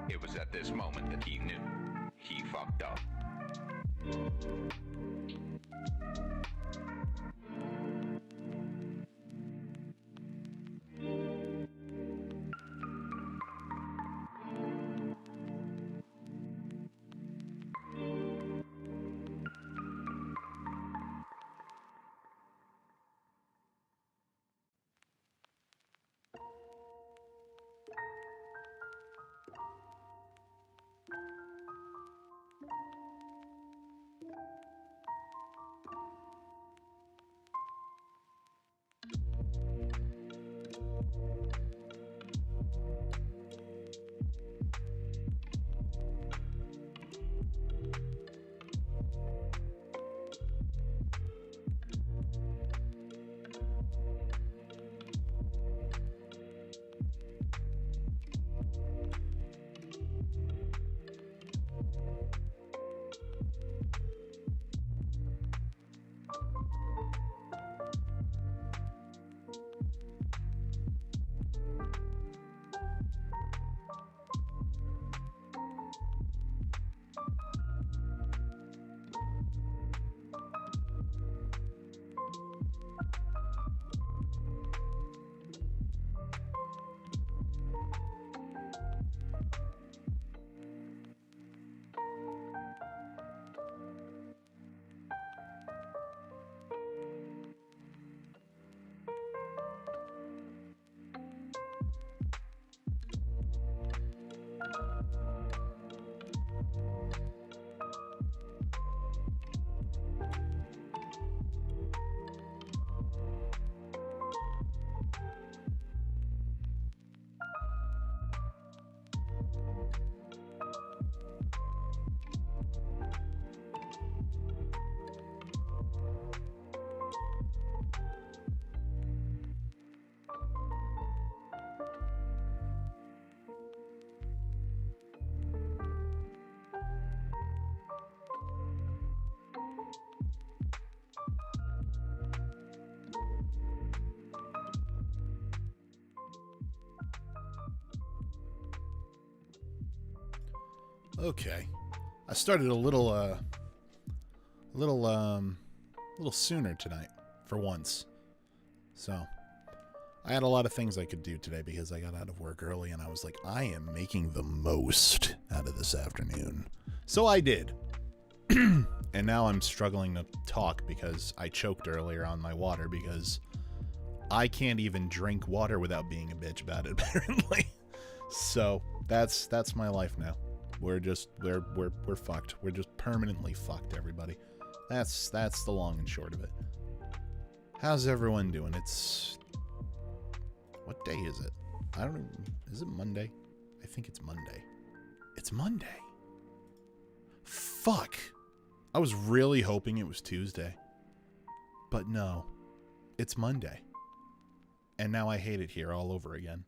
It was at this moment that he knew he fucked up. Okay. I started a little sooner tonight, for once. So, I had a lot of things I could do today because I got out of work early and I was like, I am making the most out of this afternoon. So I did. And now I'm struggling to talk because I choked earlier on my water because I can't even drink water without being a bitch about it, apparently. So that's my life now. We're fucked. We're just permanently fucked, everybody. That's the long and short of it. How's everyone doing? What day is it? I don't know. Is it Monday? I think it's Monday. It's Monday. Fuck. I was really hoping it was Tuesday. But no. It's Monday. And now I hate it here all over again.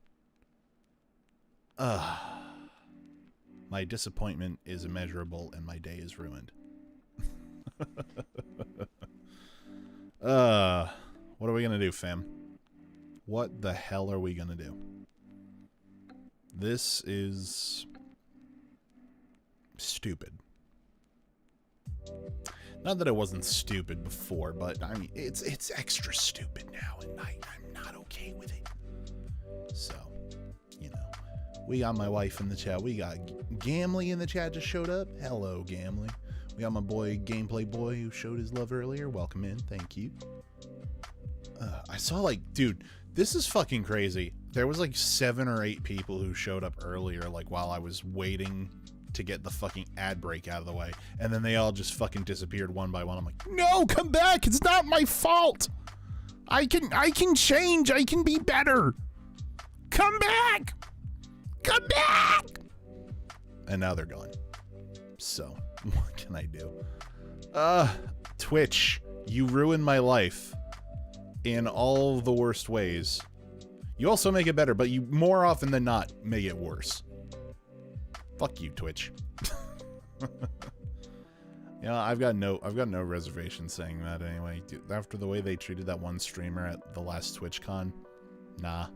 My disappointment is immeasurable and my day is ruined. What are we gonna do, fam? What the hell are we gonna do? This is stupid. Not that it wasn't stupid before, but I mean, it's extra stupid now, and I'm not okay with it. So, you know, we got my wife in the chat. We got Gamly in the chat, just showed up. Hello, Gamly. We got my boy, Gameplay Boy, who showed his love earlier. Welcome in. Thank you. I saw, like, dude, this is fucking crazy. There was, like, 7 or 8 people who showed up earlier, like, while I was waiting to get the fucking ad break out of the way. And then they all just fucking disappeared one by one. I'm like, no, come back. It's not my fault. I can change. I can be better. Come back. Come back. And now they're gone. So, what can I do? Twitch, you ruined my life in all the worst ways. You also make it better, but you more often than not make it worse. Fuck you, Twitch. Yeah, I've got no reservation saying that anyway. Dude, after the way they treated that one streamer at the last TwitchCon, nah.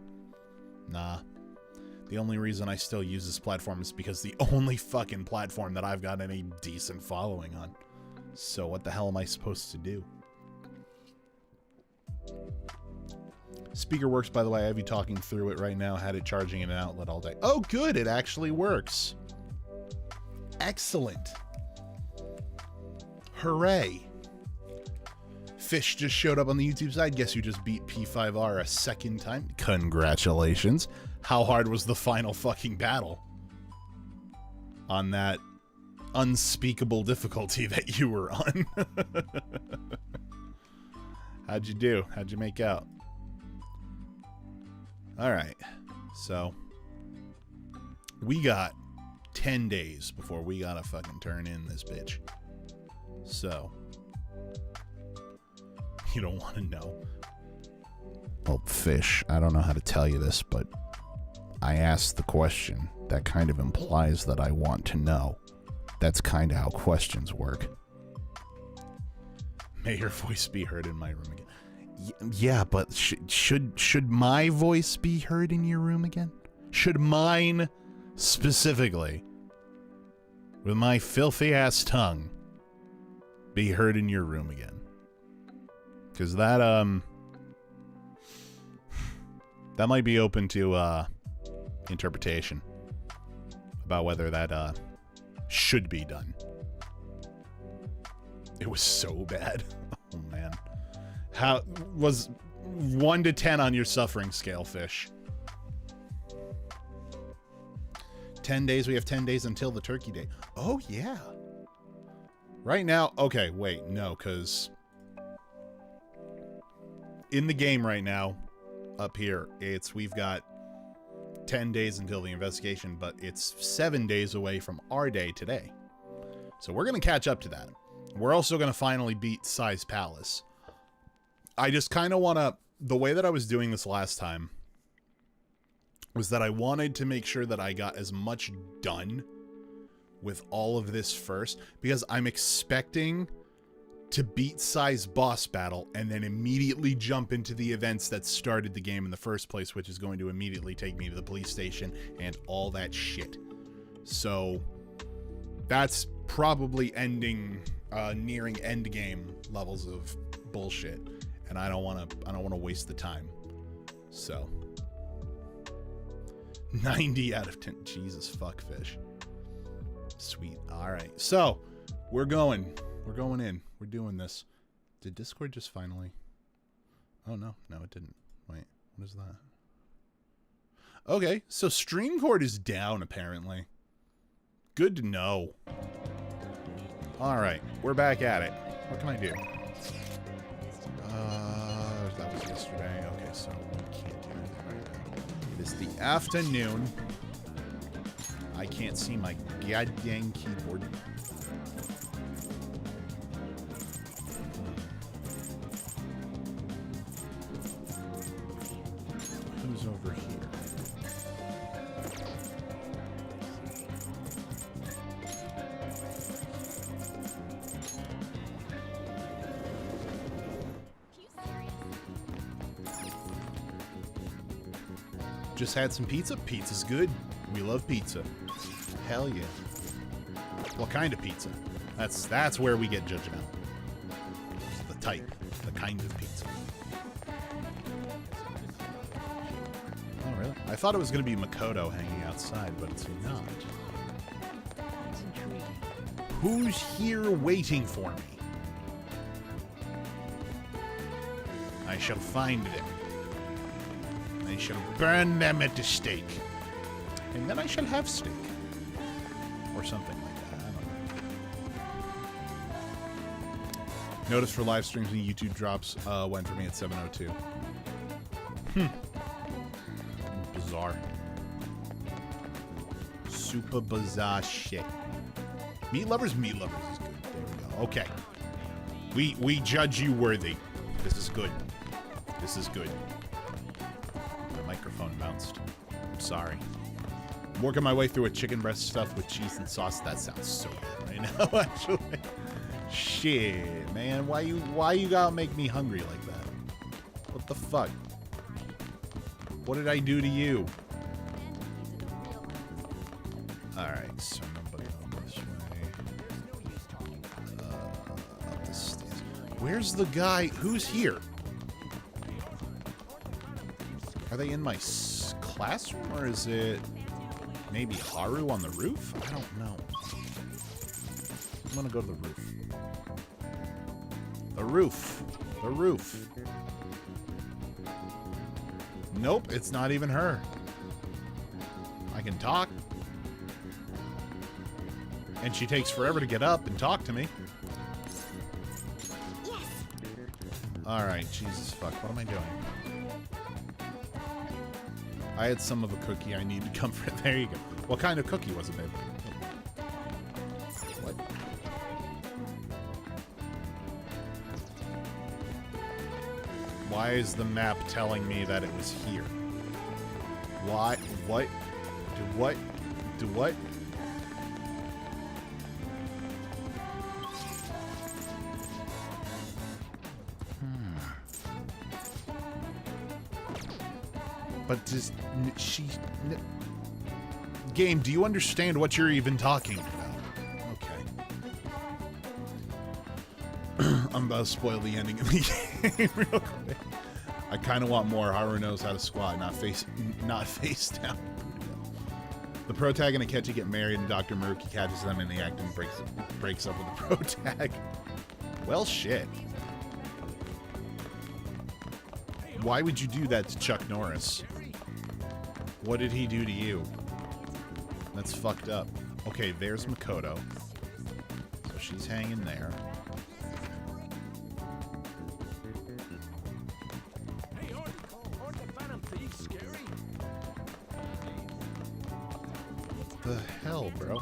The only reason I still use this platform is because the only fucking platform that I've got any decent following on. So what the hell am I supposed to do? Speaker works, by the way. I have you talking through it right now. Had it charging in an outlet all day. Oh, good. It actually works. Excellent. Hooray. Fish just showed up on the YouTube side. Guess you just beat P5R a second time. Congratulations. How hard was the final fucking battle? On that unspeakable difficulty that you were on. How'd you do? How'd you make out? Alright. So, we got 10 days before we gotta fucking turn in this bitch. So, you don't want to know. Well, Fish, I don't know how to tell you this, but I asked the question. That kind of implies that I want to know. That's kind of how questions work. May your voice be heard in my room again. Yeah, but should my voice be heard in your room again? Should mine specifically, with my filthy ass tongue, be heard in your room again? Because that might be open to interpretation about whether that should be done. It was so bad. Oh man. How was 1 to 10 on your suffering scale, Fish? 10 days. We have 10 days until the turkey day. Oh yeah. Right now, okay, wait, no, because in the game right now, up here, we've got 10 days until the investigation, but it's 7 days away from our day today. So we're going to catch up to that. We're also going to finally beat Size Palace. I just kind of want to, the way that I was doing this last time was that I wanted to make sure that I got as much done with all of this first, because I'm expecting to beat Size boss battle and then immediately jump into the events that started the game in the first place, which is going to immediately take me to the police station and all that shit. So That's probably nearing end game levels of bullshit, and I don't want to waste the time. So 90 out of 10. Jesus fuck fish. Sweet. All right. So we're going in. We're doing this. Did Discord just finally? Oh no, it didn't. Wait, what is that? Okay, so StreamCord is down apparently. Good to know. All right, we're back at it. What can I do? That was yesterday. Okay, so we can't do anything right now. It is the afternoon. I can't see my goddamn keyboard. Who's over here? Just had some pizza. Pizza's good. We love pizza. Hell yeah. What kind of pizza? That's where we get judgmental. The type, the kind of pizza. Oh really? I thought it was gonna be Makoto hanging outside, but it's not. Who's here waiting for me? I shall find them. I shall burn them at the stake. And then I shall have steak. Or something like that. I don't know. Notice for live streams and YouTube drops went for me at 7:02. Bizarre. Super bizarre shit. Meat lovers is good. There we go. Okay. We judge you worthy. This is good. This is good. My microphone bounced. I'm sorry. I'm working my way through a chicken breast stuffed with cheese and sauce. That sounds so good right now, actually. Shit, man. Why you gotta make me hungry like that? What the fuck? What did I do to you? Alright, so nobody on this way. Up the stairs. Where's the guy? Who's here? Are they in my classroom, or is it maybe Haru on the roof? I don't know. I'm gonna go to the roof. The roof. The roof. Nope, it's not even her. I can talk. And she takes forever to get up and talk to me. Yes. Alright, Jesus fuck. What am I doing? I had some of a cookie I need to comfort. There you go. What kind of cookie was it, babe? What? Why is the map telling me that it was here? Why? What? Do what? Do what? But does she... Game, do you understand what you're even talking about? Okay. I'm about to spoil the ending of the game real quick. I kind of want more. Haru knows how to squat, not face down. The pro tag and Akechi get married, and Dr. Maruki catches them in the act and breaks up with the pro tag. Well, shit. Why would you do that to Chuck Norris? What did he do to you? That's fucked up. Okay, there's Makoto. So she's hanging there. What the hell, bro?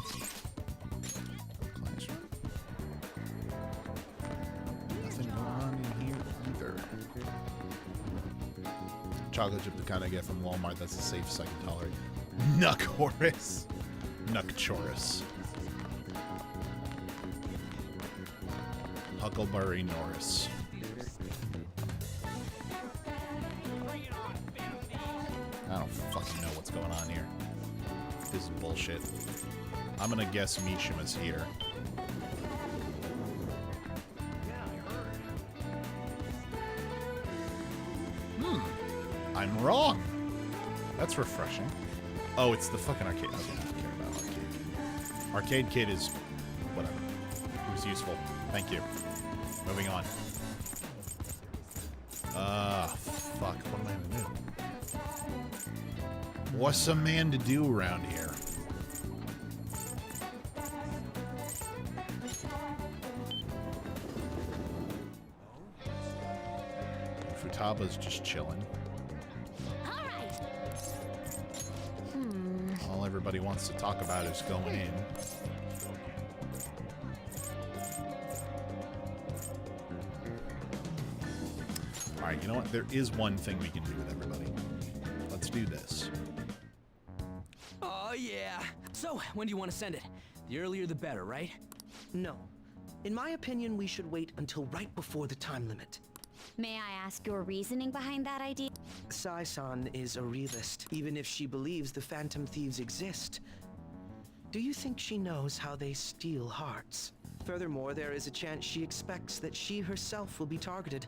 Nothing going on in here either. Chocolate chip to kind of get from Walmart. That's a safe second tolerate. Nuck-Horus. Nuck-Chorus. Huckleberry Norris. I don't fucking know what's going on here. This is bullshit. I'm gonna guess Mishima's here. I'm wrong. That's refreshing. Oh, it's the fucking arcade. Okay, I don't care about arcade. Arcade Kid is whatever. It was useful. Thank you. Moving on. Fuck. What am I gonna do? What's a man to do around here? Futaba's just chilling. All everybody wants to talk about is going in. Alright, you know what? There is one thing we can do with everybody. Let's do this. Oh, yeah. So, when do you want to send it? The earlier the better, right? No. In my opinion, we should wait until right before the time limit. May I ask your reasoning behind that idea? Sai-san is a realist, even if she believes the Phantom Thieves exist. Do you think she knows how they steal hearts? Furthermore, there is a chance she expects that she herself will be targeted.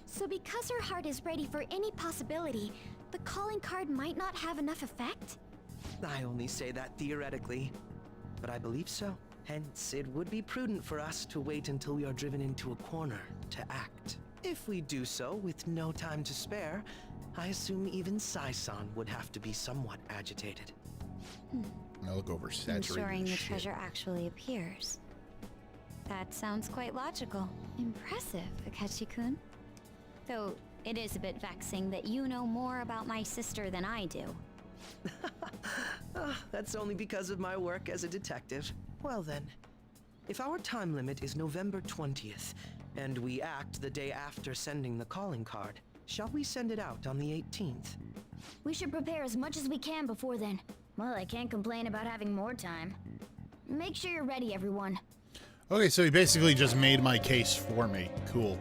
So because her heart is ready for any possibility, the calling card might not have enough effect? I only say that theoretically, but I believe so. Hence, it would be prudent for us to wait until we are driven into a corner to act. If we do so with no time to spare, I assume even Sai-san would have to be somewhat agitated. Now look over saturated Ensuring the shit. treasure actually appears. That sounds quite logical. Impressive, Akechi-kun. Though, it is a bit vexing that you know more about my sister than I do. That's only because of my work as a detective. Well then, if our time limit is November 20th, and we act the day after sending the calling card, shall we send it out on the 18th? We should prepare as much as we can before then. Well, I can't complain about having more time. Make sure you're ready, everyone. Okay, so he basically just made my case for me. Cool.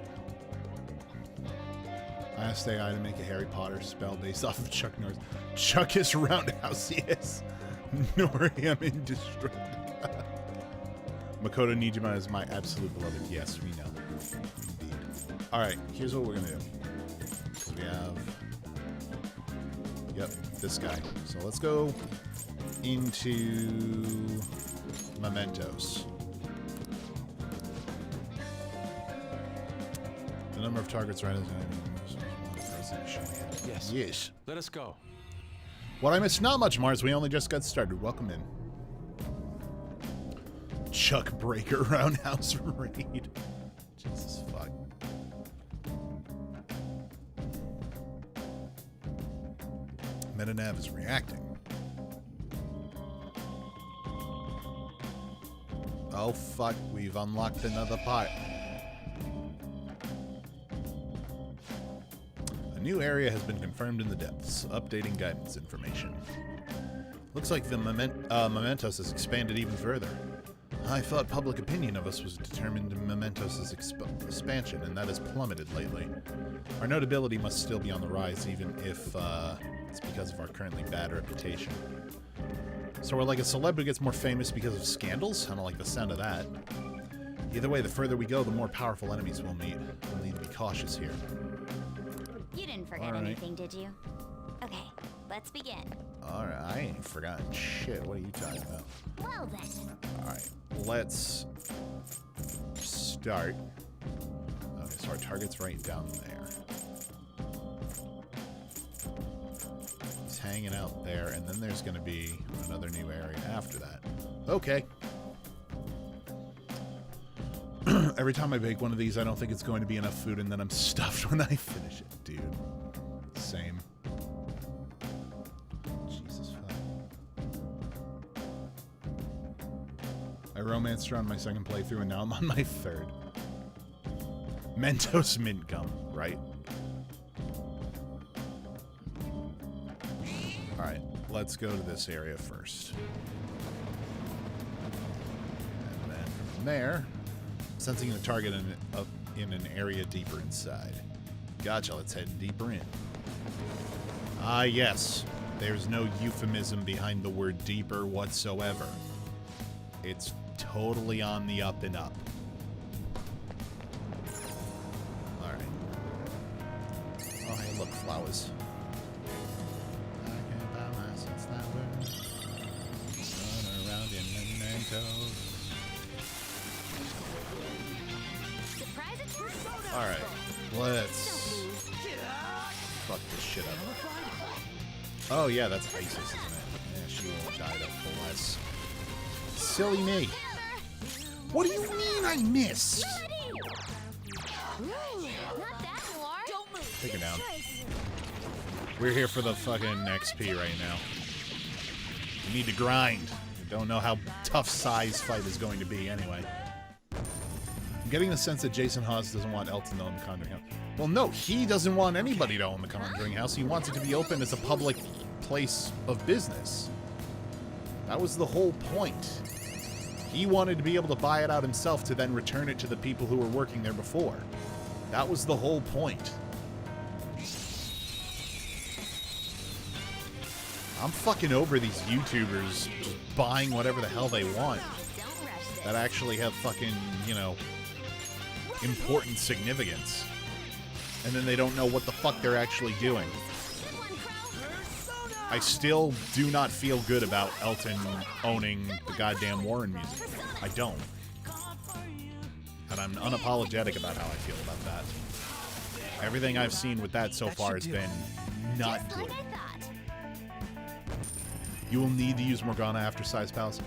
I asked AI to make a Harry Potter spell based off of Chuck Norris. Chuck is roundhouse, yes. Norium indestructible. Makoto Nijima is my absolute beloved. Yes, we know. Indeed. Alright, here's what we're gonna do. We have... Yep, this guy. So let's go into Mementos. The number of targets right Yes. Yes. Let us go. What I missed? Not much, Mars. We only just got started. Welcome in. Chuck Breaker Roundhouse Raid. Jesus fuck. MetaNav is reacting. Oh fuck, we've unlocked another part. A new area has been confirmed in the depths. Updating guidance information. Looks like the Mementos has expanded even further. I thought public opinion of us was determined in Mementos' expansion, and that has plummeted lately. Our notability must still be on the rise, even if it's because of our currently bad reputation. So we're like a celeb who gets more famous because of scandals? I don't like the sound of that. Either way, the further we go, the more powerful enemies we'll meet. We'll need to be cautious here. You didn't forget All right. anything, did you? Okay, let's begin. Alright, I ain't forgotten shit. What are you talking about? Well then. Alright, let's start. Okay, so our target's right down there. He's hanging out there, and then there's going to be another new area after that. Okay. Every time I bake one of these, I don't think it's going to be enough food, and then I'm stuffed when I finish it, dude. Same. Jesus fuck. I romanced her on my second playthrough, and now I'm on my third. Mentos mint gum, right? Alright, let's go to this area first. And then from there, sensing the target in an area deeper inside. Gotcha, let's head deeper in. Ah, yes. There's no euphemism behind the word deeper whatsoever. It's totally on the up and up. Alright. Oh, hey, look, flowers. I can buy my sunflowers. Run around in mementos. Alright, let's fuck this shit up. Oh yeah, that's ISIS, isn't it? Yeah, she won't die to less. Silly me. What do you mean I missed? Take her down. We're here for the fucking XP right now. We need to grind. We don't know how tough Sai's fight is going to be anyway. I'm getting the sense that Jason Hawes doesn't want Elton to own the Conjuring House. Well, no, he doesn't want anybody to own the Conjuring House. He wants it to be open as a public place of business. That was the whole point. He wanted to be able to buy it out himself to then return it to the people who were working there before. That was the whole point. I'm fucking over these YouTubers just buying whatever the hell they want that actually have fucking, you know, important significance. And then they don't know what the fuck they're actually doing. I still do not feel good about Elton owning the goddamn Warren music. I don't. And I'm unapologetic about how I feel about that. Everything I've seen with that so far has been not good. You will need to use Morgana after Sai's Palace.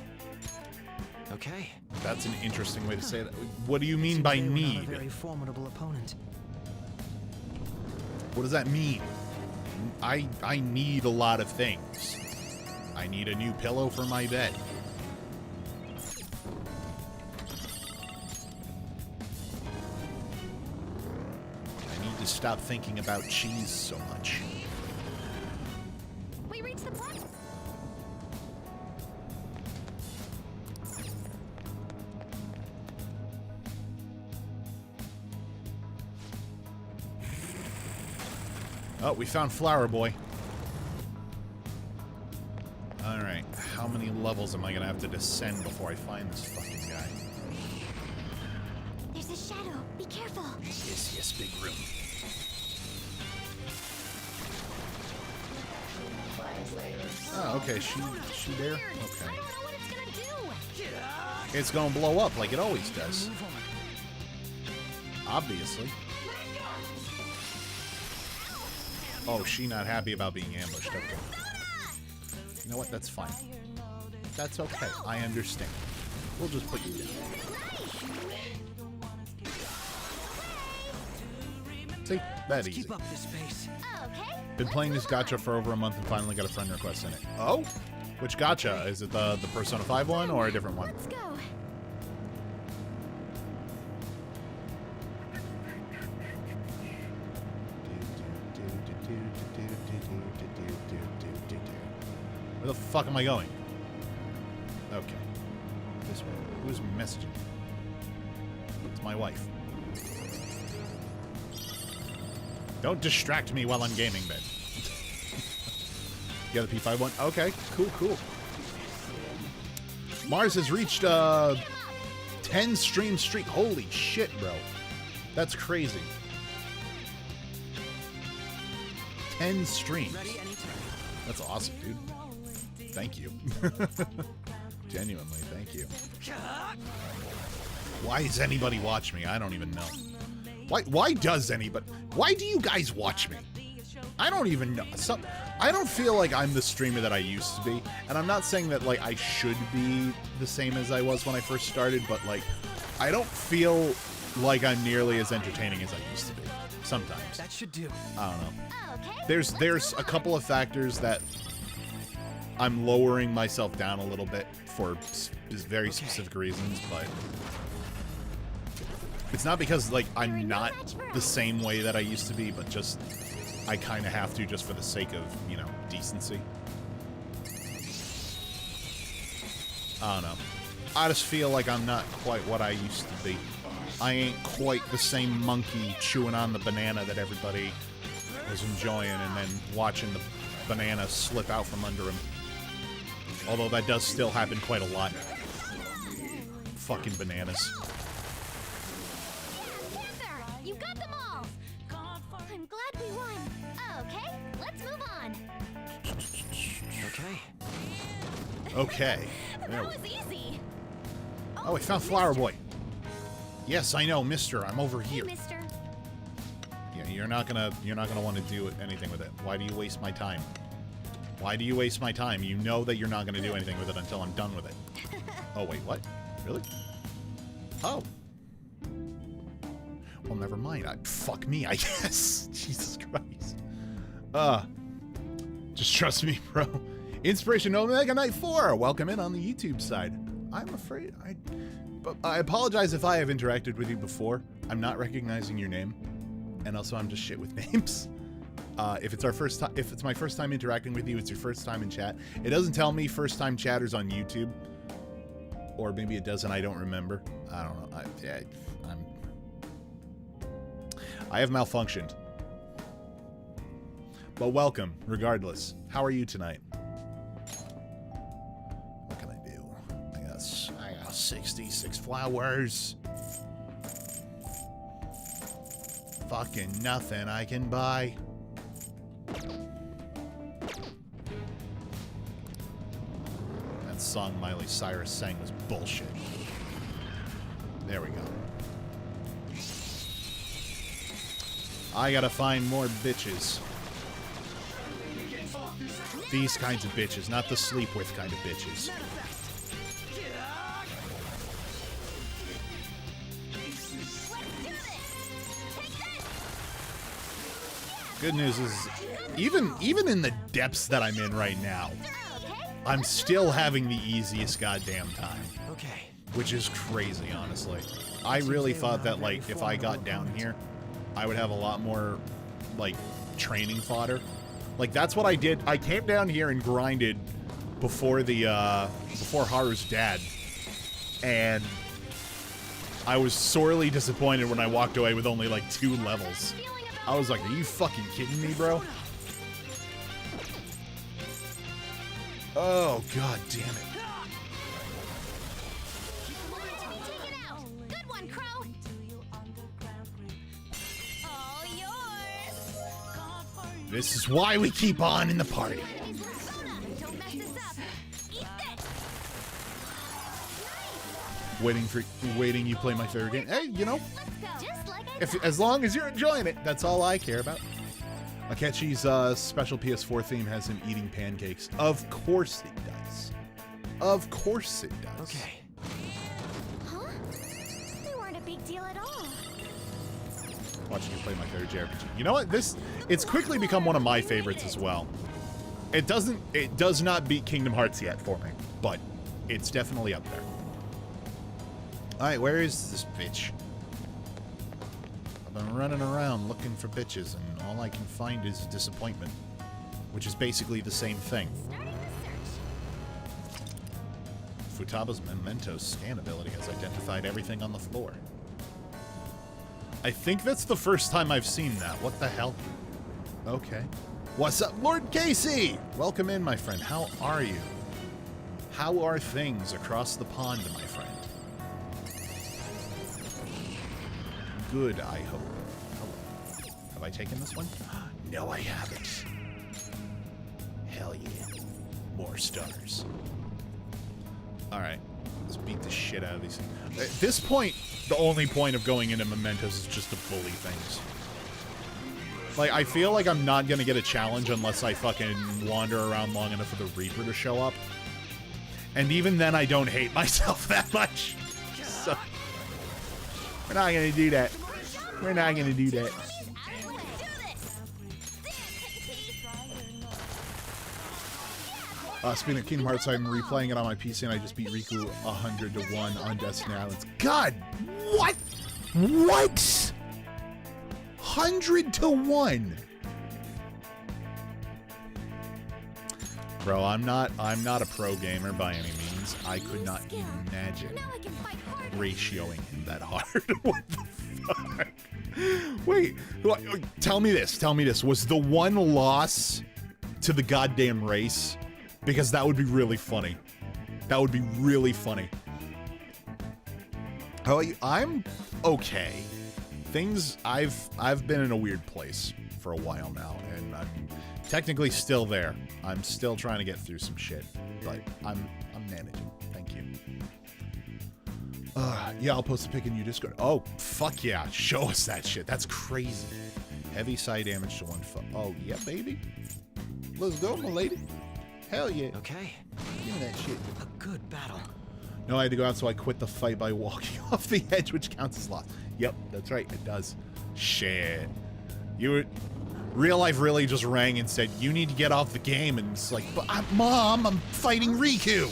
Okay. That's an interesting way to say that. What do you mean by Seems they were not need? a very formidable opponent. What does that mean? I need a lot of things. I need a new pillow for my bed. I need to stop thinking about cheese so much. We reached the point. Oh, we found Flower Boy. Alright, how many levels am I gonna have to descend before I find this fucking guy? There's a shadow. Be careful. Yes, big room. Oh, okay, she there? Okay. I don't know what it's gonna do. It's gonna blow up like it always does. Obviously. Oh, she not happy about being ambushed. Okay. You know what? That's fine. That's okay. I understand. We'll just put you down. See? That easy. Keep up this pace. Okay. Been playing this gacha for over a month and finally got a friend request in it. Oh? Which gacha? Is it the Persona 5 one or a different one? Let's go. Where the fuck am I going? Okay. This way. Who's messaging? It's my wife. Don't distract me while I'm gaming, Ben. You got the P5 one? Okay, cool. Mars has reached 10 stream streak. Holy shit, bro. That's crazy. 10 streams. Ready anytime. That's awesome, dude. Thank you. Genuinely, thank you. Why does anybody watch me? I don't even know. Why does anybody? Why do you guys watch me? I don't even know. I don't feel like I'm the streamer that I used to be. And I'm not saying that, like, I should be the same as I was when I first started, but, like, I don't feel like I'm nearly as entertaining as I used to be. Sometimes. That should do. I don't know. Okay. There's a couple of factors that I'm lowering myself down a little bit for very specific reasons, but it's not because, like, I'm not the same way that I used to be, but just I kind of have to just for the sake of, you know, decency. I don't know. I just feel like I'm not quite what I used to be. I ain't quite the same monkey chewing on the banana that everybody was enjoying and then watching the banana slip out from under him. Although that does still happen quite a lot. fucking bananas. Panther, you got them all. I'm glad we won. Okay, let's move on. Okay. Okay. There That we- was easy. Oh, I found Flower Boy. Yes, I know, Mister. I'm over Hey, here. mister. Yeah, you're not gonna want to do anything with it. Why do you waste my time? Why do you waste my time? You know that you're not gonna do anything with it until I'm done with it. Oh wait, what? Really? Oh. Well, never mind. Fuck me, I guess. Jesus Christ. Just trust me, bro. Inspiration Omega Knight 4. Welcome in on the YouTube side. I'm afraid I apologize if I have interacted with you before. I'm not recognizing your name. And also, I'm just shit with names. If it's my first time interacting with you, it's your first time in chat. It doesn't tell me first time chatters on YouTube, or maybe it does and I don't remember. I don't know. I have malfunctioned. But welcome, regardless. How are you tonight? What can I do? I got 66 flowers. Fucking nothing I can buy. That song Miley Cyrus sang was bullshit. There we go. I gotta find more bitches. These kinds of bitches, not the sleep with kind of bitches. Good news is, even in the depths that I'm in right now, I'm still having the easiest goddamn time. Okay. Which is crazy, honestly. I really thought that, like, if I got down here, I would have a lot more, like, training fodder. Like, that's what I did. I came down here and grinded before before Haru's dad. And I was sorely disappointed when I walked away with only, like, 2 levels. I was like, are you fucking kidding me, bro? Oh, god damn it. Take it out. Good one, Crow. All yours. This is why we keep on in the party. Don't mess this up. Eat this. Waiting you play my favorite game. Hey, you know, Let's go. Just like I as long as you're enjoying it, that's all I care about. Akechi's special PS4 theme has him eating pancakes. Of course it does. Of course it does. Okay. Huh? They weren't a big deal at all. Watching you play my favorite JRPG. You know what? It's quickly become one of my favorites as well. It does not beat Kingdom Hearts yet for me, but it's definitely up there. Alright, where is this bitch? I've been running around looking for bitches, and all I can find is disappointment, which is basically the same thing. Starting the search. Futaba's Memento scan ability has identified everything on the floor. I think that's the first time I've seen that. What the hell? Okay. What's up, Lord Casey? Welcome in, my friend. How are you? How are things across the pond, my friend? Good, I hope. Hello. Have I taken this one? No, I haven't. Hell yeah. More stars. Alright. Let's beat the shit out of these things. At this point, the only point of going into Mementos is just to bully things. Like, I feel like I'm not gonna get a challenge unless I fucking wander around long enough for the Reaper to show up. And even then, I don't hate myself that much. So, we're not gonna do that. We're not gonna do that. Speaking of Kingdom Hearts, I'm replaying it on my PC and I just beat Riku 100-1 on Destiny Islands. God, what? What? 100-1. Bro, I'm not a pro gamer by any means. I could not imagine Now I can fight harder. ratioing him that hard. What the fuck? Wait, tell me this. Was the one loss to the goddamn race? Because that would be really funny. That would be really funny. How are you? I'm okay. I've been in a weird place for a while now, and I'm technically still there. I'm still trying to get through some shit, but I'm managing. Thank you. Yeah, I'll post a pic in your Discord. Oh, fuck yeah. Show us that shit. That's crazy. Heavy side damage to one foot. Oh, yeah, baby. Let's go, my lady. Hell yeah. Okay. Give me that shit. A good battle. No, I had to go out, so I quit the fight by walking off the edge, which counts as loss. Yep, that's right. It does. Shit. Real life really just rang and said, you need to get off the game. And it's like, but Mom, I'm fighting Riku.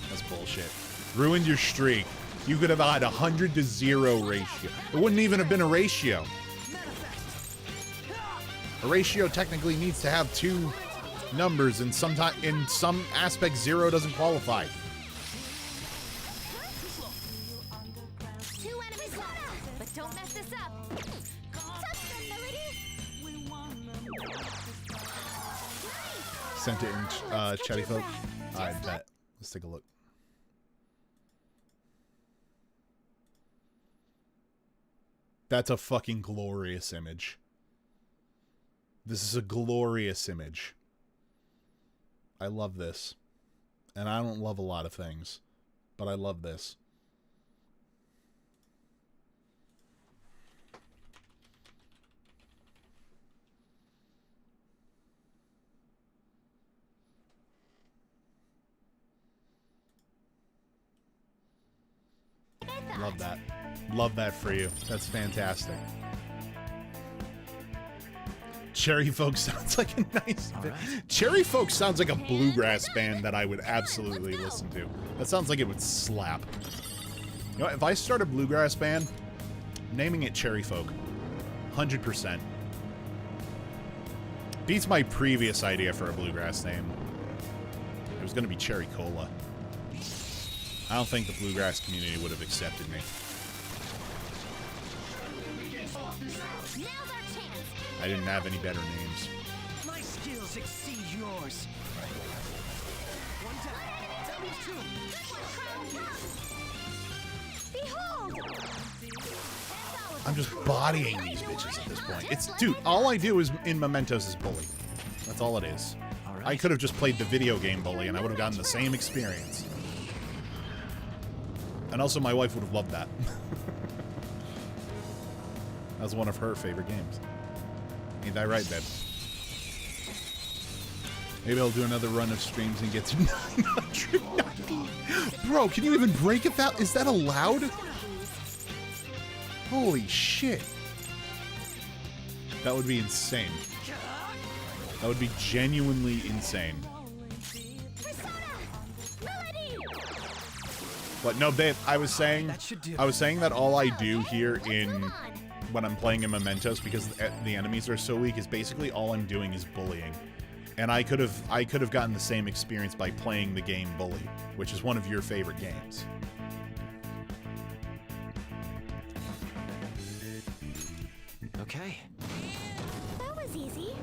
That's bullshit. Ruined your streak. You could have had 100 to 0 ratio. It wouldn't even have been a ratio. A ratio technically needs to have 2 numbers, and sometimes in some aspects 0 doesn't qualify. 2 enemies left, but don't mess this up. Touch them, Melody. Sent it in chatty folk. I bet. Let's take a look. That's a fucking glorious image. This is a glorious image. I love this. And I don't love a lot of things, but I love this. Love that. Love that for you. That's fantastic. Cherry Folk sounds like a nice bit. Right. Cherry Folk sounds like a bluegrass band that I would absolutely listen to. That sounds like it would slap. You know what, if I start a bluegrass band, I'm naming it Cherry Folk. 100%. Beats my previous idea for a bluegrass name. It was going to be Cherry Cola. I don't think the bluegrass community would have accepted me. I didn't have any better names. My skills exceed yours. One down. That means 2. Behold! I'm just bodying these bitches at this point. It's, dude, all I do is in Mementos is bully. That's all it is. All right. I could have just played the video game bully and I would have gotten the same experience. And also my wife would have loved that. That was one of her favorite games. Ain't that right, babe? Maybe I'll do another run of streams and get to 990. Bro, can you even break it that? Is that allowed? Holy shit. That would be insane. That would be genuinely insane. But no, babe, I was saying that all I do here when I'm playing in Mementos, because the enemies are so weak, is basically all I'm doing is bullying. And I could have gotten the same experience by playing the game Bully, which is one of your favorite games. Okay. That was easy.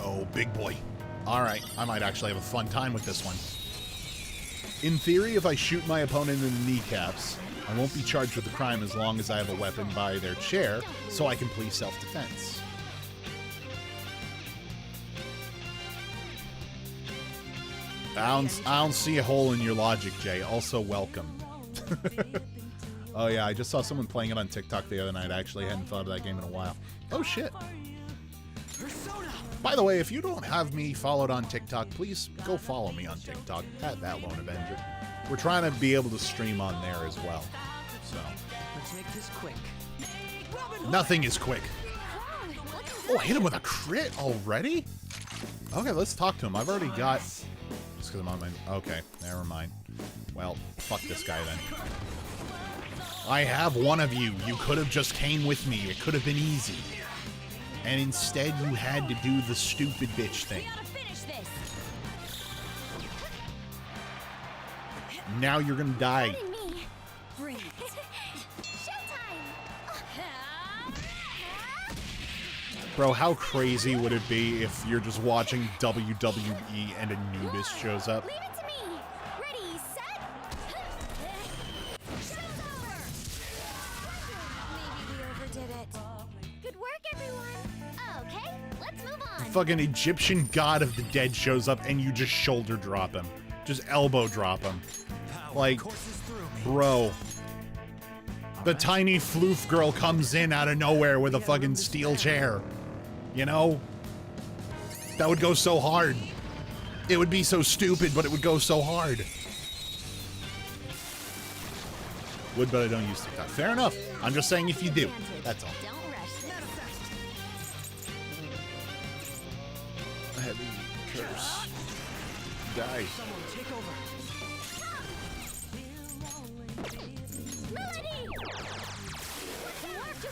Oh, big boy. Alright, I might actually have a fun time with this one. In theory, if I shoot my opponent in the kneecaps, I won't be charged with a crime as long as I have a weapon by their chair, so I can plead self-defense. I don't see a hole in your logic, Jay. Also, welcome. Oh yeah, I just saw someone playing it on TikTok the other night. I actually hadn't thought of that game in a while. Oh shit. By the way, if you don't have me followed on TikTok, please go follow me on TikTok at ThatLoneAvenger. We're trying to be able to stream on there as well. So Let's make this quick. nothing is quick. Oh, I hit him with a crit already? Okay, let's talk to him. I've already got... Just because I'm on my... Okay, never mind. Well, fuck this guy then. I have one of you. You could have just came with me. It could have been easy. And instead you had to do the stupid bitch thing. Now you're gonna die. Bro, how crazy would it be if you're just watching WWE and Anubis shows up? Leave it to me. Ready, set. Show's over. Maybe we overdid it. Good work, everyone. Okay, let's move on. Fucking Egyptian god of the dead shows up and you just shoulder drop him. Just elbow drop him. Like, bro. The tiny floof girl comes in out of nowhere with a fucking steel chair. You know? That would go so hard. It would be so stupid, but it would go so hard. Would, but I don't use TikTok. Fair enough. I'm just saying if you do. That's all. Don't rush. Heavy curse. Die. Someone take over.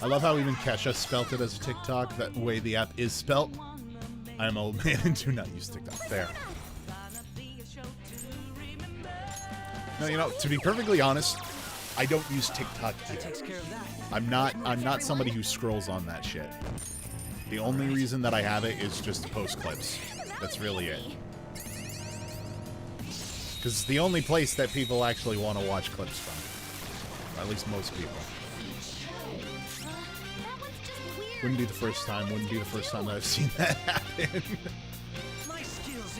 I love how even Kesha spelt it as TikTok, that way the app is spelt. I'm old man and do not use TikTok. Fair. No, you know, to be perfectly honest, I don't use TikTok either. Takes care of that. I'm not somebody who scrolls on that shit. The only reason that I have it is just to post clips. That's really it. Because it's the only place that people actually want to watch clips from. Or at least most people. Wouldn't be the first time. Wouldn't be the first time that I've seen that happen.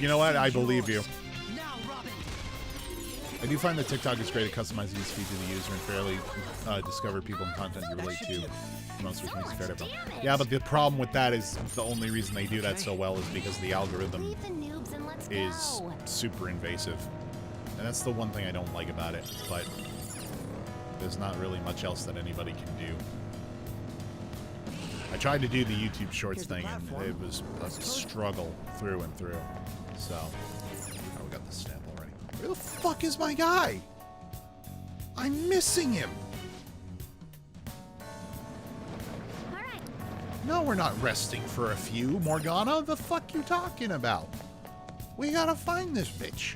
You know what? I believe you. I do find that TikTok is great at customizing its feed to the user and fairly discover people and content you relate to. Most which makes it fair to everyone. Yeah, but the problem with that is the only reason they do that so well is because the algorithm Leave the noobs and let's is go. super invasive. And that's the one thing I don't like about it, but there's not really much else that anybody can do. I tried to do the YouTube Shorts thing, and it was a struggle through and through. So, oh, we got the stamp already. Where the fuck is my guy? I'm missing him. All right. No, we're not resting for a few. Morgana, the fuck you talking about? We gotta find this bitch.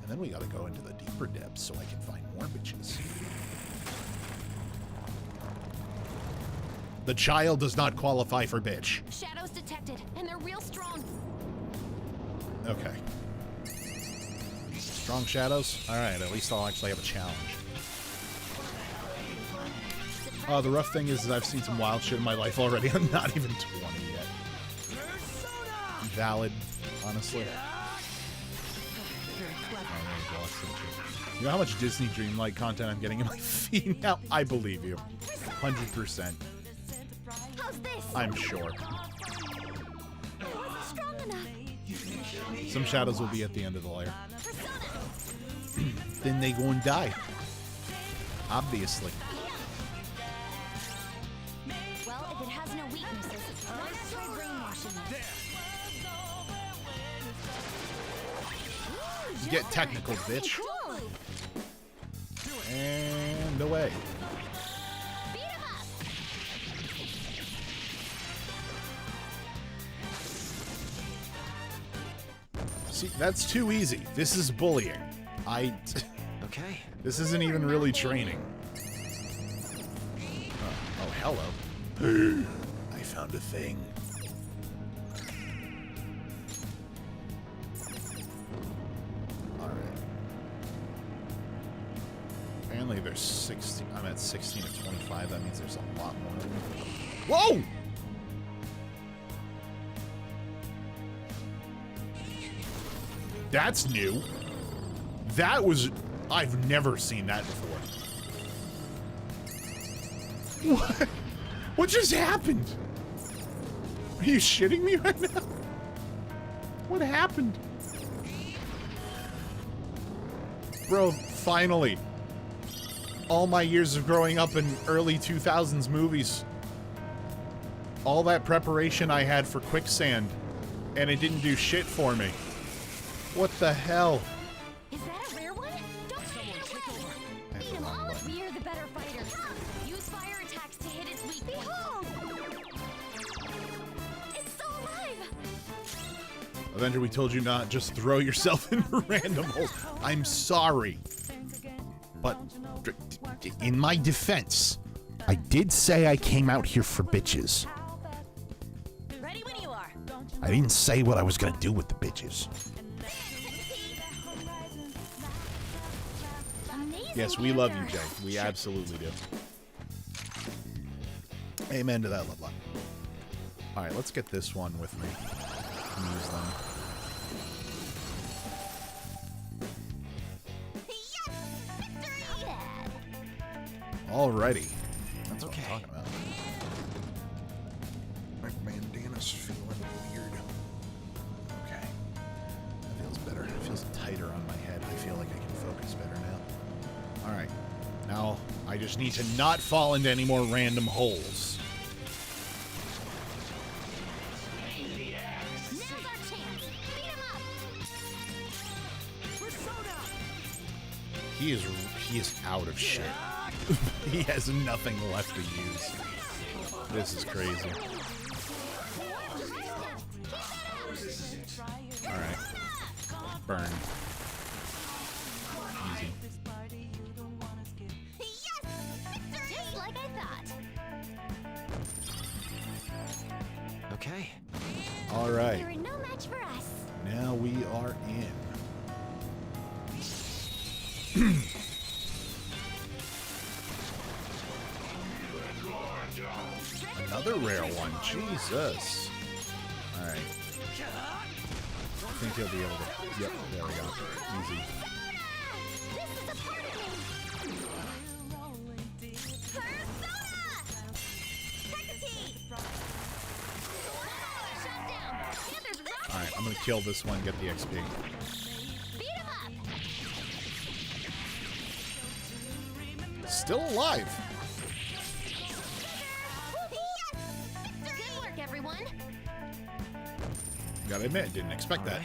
And then we gotta go into the deeper depths so I can find more bitches. The child does not qualify for bitch. Shadows detected, and they're real strong. Okay. Strong shadows? Alright, at least I'll actually have a challenge. The rough thing is I've seen some wild shit in my life already. I'm not even 20 yet. Valid, honestly. You know how much Disney Dreamlight content I'm getting in my feed now? I believe you. 100%. How's this? I'm sure. It wasn't strong enough. Some shadows will be at the end of the layer. Persona. Then they go and die. Obviously. Well, if it has no weaknesses, let's try brainwashing it. Get technical, bitch. Cool. And away. Beat 'em up. See, that's too easy. This is bullying. Okay. This isn't even really training. Oh, hello. I found a thing. Alright. Apparently there's 16. I'm at 16 of 25. That means there's a lot more. Whoa! That's new. That was... I've never seen that before. What? What just happened? Are you shitting me right now? What happened? Bro, finally. All my years of growing up in early 2000s movies. All that preparation I had for Quicksand. And it didn't do shit for me. What the hell? Is that a rare one? Don't take it away. I hit the wrong button. We're the better fighter. Use fire attacks to hit its weak point. Behold! It's still alive! Avenger, we told you not. Just throw yourself in random holes. I'm sorry. But in my defense, I did say I came out here for bitches. I didn't say what I was gonna do with the bitches. Yes, we love you, Jay. We absolutely do. Amen to that, love. Alright, let's get this one with me. Use them. Alrighty. That's what I'm talking about. My bandana's feeling weird. Okay. That feels better. It feels tighter on my head. I feel like I can focus better now. Alright. Now, I just need to not fall into any more random holes. He is out of shit. He has nothing left to use. This is crazy. Alright. Burn. Easy. Just like I thought. Okay. Alright. You were no match for us. Now we are in. Another rare one. Jesus. Alright. I think he'll be able to. Yep, there we go. Easy. Alright, I'm gonna kill this one, get the XP. Still alive. Good work, everyone. Gotta admit, didn't expect that.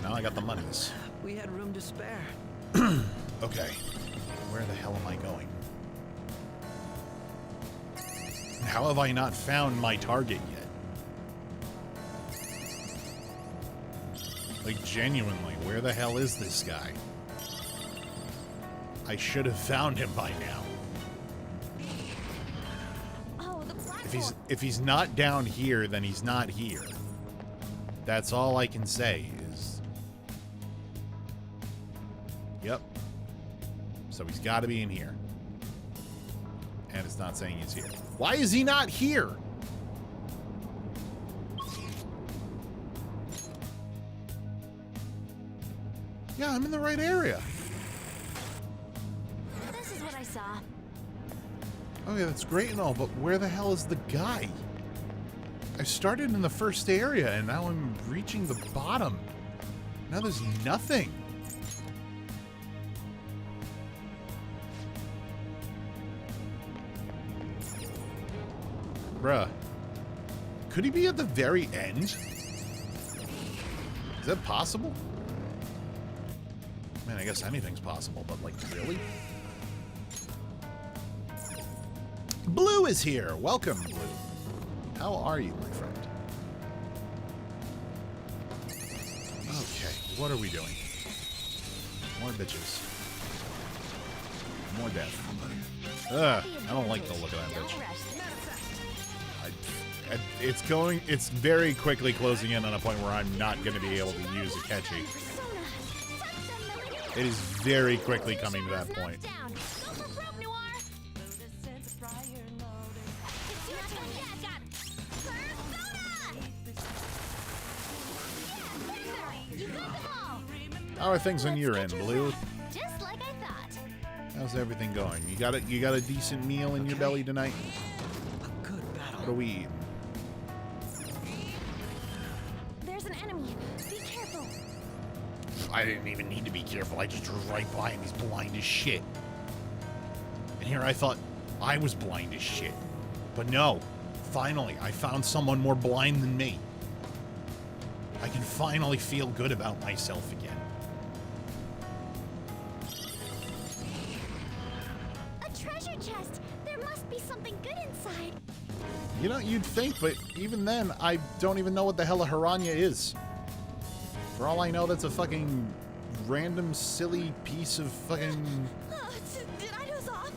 Now I got the monies. We had room to spare. Okay. Where the hell am I going? How have I not found my target yet? Like, genuinely, where the hell is this guy? I should have found him by now. Oh, the platform. If he's not down here, then he's not here. That's all I can say is... Yep. So he's got to be in here. And it's not saying he's here. Why is he not here? Yeah, I'm in the right area. This is what I saw. Okay, that's great and all, but where the hell is the guy? I started in the first area, and now I'm reaching the bottom. Now there's nothing. Bruh. Could he be at the very end? Is that possible? Man, I guess anything's possible, but like, really? Blue is here. Welcome, Blue. How are you, my friend? Okay, what are we doing? More bitches. More death. Ugh, I don't like the look of that bitch. It's very quickly closing in on a point where I'm not going to be able to use Akechi. It is very quickly coming to that point. How are things on your end, Blue? Just like I thought. How's everything going? You got a decent meal in your belly tonight? A good battle. What are we eating? There's an enemy. Be careful. I didn't even need to be careful. I just drove right by him. He's blind as shit. And here I thought I was blind as shit. But no. Finally, I found someone more blind than me. I can finally feel good about myself again. A treasure chest. There must be something good inside. You know, you'd think, but even then, I don't even know what the hell a Hiranya is. For all I know, that's a fucking random, silly piece of fucking... Did I doze off?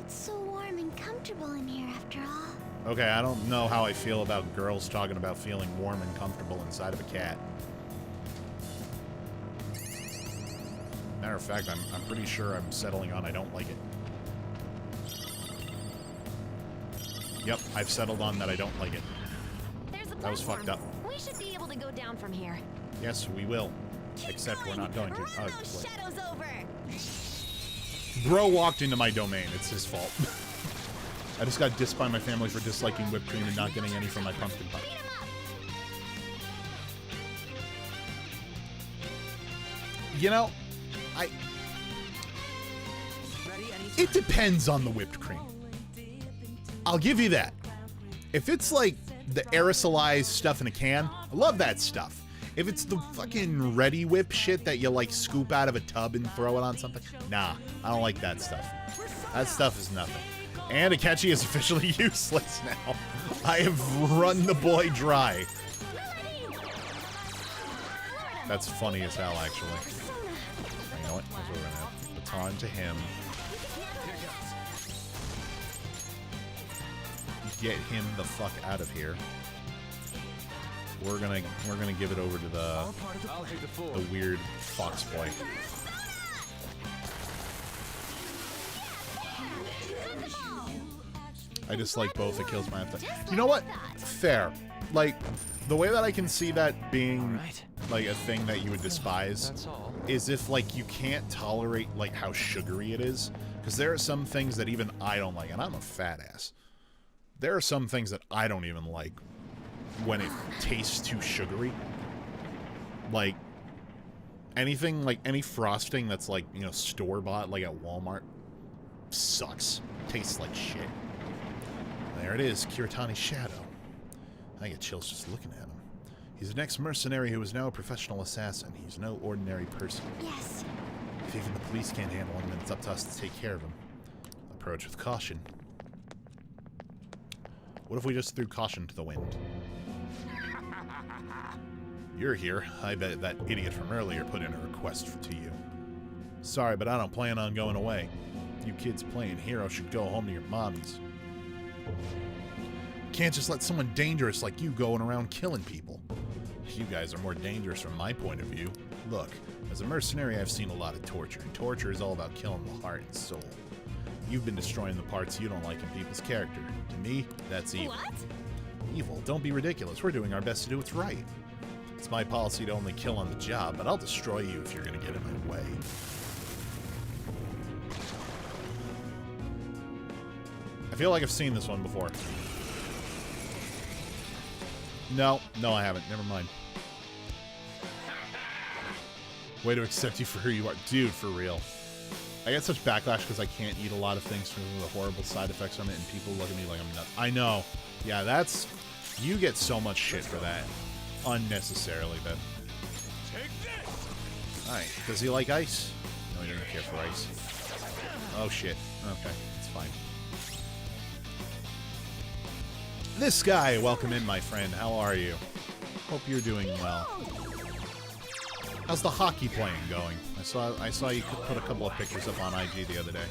It's so warm and comfortable in here after all. Okay, I don't know how I feel about girls talking about feeling warm and comfortable inside of a cat. Matter of fact, I'm pretty sure I'm settling on I don't like it. Yep, I've settled on that I don't like it. There's a That was fucked up. We should be able to go down from here. Yes, we will. Except we're not going to. Run Oh, those wait. shadows over. Bro walked into my domain. It's his fault. I just got dissed by my family for disliking whipped cream and not getting any from my pumpkin pie. You know, it depends on the whipped cream. I'll give you that. If it's like the aerosolized stuff in a can, I love that stuff. If it's the fucking ready whip shit that you like scoop out of a tub and throw it on something, nah, I don't like that stuff. That stuff is nothing. And Akechi is officially useless now. I have run the boy dry. That's funny as hell, actually. You know what? That's what we're gonna have. Baton to him. Get him the fuck out of here. We're gonna give it over to the weird fox boy. I just like both. It kills my appetite. You know what? Fair. Like, the way that I can see that being like a thing that you would despise is if like you can't tolerate like how sugary it is. Because there are some things that even I don't like, and I'm a fat ass. There are some things that I don't even like when it tastes too sugary. Like anything, like any frosting that's like, you know, store-bought, like at Walmart, sucks. Tastes like shit. There it is, Kiritani's shadow. I get chills just looking at him. He's an ex-mercenary who is now a professional assassin. He's no ordinary person. Yes. If even the police can't handle him, then it's up to us to take care of him. Approach with caution. What if we just threw caution to the wind? You're here. I bet that idiot from earlier put in a request to you. Sorry, but I don't plan on going away. You kids playing hero should go home to your mommies. Can't just let someone dangerous like you going around killing people. You guys are more dangerous from my point of view. Look, as a mercenary, I've seen a lot of torture, and torture is all about killing the heart and soul. You've been destroying the parts you don't like in people's character. To me, that's evil. What? Evil? Don't be ridiculous. We're doing our best to do what's right. It's my policy to only kill on the job, but I'll destroy you if you're gonna get in my way. I feel like I've seen this one before. No, I haven't. Never mind. Way to accept you for who you are. Dude, for real. I get such backlash because I can't eat a lot of things from the horrible side effects from it, and people look at me like I'm nuts. I know. Yeah, that's... You get so much shit for that. Unnecessarily, then. Alright, does he like ice? No, he doesn't care for ice. Oh, shit. Okay, it's fine. This guy, welcome in, my friend. How are you? Hope you're doing well. How's the hockey playing going? I saw you put a couple of pictures up on IG the other day.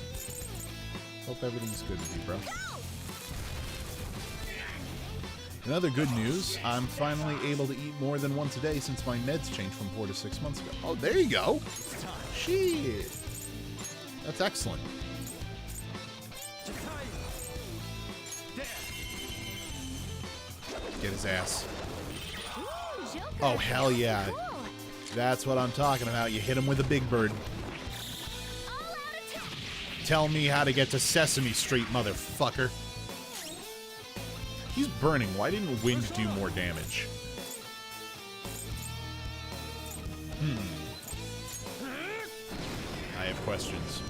Hope everything's good with you, bro. In other good news, I'm finally able to eat more than once a day since my meds changed from 4 to 6 months ago. Oh, there you go. Shit. That's excellent. Get his ass. Oh, hell yeah. That's what I'm talking about. You hit him with a big bird. Tell me how to get to Sesame Street, motherfucker. He's burning. Why didn't wind do more damage? I have questions.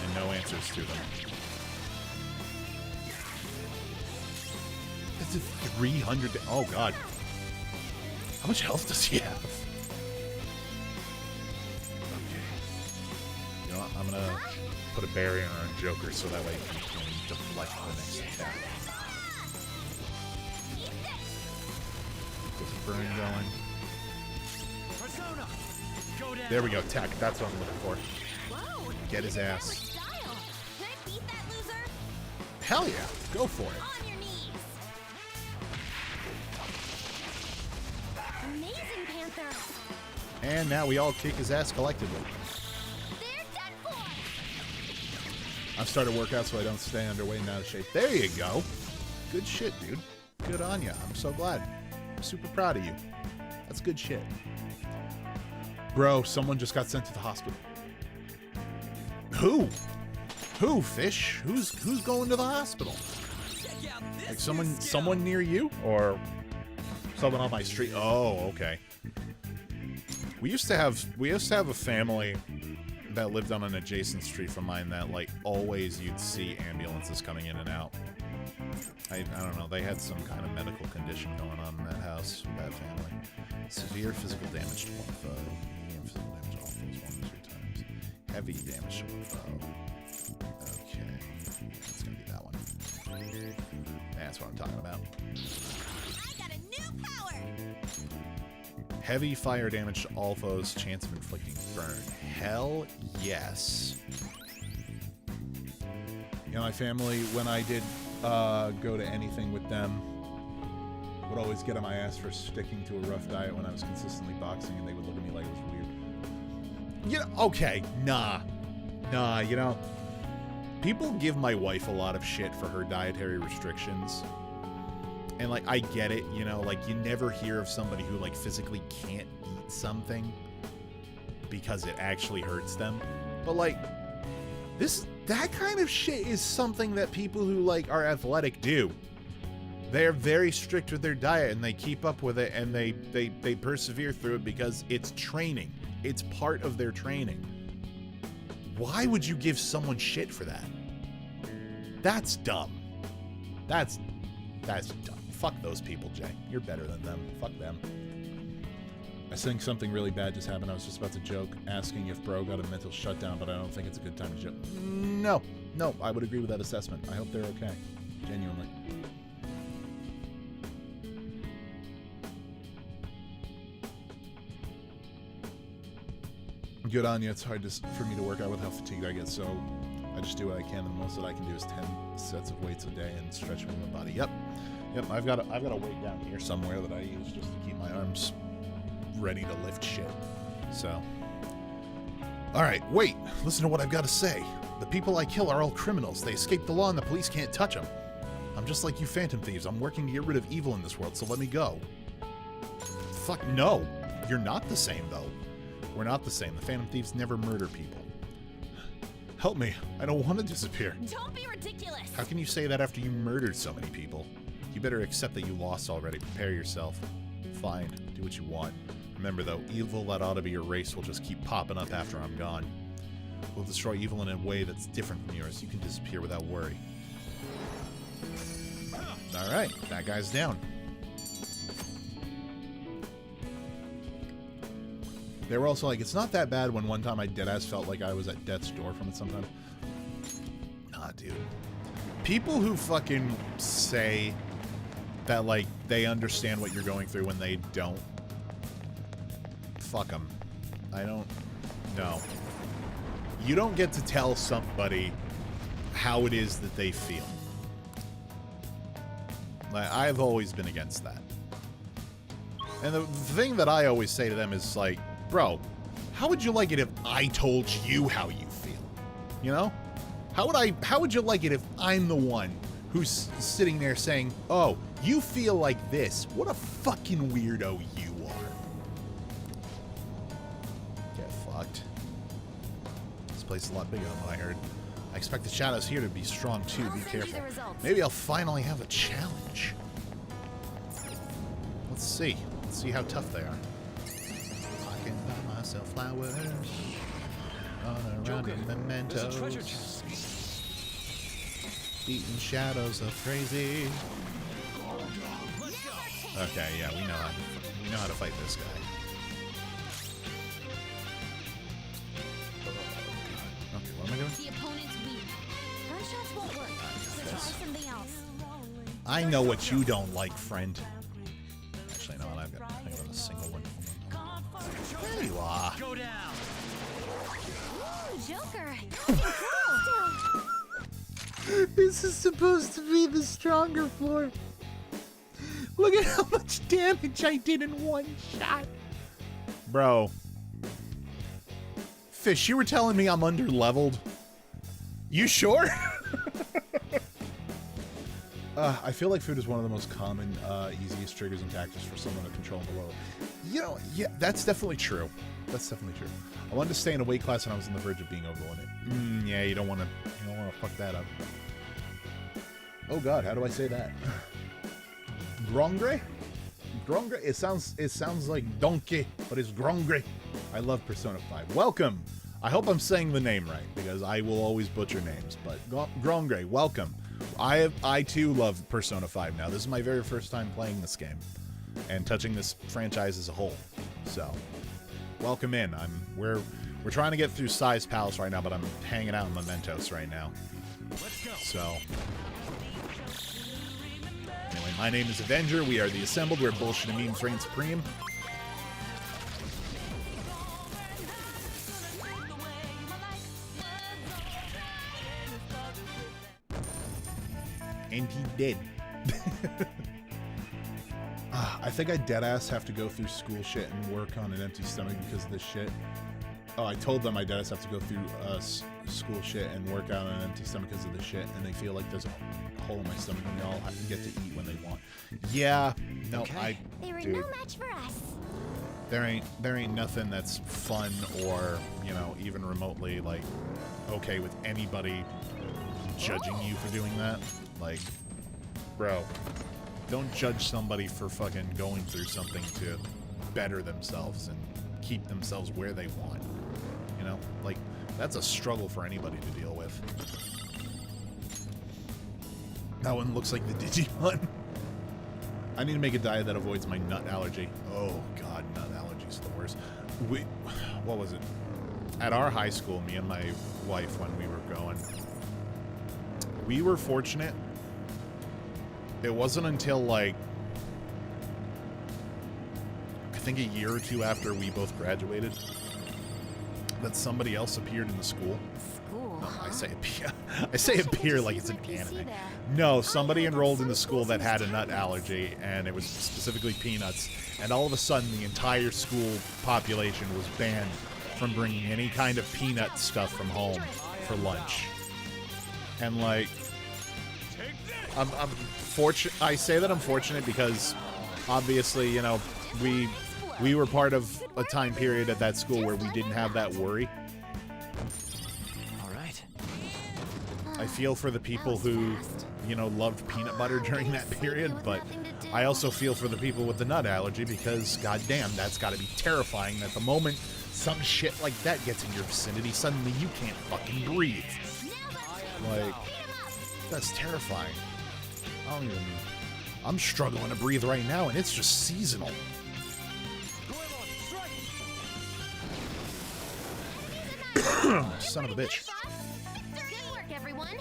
And no answers to them. That's a 300... Oh, God. How much health does he have? Okay. You know what? I'm gonna put a barrier on Joker so that way he can deflect the next attack. Get the burn going. There we go, tech. That's what I'm looking for. Get his ass. Hell yeah, go for it. On your knees. Amazing, Panther. And now we all kick his ass collectively. They're done for. I've started workout so I don't stay underweight and out of shape. There you go. Good shit, dude. Good on ya. I'm so glad. I'm super proud of you. That's good shit. Bro, someone just got sent to the hospital. Who? Who, Fish? Who's going to the hospital? Like someone near you? Or someone on my street? Oh, okay. We used to have a family that lived on an adjacent street from mine that, like, always you'd see ambulances coming in and out. I don't know, they had some kind of medical condition going on in that house with that family. Severe physical damage to one foe. Medium physical damage to all foes 1 to 2 times. Heavy damage to one foe. Okay. It's gonna be that one. That's what I'm talking about. I got a new power. Heavy fire damage to all foes, chance of inflicting burn. Hell yes. You know, my family, when I did go to anything with them, would always get on my ass for sticking to a rough diet when I was consistently boxing, and they would look at me like it was weird. You know, okay, nah, you know, people give my wife a lot of shit for her dietary restrictions. And, like, I get it, you know, like, you never hear of somebody who, like, physically can't eat something because it actually hurts them. But, like, that kind of shit is something that people who, like, are athletic do. They're very strict with their diet, and they keep up with it, and they persevere through it because it's training. It's part of their training. Why would you give someone shit for that? That's dumb. That's dumb. Fuck those people, Jay. You're better than them. Fuck them. I think something really bad just happened. I was just about to joke, asking if bro got a mental shutdown, but I don't think it's a good time to joke. No, I would agree with that assessment. I hope they're okay. Genuinely. Good on you. It's hard for me to work out with how fatigued I get, so I just do what I can, and the most that I can do is 10 sets of weights a day and stretch my body. Yep. I've got a weight down here somewhere that I use just to keep my arms ready to lift shit. So, all right, wait. Listen to what I've got to say. The people I kill are all criminals. They escaped the law, and the police can't touch them. I'm just like you, Phantom Thieves. I'm working to get rid of evil in this world, so let me go. Fuck no. You're not the same, though. We're not the same. The Phantom Thieves never murder people. Help me. I don't want to disappear. Don't be ridiculous. How can you say that after you murdered so many people? You better accept that you lost already. Prepare yourself. Fine. Do what you want. Remember, though, evil that ought to be your race will just keep popping up after I'm gone. We'll destroy evil in a way that's different from yours. You can disappear without worry. Alright, that guy's down. They were also like, it's not that bad when one time I deadass felt like I was at death's door from it sometimes. Nah, dude. People who fucking say that, like, they understand what you're going through when they don't. Fuck them. I don't know. You don't get to tell somebody how it is that they feel. Like, I've always been against that. And the thing that I always say to them is like, bro, how would you like it if I told you how you feel? You know? How would you like it if I'm the one who's sitting there saying, oh, you feel like this? What a fucking weirdo you are. Get fucked. This place is a lot bigger than what I heard. I expect the shadows here to be strong too. Be careful. Maybe I'll finally have a challenge. Let's see. Let's see how tough they are. I can buy myself flowers. On around in mementos. Beating shadows are crazy. Okay, yeah, we know how to fight this guy. Okay, what am I doing? The opponent's weak. Gunshots won't work, so try something else. I know what you don't like, friend. Actually, no, I've got a single one. There you are. Go down. Ooh, Joker. Looking cool. This is supposed to be the stronger floor. Look at how much damage I did in one shot. Bro. Fish, you were telling me I'm under-leveled. You sure? I feel like food is one of the most common, easiest triggers and tactics for someone to control below. You know, yeah, that's definitely true. That's definitely true. I wanted to stay in a weight class and I was on the verge of being overloaded. Yeah, you don't want to fuck that up. Oh God, how do I say that? Grongre? Grongre? It sounds like donkey, but it's Grongre. I love Persona 5. Welcome. I hope I'm saying the name right because I will always butcher names. But Grongre, welcome. I too love Persona 5 now. This is my very first time playing this game and touching this franchise as a whole. So, welcome in. We're trying to get through Size Palace right now, but I'm hanging out in Mementos right now. So, anyway, my name is Avenger. We are the Assembled, where bullshit and memes reign supreme. And he did. I think I deadass have to go through school shit and work on an empty stomach because of this shit. Oh, I told them I deadass have to go through school shit and work out on an empty stomach because of this shit, and they feel like there's a hole in my stomach and they all get to eat when they want. Yeah, no, Okay. They were dude, no match for us. there ain't nothing that's fun or, you know, even remotely like okay with anybody judging you for doing that. Like, bro, don't judge somebody for fucking going through something to better themselves and keep themselves where they want. You know, like, that's a struggle for anybody to deal with. That one looks like the Digimon. I need to make a diet that avoids my nut allergy. Oh God, nut allergy's the worst. What was it? At our high school, me and my wife, when we were going, we were fortunate. It wasn't until, like, I think a year or two after we both graduated that somebody else appeared in the school. School, No, huh? I say appear like it's an anime. No, somebody enrolled in the school that had a nut allergy, and it was specifically peanuts. And all of a sudden, the entire school population was banned from bringing any kind of peanut stuff from home for lunch. And, like, I'm fortunate. I say that I'm fortunate because, obviously, you know, we were part of a time period at that school where we didn't have that worry. All right. I feel for the people who, you know, loved peanut butter during that period, but I also feel for the people with the nut allergy because, goddamn, that's got to be terrifying. That the moment some shit like that gets in your vicinity, suddenly you can't fucking breathe. Like, that's terrifying. I'm struggling to breathe right now, and it's just seasonal. Son of a bitch. Good work, everyone.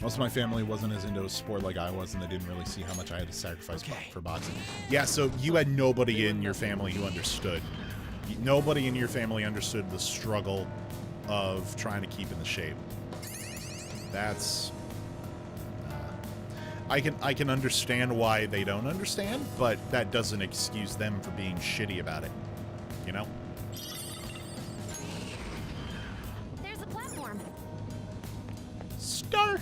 Most of my family wasn't as into a sport like I was, and they didn't really see how much I had to sacrifice for boxing. Yeah, so you had nobody in your family who understood. Nobody in your family understood the struggle of trying to keep in the shape. That's... I can understand why they don't understand, but that doesn't excuse them for being shitty about it. You know? There's a platform. Star.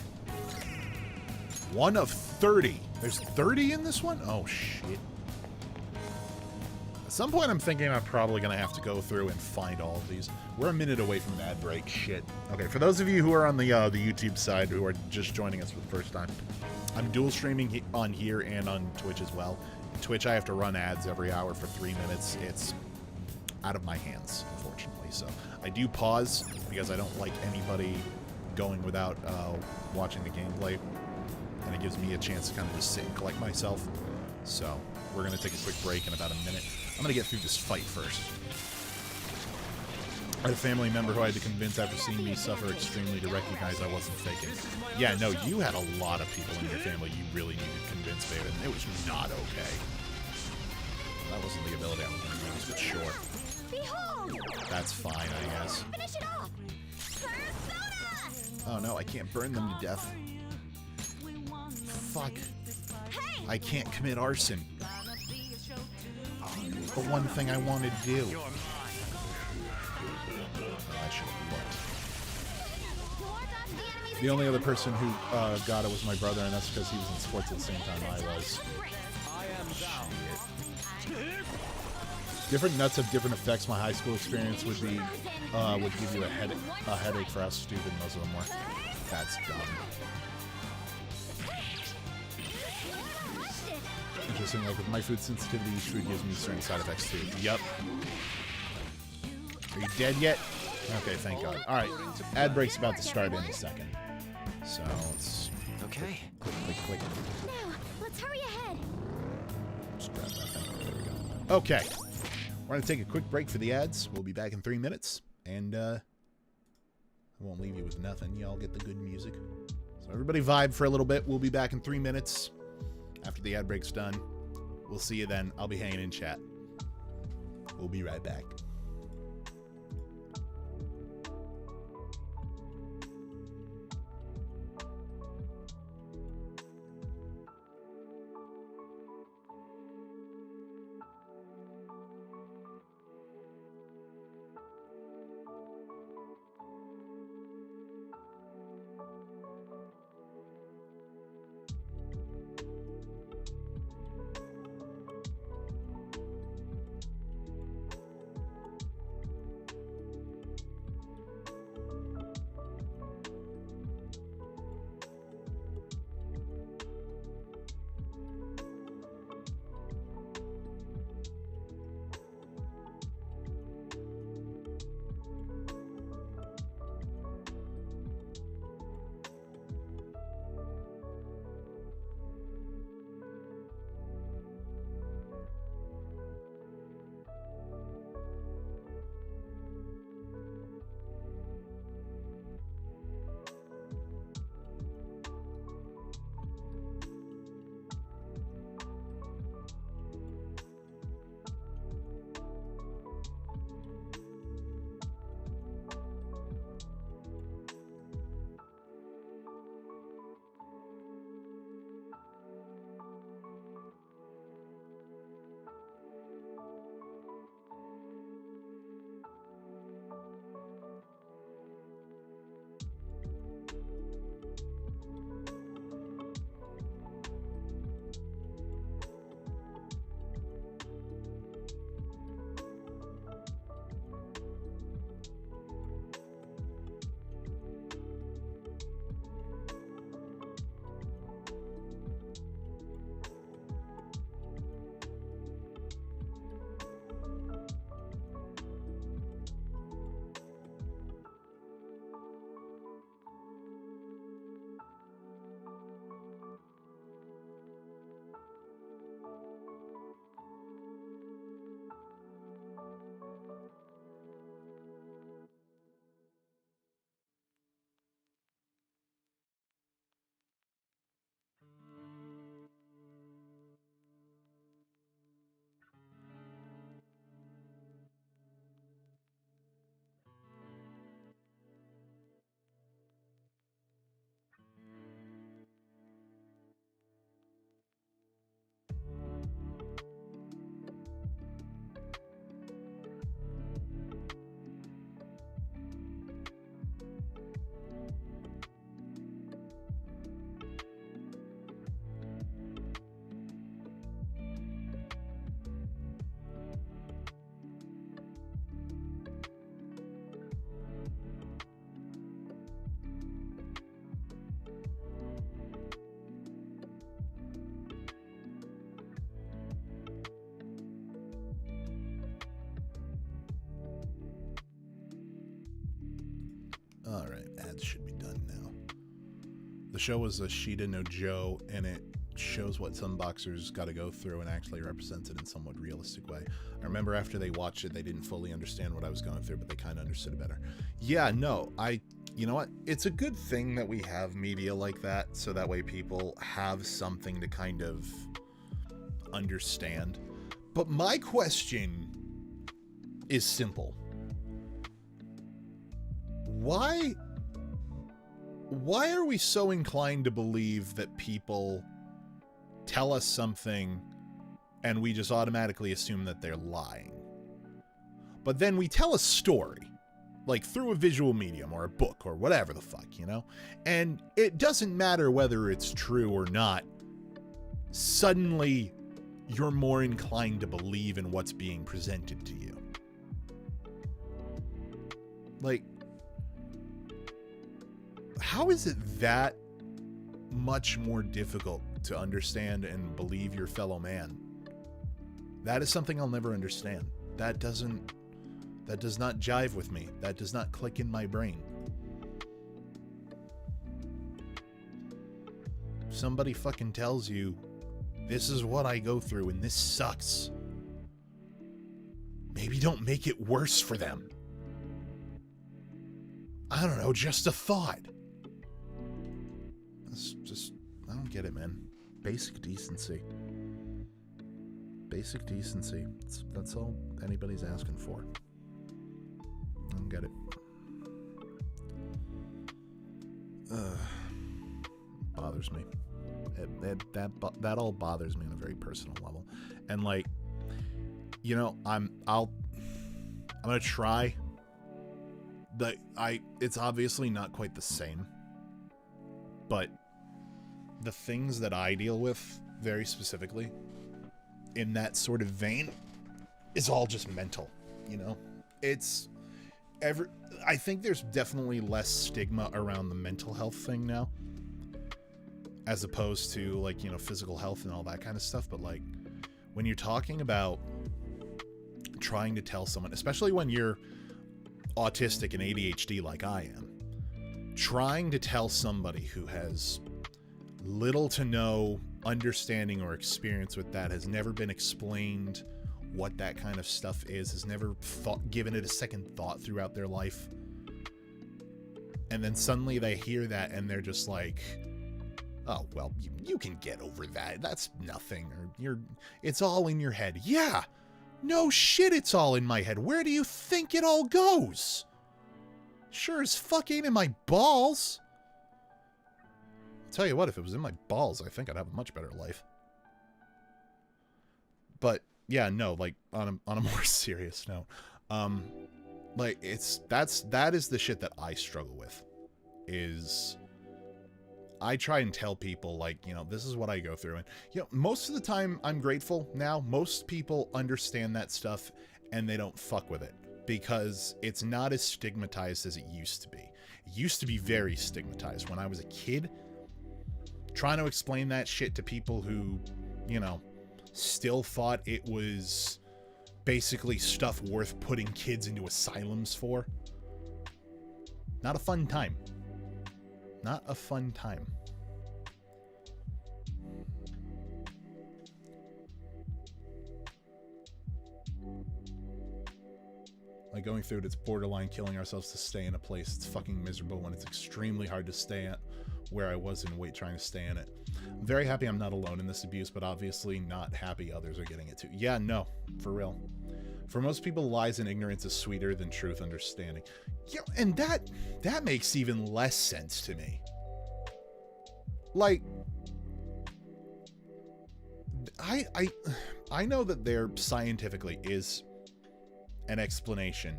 1 of 30. There's 30 in this one? Oh, shit. At some point, I'm thinking I'm probably going to have to go through and find all of these. We're a minute away from an ad break. Shit. Okay, for those of you who are on the YouTube side who are just joining us for the first time, I'm dual streaming on here and on Twitch as well. Twitch, I have to run ads every hour for 3 minutes. It's out of my hands, unfortunately. So I do pause because I don't like anybody going without watching the gameplay. And it gives me a chance to kind of just sit and collect myself. So we're going to take a quick break in about a minute. I'm going to get through this fight first. I had a family member who I had to convince after seeing me suffer extremely to recognize I wasn't faking. Yeah, no, you had a lot of people in your family you really needed to convince, babe, and it was not okay. That wasn't the ability I was going to use, but sure. Behold! That's fine, I guess. Finish it off! Persona! Oh no, I can't burn them to death. Fuck. I can't commit arson. The one thing I wanted to do. Oh, I should have looked. The only other person who got it was my brother, and that's because he was in sports at the same time I was. Different nuts have different effects. My high school experience would be would give you a headache for how stupid most of them were. That's dumb. Interesting, like with my food sensitivity, each food gives me certain side effects too. Yup. Are you dead yet? Okay, thank God. Alright, ad break's about to start in a second. So, let's... Okay. Click. Now, let's hurry ahead. Just grab that thing. There we go. Okay. We're going to take a quick break for the ads. We'll be back in 3 minutes. And, I won't leave you with nothing. Y'all get the good music. So everybody vibe for a little bit. We'll be back in 3 minutes. After the ad break's done. We'll see you then. I'll be hanging in chat. We'll be right back. Alright, ads should be done now. The show was Ashita no Joe, and it shows what some boxers got to go through and actually represents it in a somewhat realistic way. I remember after they watched it, they didn't fully understand what I was going through, but they kind of understood it better. Yeah, no, you know what? It's a good thing that we have media like that, so that way people have something to kind of understand. But my question is simple. Why why are we so inclined to believe that people tell us something and we just automatically assume that they're lying? But then we tell a story, like through a visual medium or a book or whatever the fuck, you know? And it doesn't matter whether it's true or not. Suddenly, you're more inclined to believe in what's being presented to you. Like, how is it that much more difficult to understand and believe your fellow man? That is something I'll never understand. That does not jive with me. That does not click in my brain. Somebody fucking tells you, this is what I go through and this sucks. Maybe don't make it worse for them. I don't know, just a thought. That's just, I don't get it, man. Basic decency. Basic decency. That's all anybody's asking for. I don't get it. Bothers me. That all bothers me on a very personal level. And like, you know, I'm gonna try. It's obviously not quite the same, but the things that I deal with very specifically in that sort of vein is all just mental, you know? I think there's definitely less stigma around the mental health thing now, as opposed to, like, you know, physical health and all that kind of stuff. But like, when you're talking about trying to tell someone, especially when you're autistic and ADHD like I am, trying to tell somebody who has little to no understanding or experience with that, has never been explained what that kind of stuff is, has never given it a second thought throughout their life, and then suddenly they hear that and they're just like, oh, well, you can get over that, that's nothing, or it's all in your head. Yeah, no shit, it's all in my head. Where do you think it all goes? Sure as fuck ain't in my balls. I'll tell you what, if it was in my balls, I think I'd have a much better life. But yeah, no, like on a more serious note, like that is the shit that I struggle with. Is I try and tell people, like, you know, this is what I go through, and you know, most of the time I'm grateful now. Most people understand that stuff and they don't fuck with it because it's not as stigmatized as it used to be. It used to be very stigmatized when I was a kid. Trying to explain that shit to people who, you know, still thought it was basically stuff worth putting kids into asylums for. Not a fun time. Not a fun time. Like going through it, it's borderline killing ourselves to stay in a place. It's fucking miserable when it's extremely hard to stay at where I was in weight trying to stay in it. I'm very happy I'm not alone in this abuse, but obviously not happy others are getting it too. Yeah, no, for real. For most people, lies and ignorance is sweeter than truth understanding. Yeah, and that makes even less sense to me. Like, I know that there scientifically is an explanation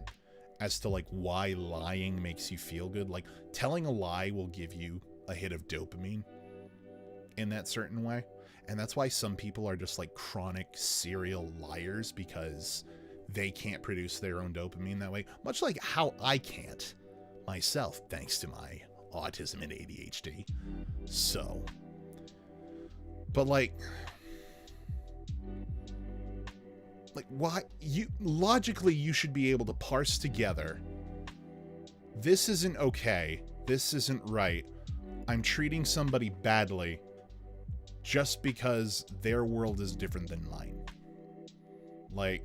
as to like why lying makes you feel good. Like, telling a lie will give you a hit of dopamine in that certain way, and that's why some people are just like chronic serial liars, because they can't produce their own dopamine that way, much like how I can't myself thanks to my autism and ADHD. So, but like why logically you should be able to parse together, this isn't okay, this isn't right, I'm treating somebody badly just because their world is different than mine. Like,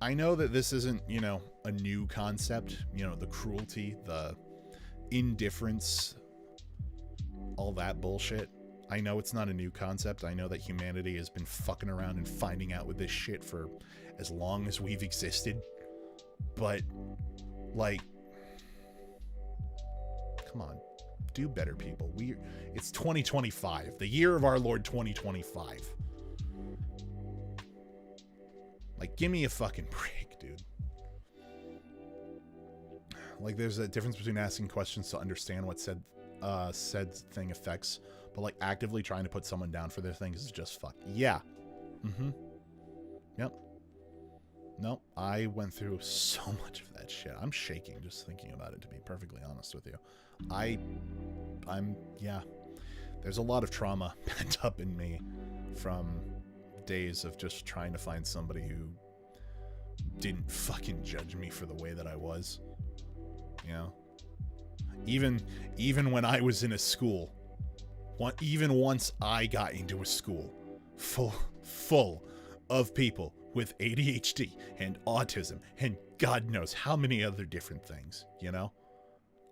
I know that this isn't, you know, a new concept, you know, the cruelty, the indifference, all that bullshit. I know it's not a new concept. I know that humanity has been fucking around and finding out with this shit for as long as we've existed. But Like, come on, do better, people. It's 2025, the year of our Lord 2025. Like, give me a fucking break, dude. Like, there's a difference between asking questions to understand what said thing affects, but like actively trying to put someone down for their things is just fuck. Yeah. Mm-hmm. Yep. Nope. I went through so much of that shit. I'm shaking just thinking about it, to be perfectly honest with you. Yeah. There's a lot of trauma pent up in me from days of just trying to find somebody who didn't fucking judge me for the way that I was. You know? Even when I was in a school, even once I got into a school full of people with ADHD and autism and God knows how many other different things, you know,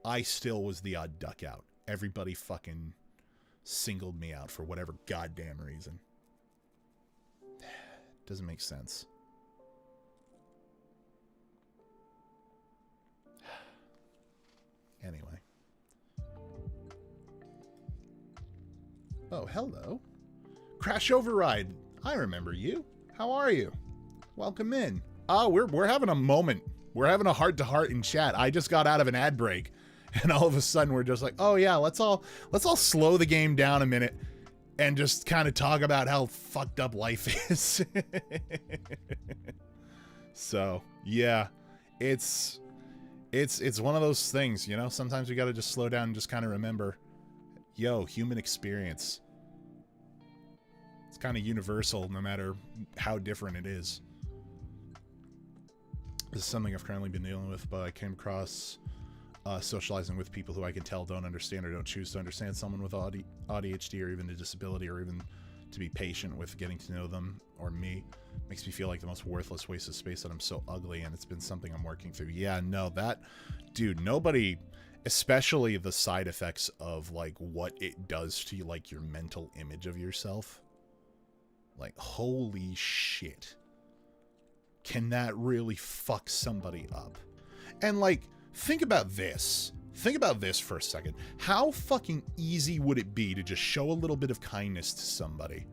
I still was the odd duck out. Everybody fucking singled me out for whatever goddamn reason. Doesn't make sense. Anyway. Oh, hello. Crash Override. I remember you. How are you? Welcome in. Oh, we're having a moment. We're having a heart-to-heart in chat. I just got out of an ad break, and all of a sudden we're just like, oh yeah, let's all slow the game down a minute and just kind of talk about how fucked up life is. So, yeah. It's one of those things, you know? Sometimes we got to just slow down and just kind of remember, yo, human experience. It's kind of universal no matter how different it is. This is something I've currently been dealing with, but I came across socializing with people who I can tell don't understand or don't choose to understand someone with ADHD or even a disability, or even to be patient with getting to know them or me. Makes me feel like the most worthless waste of space that I'm so ugly, and it's been something I'm working through. Yeah, no, that, dude, nobody, especially the side effects of like what it does to you, like your mental image of yourself. Like, holy shit. Can that really fuck somebody up? And like, think about this. Think about this for a second. How fucking easy would it be to just show a little bit of kindness to somebody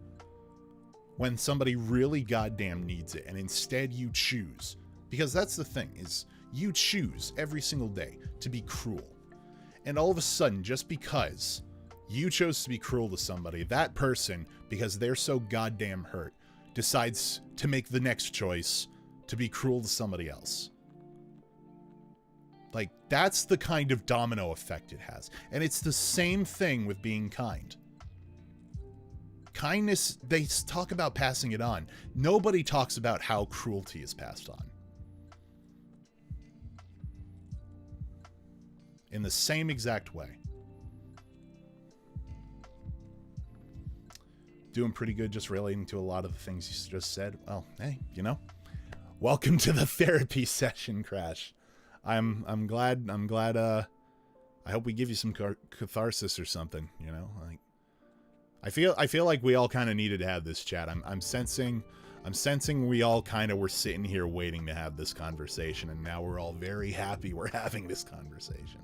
when somebody really goddamn needs it, and instead you choose, because that's the thing, is you choose every single day to be cruel. And all of a sudden, just because you chose to be cruel to somebody, that person, because they're so goddamn hurt, decides to make the next choice to be cruel to somebody else. Like, that's the kind of domino effect it has. And it's the same thing with being kind. Kindness, they talk about passing it on. Nobody talks about how cruelty is passed on. In the same exact way. Doing pretty good just relating to a lot of the things you just said. Well, hey, you know, welcome to the therapy session, Crash. I'm glad, I hope we give you some catharsis or something, you know, like, I feel like we all kind of needed to have this chat. I'm sensing we all kind of were sitting here waiting to have this conversation, and now we're all very happy we're having this conversation.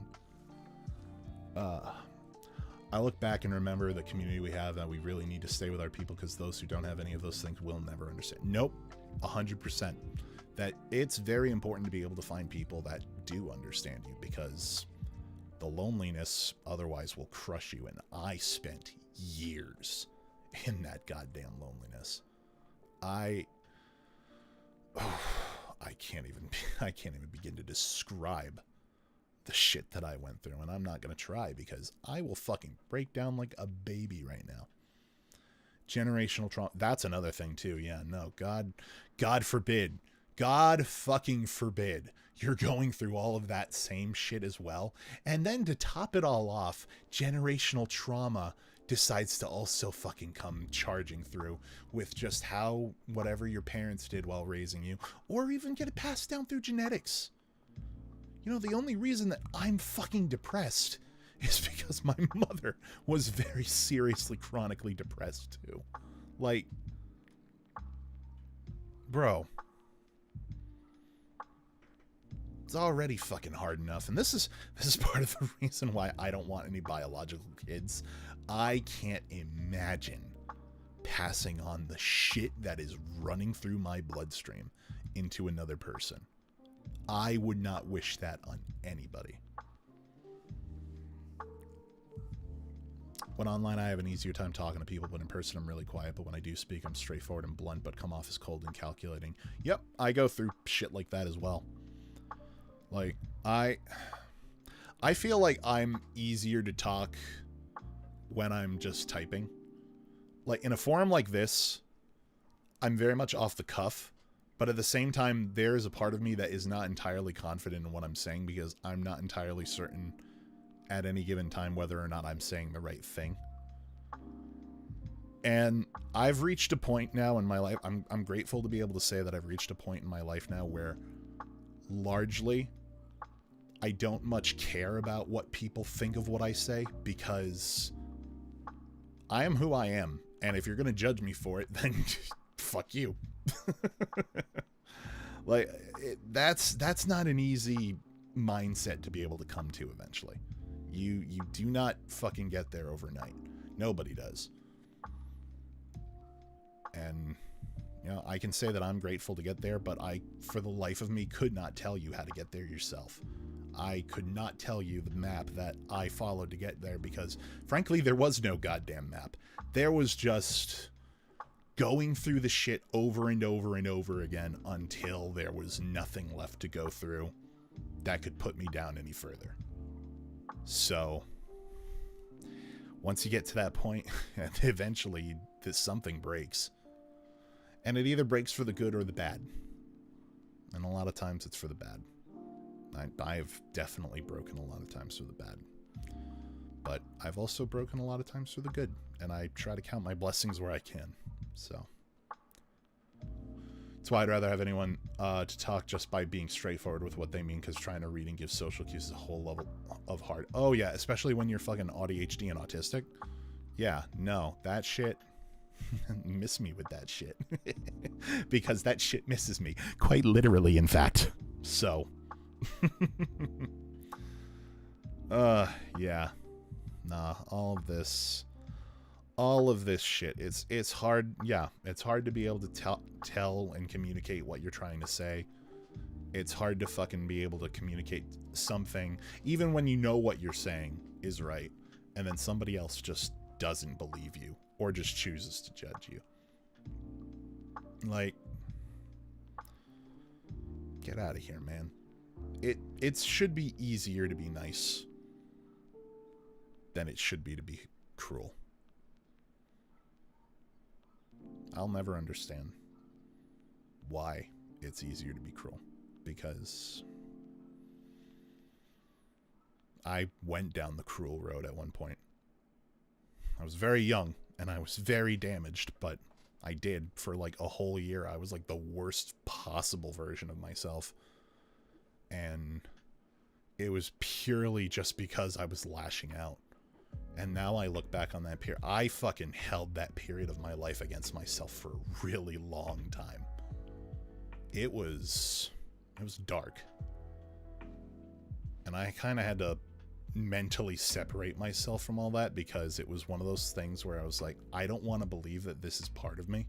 I look back and remember the community we have, that we really need to stay with our people, because those who don't have any of those things will never understand. Nope, 100%. That it's very important to be able to find people that do understand you, because the loneliness otherwise will crush you, and I spent years in that goddamn loneliness. I can't even begin to describe the shit that I went through, and I'm not going to try, because I will fucking break down like a baby right now. Generational trauma, that's another thing too. Yeah, no, God forbid. God fucking forbid you're going through all of that same shit as well. And then to top it all off, generational trauma decides to also fucking come charging through with just how whatever your parents did while raising you, or even get it passed down through genetics. You know, the only reason that I'm fucking depressed is because my mother was very seriously chronically depressed too. Like, bro. already fucking hard enough. And this is part of the reason why I don't want any biological kids. I can't imagine passing on the shit that is running through my bloodstream into another person. I would not wish that on anybody. When online, I have an easier time talking to people, but in person, I'm really quiet. But when I do speak, I'm straightforward and blunt, but come off as cold and calculating. Yep, I go through shit like that as well. Like, I feel like I'm easier to talk when I'm just typing. Like, in a forum like this, I'm very much off the cuff, but at the same time, there is a part of me that is not entirely confident in what I'm saying because I'm not entirely certain at any given time whether or not I'm saying the right thing. And I've reached a point now in my life, I'm grateful to be able to say that I've reached a point in my life now where largely I don't much care about what people think of what I say because I am who I am. And if you're going to judge me for it, then fuck you. Like, that's not an easy mindset to be able to come to eventually. You do not fucking get there overnight. Nobody does. And, you know, I can say that I'm grateful to get there, but I, for the life of me, could not tell you how to get there yourself. I could not tell you the map that I followed to get there because, frankly, there was no goddamn map. There was just going through the shit over and over and over again until there was nothing left to go through that could put me down any further. So, once you get to that point, eventually something breaks. And it either breaks for the good or the bad. And a lot of times it's for the bad. I've definitely broken a lot of times for the bad. But I've also broken a lot of times for the good. And I try to count my blessings where I can. So, that's why I'd rather have anyone to talk just by being straightforward with what they mean, because trying to read and give social cues is a whole level of hard. Oh yeah, especially when you're fucking ADHD and autistic. Yeah, no, that shit. Miss me with that shit. Because that shit misses me. Quite literally, in fact. So. Yeah. Nah, all of this shit. It's hard. Yeah, it's hard to be able to tell and communicate what you're trying to say. It's hard to fucking be able to communicate something, even when you know what you're saying is right, and then somebody else just doesn't believe you, or just chooses to judge you. Like, get out of here, man. It should be easier to be nice than it should be to be cruel. I'll never understand why it's easier to be cruel, because I went down the cruel road at one point. I was very young and I was very damaged, but I did for like a whole year. I was like the worst possible version of myself. And it was purely just because I was lashing out. And now I look back on that period. I fucking held that period of my life against myself for a really long time. It was dark. And I kind of had to mentally separate myself from all that, because it was one of those things where I was like, I don't want to believe that this is part of me.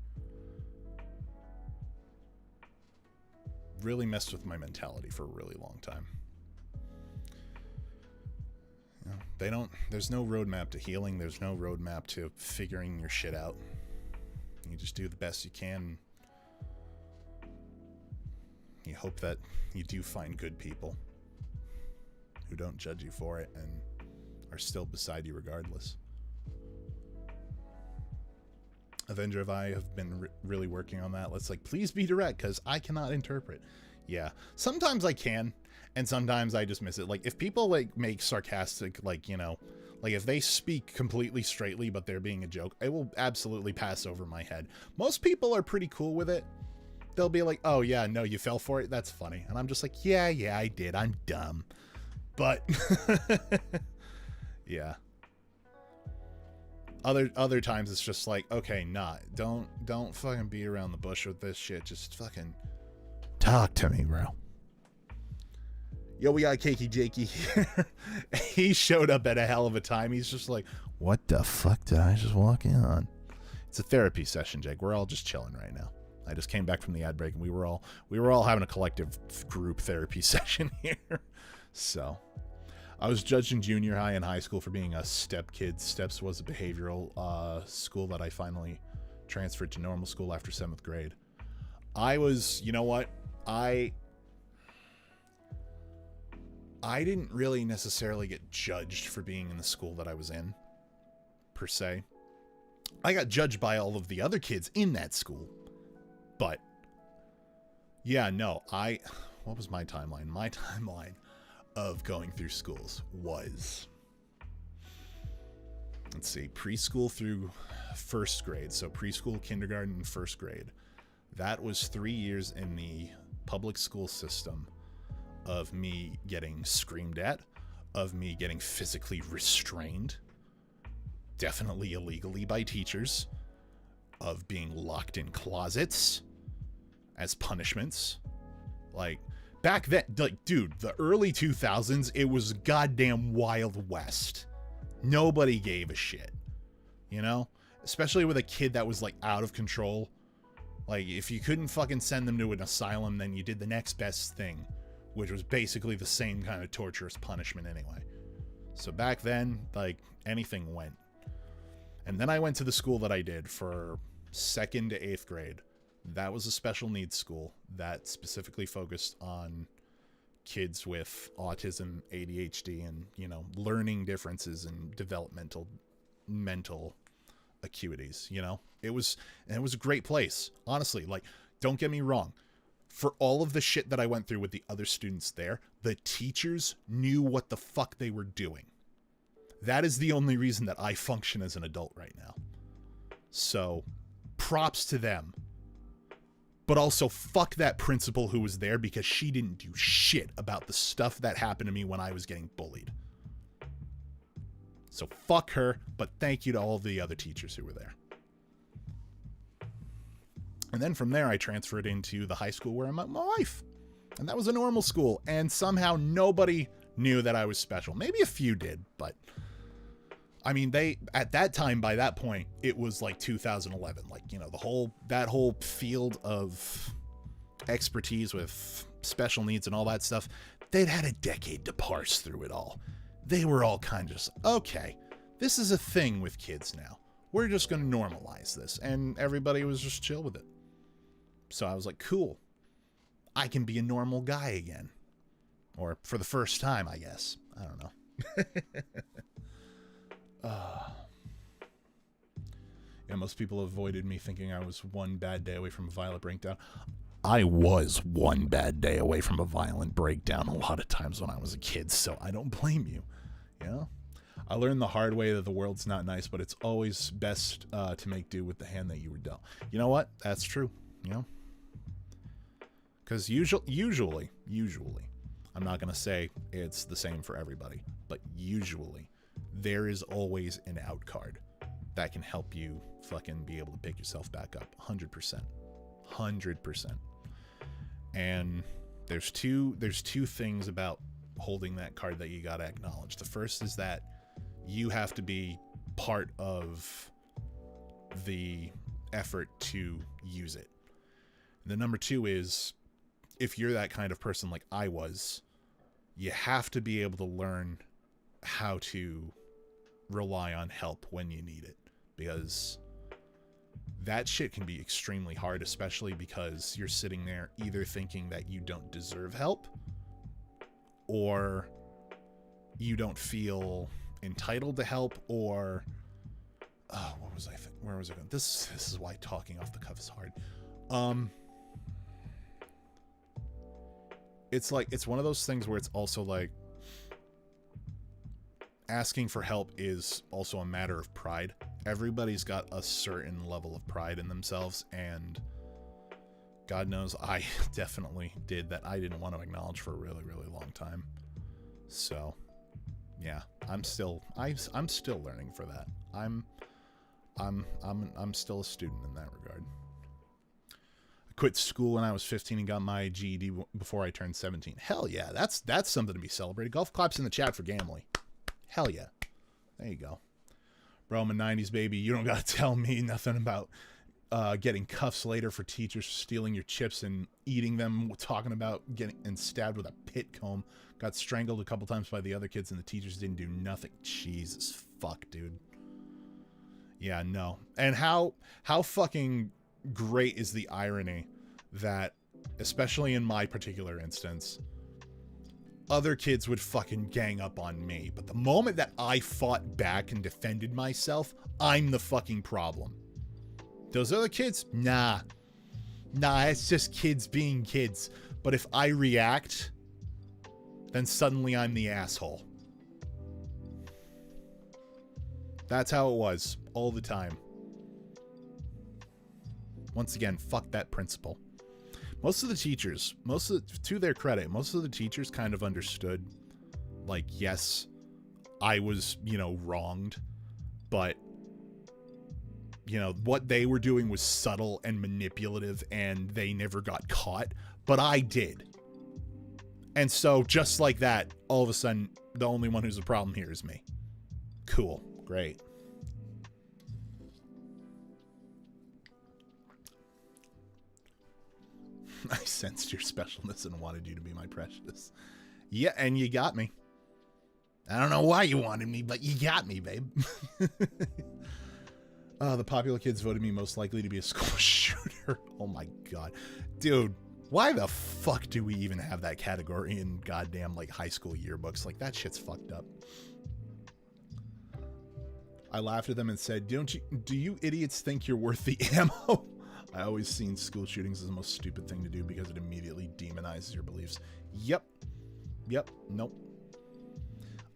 Really messed with my mentality for a really long time. You know, there's no roadmap to healing. There's no roadmap to figuring your shit out. You just do the best you can. You hope that you do find good people who don't judge you for it and are still beside you regardless. Avenger of I have been really working on that. Let's please be direct, because I cannot interpret. Yeah, sometimes I can, and sometimes I just miss it. Like, if people make sarcastic, if they speak completely straightly but they're being a joke, it will absolutely pass over my head. Most people are pretty cool with it. They'll be like, oh yeah, no, you fell for it, that's funny. And I'm just like, yeah, I did, I'm dumb. But yeah. Other times it's just like, okay, don't fucking beat around the bush with this shit. Just fucking talk to me, bro. yo, we got Cakey Jakey here. He showed up at a hell of a time. He's just like, what the fuck did I just walk in on? It's a therapy session, Jake. We're all just chilling right now. I just came back from the ad break, and we were all having a collective group therapy session here. So, I was judged in junior high and high school for being a step kid. Steps was a behavioral school that I finally transferred to normal school after 7th grade. I was, you know what? I didn't really necessarily get judged for being in the school that I was in, per se. I got judged by all of the other kids in that school. But, yeah, no, what was my timeline? My timeline of going through schools was, let's see, preschool through 1st grade. So preschool, kindergarten, and 1st grade. That was 3 years in the public school system of me getting screamed at, of me getting physically restrained, definitely illegally by teachers, of being locked in closets as punishments. Like, back then, like, dude, the early 2000s, it was goddamn Wild West. Nobody gave a shit, you know? Especially with a kid that was, like, out of control. Like, if you couldn't fucking send them to an asylum, then you did the next best thing, which was basically the same kind of torturous punishment anyway. So back then, like, anything went. And then I went to the school that I did for 2nd to 8th grade. That was a special needs school that specifically focused on kids with autism, ADHD, and, you know, learning differences and developmental mental acuities, you know? It was a great place. Honestly, like, don't get me wrong. For all of the shit that I went through with the other students there, the teachers knew what the fuck they were doing. That is the only reason that I function as an adult right now. So, props to them. But also, fuck that principal who was there, because she didn't do shit about the stuff that happened to me when I was getting bullied. So fuck her, but thank you to all the other teachers who were there. And then from there, I transferred into the high school where I met my wife. And that was a normal school. And somehow nobody knew that I was special. Maybe a few did, but I mean, at that time, by that point, it was like 2011. Like, you know, that whole field of expertise with special needs and all that stuff, they'd had a decade to parse through it all. They were all kind of just, okay, this is a thing with kids now. We're just going to normalize this. And everybody was just chill with it. So I was like, cool. I can be a normal guy again. Or for the first time, I guess. I don't know. Yeah, most people avoided me thinking I was one bad day away from a violent breakdown. I was one bad day away from a violent breakdown a lot of times when I was a kid, so I don't blame you. You know? I learned the hard way that the world's not nice, but it's always best to make do with the hand that you were dealt. You know what? That's true. You know? Because usually, I'm not going to say it's the same for everybody, but usually there is always an out card that can help you fucking be able to pick yourself back up. 100%. 100%. And there's two things about holding that card that you got to acknowledge. The first is that you have to be part of the effort to use it. And the number two is, if you're that kind of person like I was, you have to be able to learn how to rely on help when you need it, because that shit can be extremely hard, especially because you're sitting there either thinking that you don't deserve help or you don't feel entitled to help, or what was I where was I going? This is why talking off the cuff is hard. It's like, it's one of those things where it's also like, asking for help is also a matter of pride. Everybody's got a certain level of pride in themselves, and God knows I definitely did that. I didn't want to acknowledge for a really, really long time. So, yeah, I'm still learning for that. I'm still a student in that regard. A quit school when I was 15 and got my GED before I turned 17. Hell yeah, that's something to be celebrated. Golf claps in the chat for Gamley. Hell yeah. There you go. Bro, I'm a 90s baby. You don't got to tell me nothing about getting cuffs later for teachers for stealing your chips and eating them, talking about getting and stabbed with a pit comb. Got strangled a couple times by the other kids and the teachers didn't do nothing. Jesus fuck, dude. Yeah, no. And how fucking great is the irony that, especially in my particular instance, other kids would fucking gang up on me. But the moment that I fought back and defended myself, I'm the fucking problem. Those other kids? Nah, it's just kids being kids. But if I react, then suddenly I'm the asshole. That's how it was all the time. Once again, fuck that principal. Most of the teachers, to their credit, most of the teachers kind of understood, like, yes, I was, wronged, but, what they were doing was subtle and manipulative and they never got caught, but I did. And so just like that, all of a sudden, the only one who's a problem here is me. Cool. Great. I sensed your specialness and wanted you to be my precious. Yeah, and you got me. I don't know why you wanted me, but you got me, babe. The popular kids voted me most likely to be a school shooter. Oh my god. Dude, why the fuck do we even have that category in goddamn, high school yearbooks? Like, that shit's fucked up. I laughed at them and said, do you idiots think you're worth the ammo? I always seen school shootings as the most stupid thing to do because it immediately demonizes your beliefs. Yep. Nope.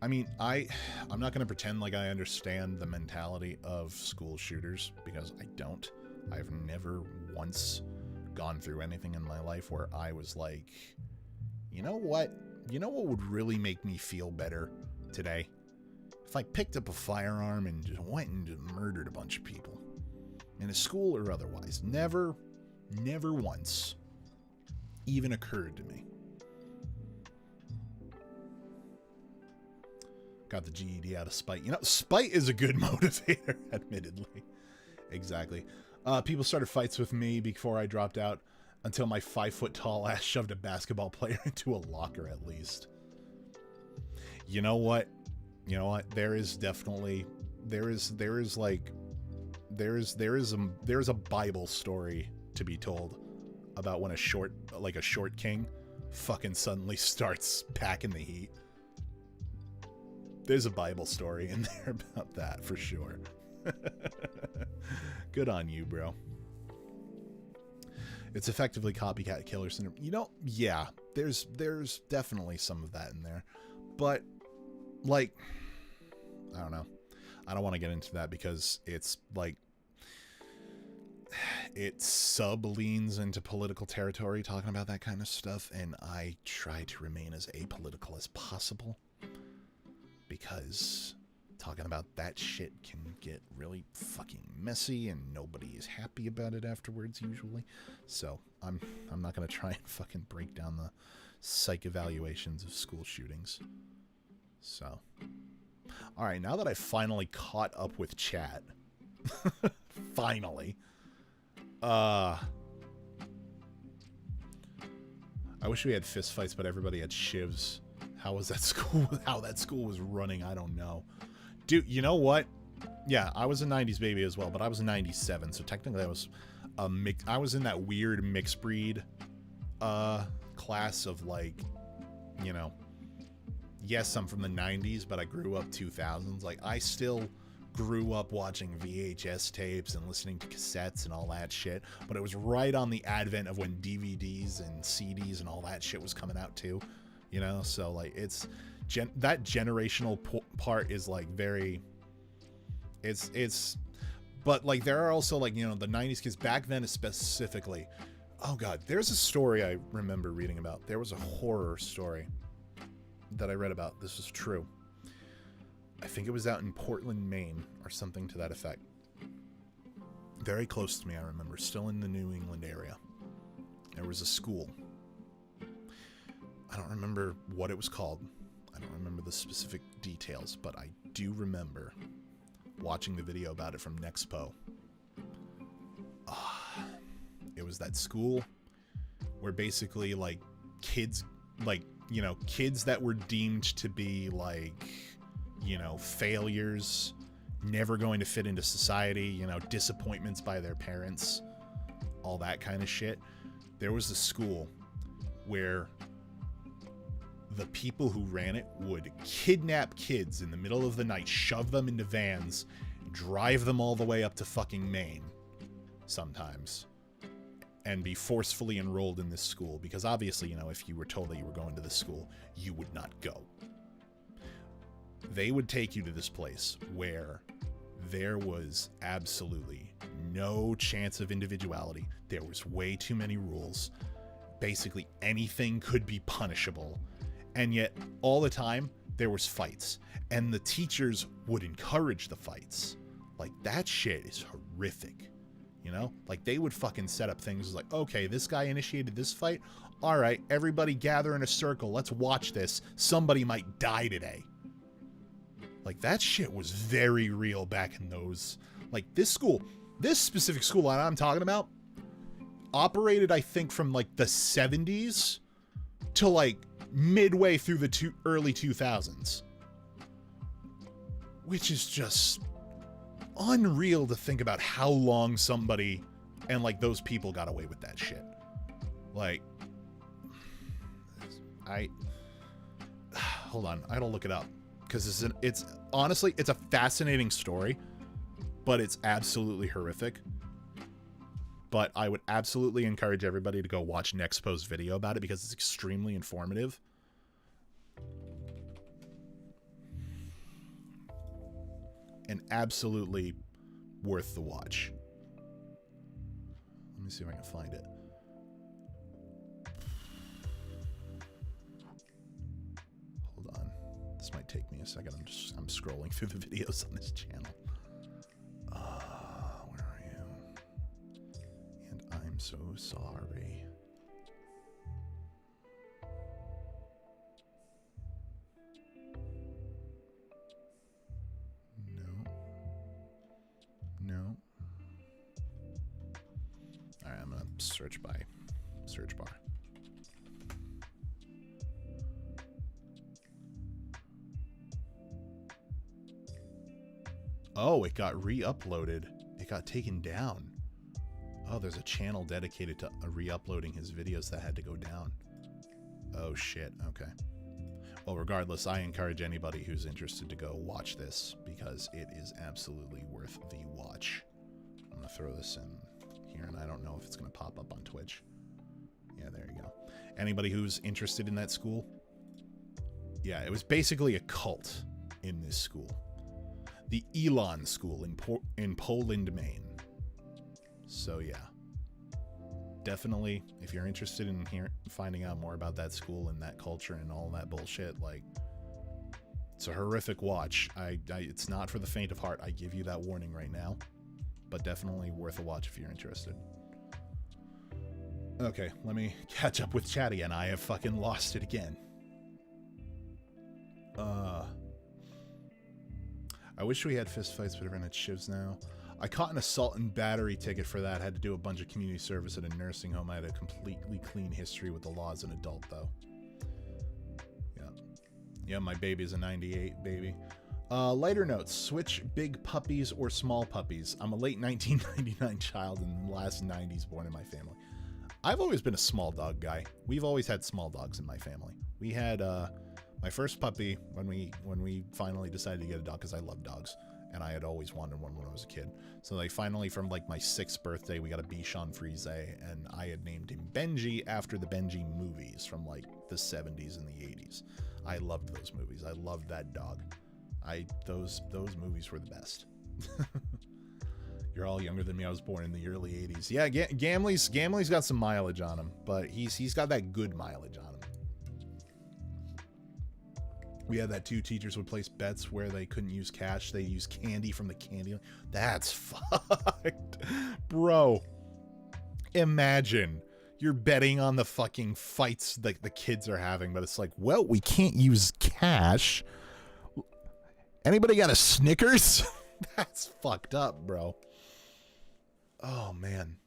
I mean, I'm not going to pretend like I understand the mentality of school shooters because I don't. I've never once gone through anything in my life where I was like, you know what? You know what would really make me feel better today? If I picked up a firearm and just went and just murdered a bunch of people. In a school or otherwise. Never once even occurred to me. Got the GED out of spite. Spite is a good motivator, admittedly. Exactly. People started fights with me before I dropped out until my 5-foot-tall ass shoved a basketball player into a locker at least. You know what? There is definitely there is a Bible story to be told about when a short king fucking suddenly starts packing the heat. There's a Bible story in there about that for sure. Good on you, bro. It's effectively copycat killer syndrome. Yeah, there's definitely some of that in there. But I don't know. I don't want to get into that because it's it sub-leans into political territory talking about that kind of stuff, and I try to remain as apolitical as possible because talking about that shit can get really fucking messy and nobody is happy about it afterwards usually. So I'm not going to try and fucking break down the psych evaluations of school shootings. So all right, now that I finally caught up with chat, finally, I wish we had fist fights, but everybody had shivs. How was that school? How that school was running, I don't know. Dude, you know what? Yeah, I was a 90s baby as well, but I was a 97, so technically I was a mix. I was in that weird mixed breed class of yes, I'm from the 90s, but I grew up 2000s. I still grew up watching VHS tapes and listening to cassettes and all that shit, but it was right on the advent of when DVDs and CDs and all that shit was coming out too, so it's that generational part is very, but there are also the 90s kids back then specifically. Oh god, there's a story I remember reading about. There was a horror story that I read about. This is true. I think it was out in Portland, Maine, or something to that effect. Very close to me, I remember. Still in the New England area. was a school. I don't remember what it was called. I don't remember the specific details, but I do remember watching the video about it from Nexpo. It was that school where basically, like, kids, like, you know, kids that were deemed to be, like, you know, failures, never going to fit into society, you know, disappointments by their parents, all that kind of shit. There was a school where the people who ran it would kidnap kids in the middle of the night, shove them into vans, drive them all the way up to fucking Maine sometimes, and be forcefully enrolled in this school, because obviously, you know, if you were told that you were going to this school, you would not go. They would take you to this place where there was absolutely no chance of individuality. There was way too many rules. Basically anything could be punishable. And yet all the time there was fights, and the teachers would encourage the fights. Like, that shit is horrific. You know, like, they would fucking set up things like, okay, this guy initiated this fight. All right, everybody gather in a circle. Let's watch this. Somebody might die today. Like, that shit was very real back in those. Like, this school, this specific school that I'm talking about, operated, I think, from like the 70s to like midway through the early 2000s. Which is just unreal to think about how long somebody and like those people got away with that shit. Like, hold on, I gotta look it up, because it's honestly, it's a fascinating story, but it's absolutely horrific. But I would absolutely encourage everybody to go watch Nexpo's video about it, because it's extremely informative. And absolutely worth the watch. Let me see if I can find it. Hold on. This might take me a second. I'm scrolling through the videos on this channel. Where are you? And I'm so sorry. No. All right, I'm gonna search by search bar. Oh, it got re-uploaded. It got taken down. Oh, there's a channel dedicated to re-uploading his videos that had to go down. Oh shit. Okay. Well, regardless, I encourage anybody who's interested to go watch this, because it is absolutely worth the watch. I'm going to throw this in here, and I don't know if it's going to pop up on Twitch. Yeah, there you go. Anybody who's interested in that school? Yeah, it was basically a cult in this school. The Elon School in Poland, Maine. So, yeah. Definitely, if you're interested in finding out more about that school and that culture and all that bullshit, like, it's a horrific watch. It's not for the faint of heart. I give you that warning right now, but definitely worth a watch if you're interested. Okay, let me catch up with chat again. I have fucking lost it again. I wish we had fist fights, but everyone had shivs now. I caught an assault and battery ticket for that. Had to do a bunch of community service at a nursing home. I had a completely clean history with the law as an adult, though. Yeah. Yeah, my baby's a 98 baby. Lighter notes. Switch big puppies or small puppies. I'm a late 1999 child and last 90s born in my family. I've always been a small dog guy. We've always had small dogs in my family. We had my first puppy when we finally decided to get a dog, because I love dogs. And I had always wanted one when I was a kid. So they finally, from like my 6th birthday, we got a Bichon Frise, and I had named him Benji after the Benji movies from like the 70s and the 80s. I loved those movies. I loved that dog. Those movies were the best. You're all younger than me. I was born in the early 80s. Yeah, Gamley's got some mileage on him, but he's got that good mileage on him. We had that too. Teachers would place bets where they couldn't use cash. They used candy from the candy. That's fucked. Bro, imagine You're betting on the fucking fights that the kids are having, but it's like, well, we can't use cash. Anybody got a Snickers? That's fucked up, bro. Oh, man.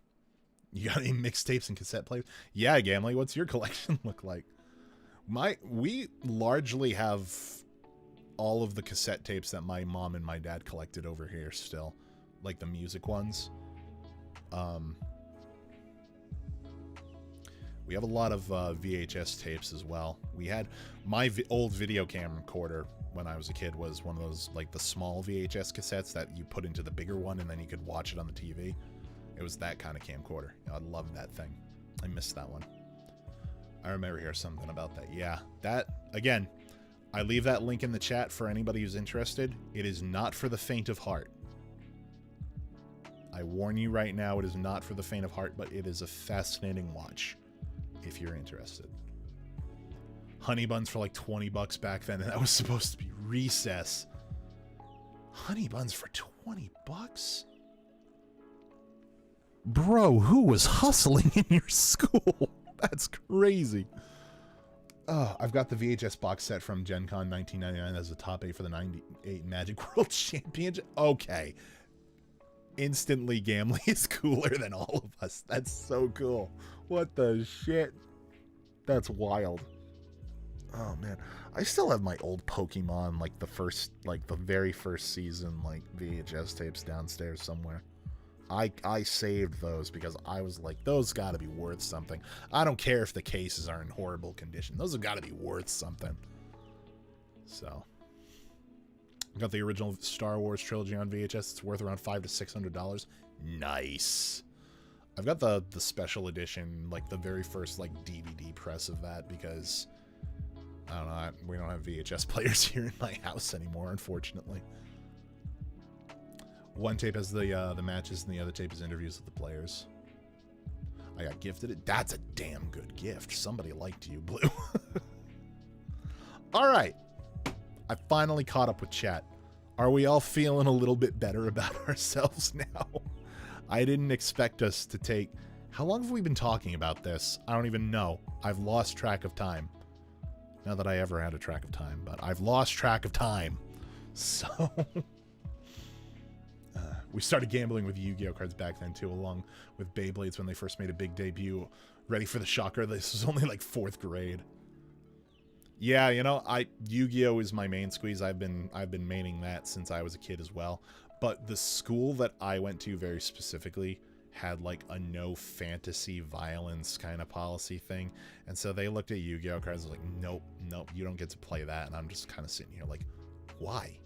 You got any mixtapes and cassette players? Yeah, Gamley, what's your collection look like? We largely have all of the cassette tapes that my mom and my dad collected over here still. Like the music ones. We have a lot of VHS tapes as well. We had my old video camcorder when I was a kid was one of those, like the small VHS cassettes that you put into the bigger one and then you could watch it on the TV. It was that kind of camcorder. I loved that thing. I missed that one. I remember hearing something about that. Yeah, that, again, I leave that link in the chat for anybody who's interested. It is not for the faint of heart. I warn you right now, it is not for the faint of heart, but it is a fascinating watch if you're interested. Honey Buns for like 20 bucks back then, and that was supposed to be Recess. Honey Buns for 20 bucks? Bro, who was hustling in your school? That's crazy. Oh, I've got the VHS box set from Gen Con 1999 as a top 8 for the 98 Magic World Championship. Okay. Instantly, Gamley is cooler than all of us. That's so cool. What the shit? That's wild. Oh, man. I still have my old Pokemon, like the very first season, like VHS tapes downstairs somewhere. I saved those because I was like, those got to be worth something. I don't care if the cases are in horrible condition. Those have got to be worth something. So, I got the original Star Wars trilogy on VHS. It's worth around $500 to $600. Nice. I've got the special edition, like the very first like DVD press of that because I don't know. We don't have VHS players here in my house anymore, unfortunately. One tape has the matches, and the other tape is interviews with the players. I got gifted it. That's a damn good gift. Somebody liked you, Blue. All right. I finally caught up with chat. Are we all feeling a little bit better about ourselves now? I didn't expect us to take... How long have we been talking about this? I don't even know. I've lost track of time. Not that I ever had a track of time, but I've lost track of time. So... we started gambling with Yu-Gi-Oh cards back then too, along with Beyblades when they first made a big debut. Ready for the shocker? This was only like 4th grade. Yeah, you know, Yu-Gi-Oh is my main squeeze. I've been maining that since I was a kid as well. But the school that I went to very specifically had like a no fantasy violence kind of policy thing, and so they looked at Yu-Gi-Oh cards and was like, nope, you don't get to play that. And I'm just kind of sitting here like, why?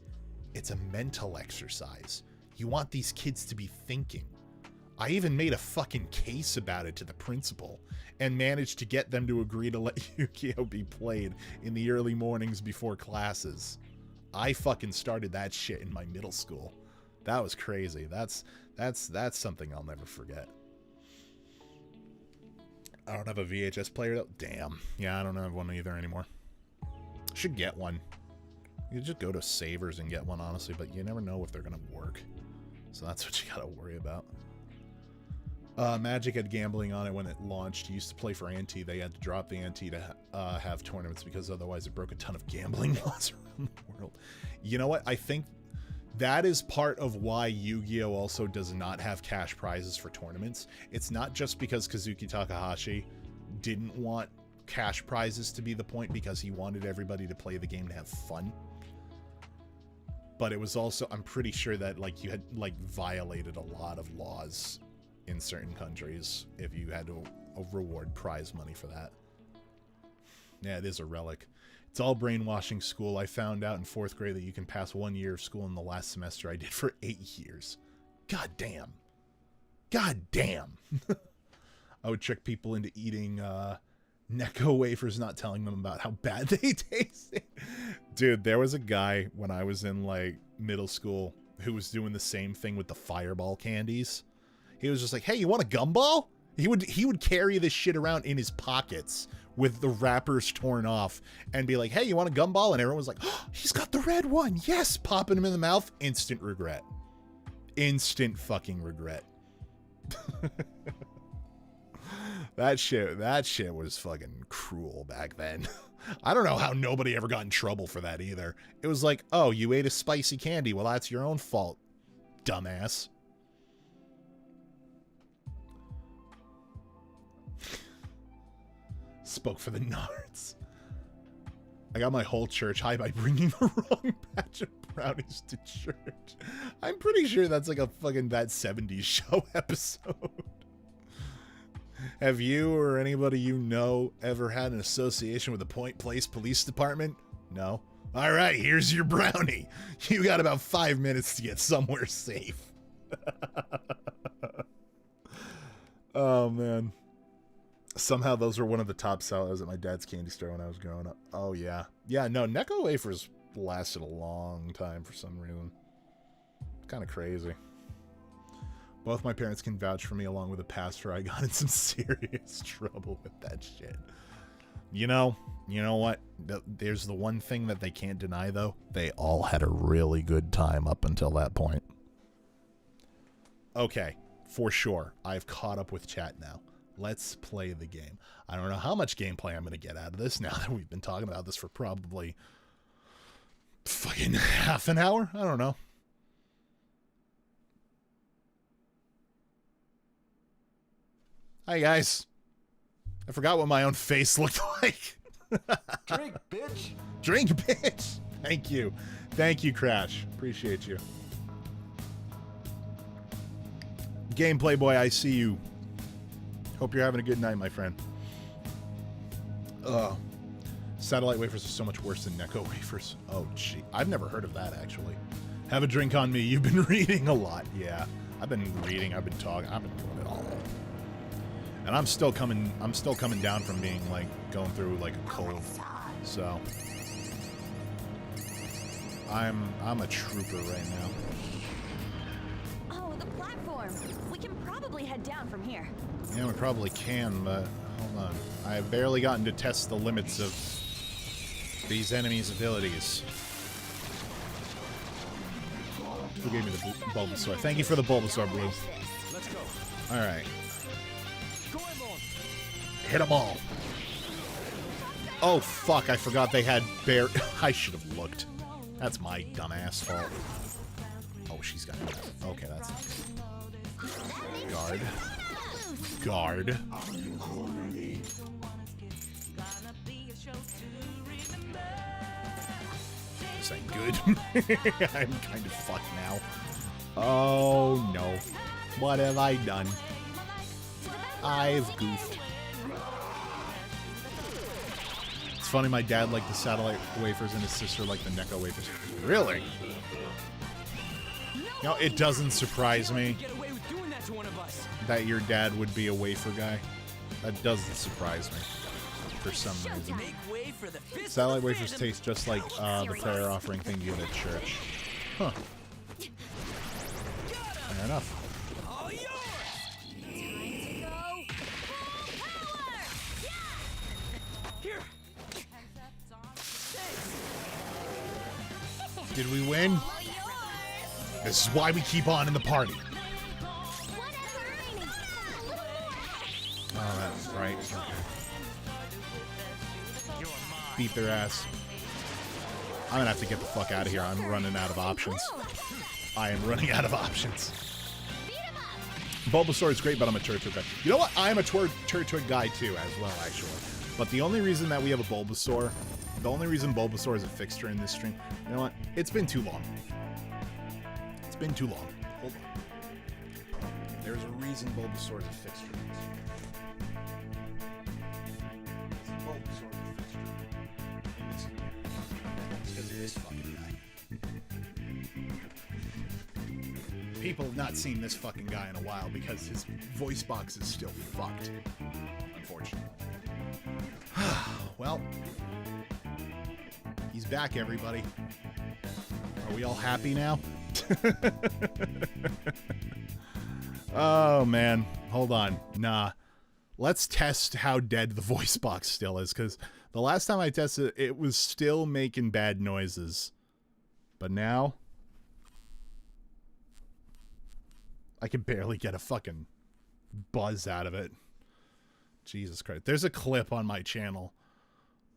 It's a mental exercise. You want these kids to be thinking. I even made a fucking case about it to the principal and managed to get them to agree to let Yu-Gi-Oh be played in the early mornings before classes. I fucking started that shit in my middle school. That was crazy. That's something I'll never forget. I don't have a VHS player though. Damn. Yeah, I don't have one either anymore. Should get one. You just go to Savers and get one, honestly, but you never know if they're gonna work. So that's what you gotta worry about. Magic had gambling on it when it launched. You used to play for ante. They had to drop the ante to have tournaments because otherwise it broke a ton of gambling laws around the world. You know what? I think that is part of why Yu-Gi-Oh also does not have cash prizes for tournaments. It's not just because Kazuki Takahashi didn't want cash prizes to be the point because he wanted everybody to play the game to have fun. But it was also, I'm pretty sure that like you had like violated a lot of laws in certain countries if you had to reward prize money for that. Yeah, it is a relic. It's all brainwashing school. I found out in 4th grade that you can pass 1 year of school in the last semester I did for 8 years. God damn. God damn. I would trick people into eating Necco wafers, not telling them about how bad they tasted. Dude, there was a guy when I was in like middle school who was doing the same thing with the Fireball candies. He was just like, hey, you want a gumball? He would carry this shit around in his pockets with the wrappers torn off and be like, hey, you want a gumball? And everyone was like, oh, he's got the red one. Yes, popping him in the mouth. Instant regret. Instant fucking regret. That shit was fucking cruel back then. I don't know how nobody ever got in trouble for that either. It was like, oh, you ate a spicy candy. Well, that's your own fault, dumbass. Spoke for the nards. I got my whole church high by bringing the wrong batch of brownies to church. I'm pretty sure that's like a fucking That 70s Show episode. Have you or anybody you know ever had an association with the Point Place Police Department? No? All right, here's your brownie. You got about 5 minutes to get somewhere safe. Oh, man. Somehow those were one of the top sellers at my dad's candy store when I was growing up. Oh, yeah. Yeah, no, Necco wafers lasted a long time for some reason. Kind of crazy. Both my parents can vouch for me, along with a pastor. I got in some serious trouble with that shit. You know what? There's the one thing that they can't deny, though. They all had a really good time up until that point. Okay, for sure. I've caught up with chat now. Let's play the game. I don't know how much gameplay I'm going to get out of this now that we've been talking about this for probably fucking half an hour. I don't know. Hi, guys. I forgot what my own face looked like. Drink, bitch. Drink, bitch. Thank you. Thank you, Crash. Appreciate you. Gameplay boy, I see you. Hope you're having a good night, my friend. Satellite wafers are so much worse than Necco wafers. Oh, gee. I've never heard of that, actually. Have a drink on me. You've been reading a lot. Yeah. I've been reading. I've been talking. I've been doing it all. And I'm still coming down from being, like, going through, like, a cold. So. I'm a trooper right now. Oh, the platform. We can probably head down from here. Yeah, we probably can, but hold on. I've barely gotten to test the limits of these enemies' abilities. Who gave me the Bulbasaur? Thank you for the Bulbasaur, Blue. Let's go. All right. Hit them all. Oh, fuck. I forgot they had bear... I should have looked. That's my dumbass fault. Oh, she's got... Okay, that's... Guard. Guard. This ain't good. I'm kind of fucked now. Oh, no. What have I done? I've goofed. It's funny, my dad liked the satellite wafers and his sister liked the Necco wafers. Really? You know, it doesn't surprise me that your dad would be a wafer guy. That doesn't surprise me for some reason. Satellite wafers taste just like the prayer offering thing you get at church. Huh. Fair enough. Did we win? This is why we keep on in the party. Oh, that's right. Beat their ass. I'm gonna have to get the fuck out of here. I'm running out of options. I am running out of options. Bulbasaur is great, but I'm a Turtwig guy. You know what? I'm a Turtwig guy too, as well, actually. But the only reason that we have a Bulbasaur, the only reason Bulbasaur is a fixture in this stream, you know what? It's been too long. It's been too long. Hold on. There's a reason Bulbasaur is a fixture in this stream. Bulbasaur is a fixture in this stream. It's because of this fucking guy. People have not seen this fucking guy in a while because his voice box is still fucked. Unfortunately. Well, he's back, everybody. Are we all happy now? Oh, man. Hold on. Nah. Let's test how dead the voice box still is, because the last time I tested it, it was still making bad noises. But now, I can barely get a fucking buzz out of it. Jesus Christ. There's a clip on my channel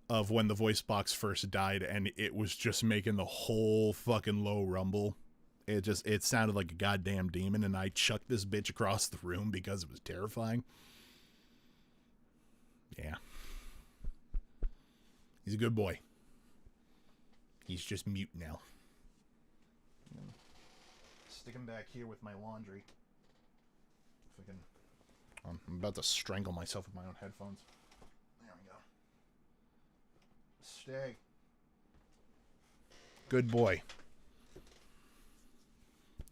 of when the voice box first died, and it was just making the whole fucking low rumble. It sounded like a goddamn demon, and I chucked this bitch across the room because it was terrifying. Yeah. He's a good boy. He's just mute now. Stick him back here with my laundry. If I can... I'm about to strangle myself with my own headphones. There we go. Stay. Good boy.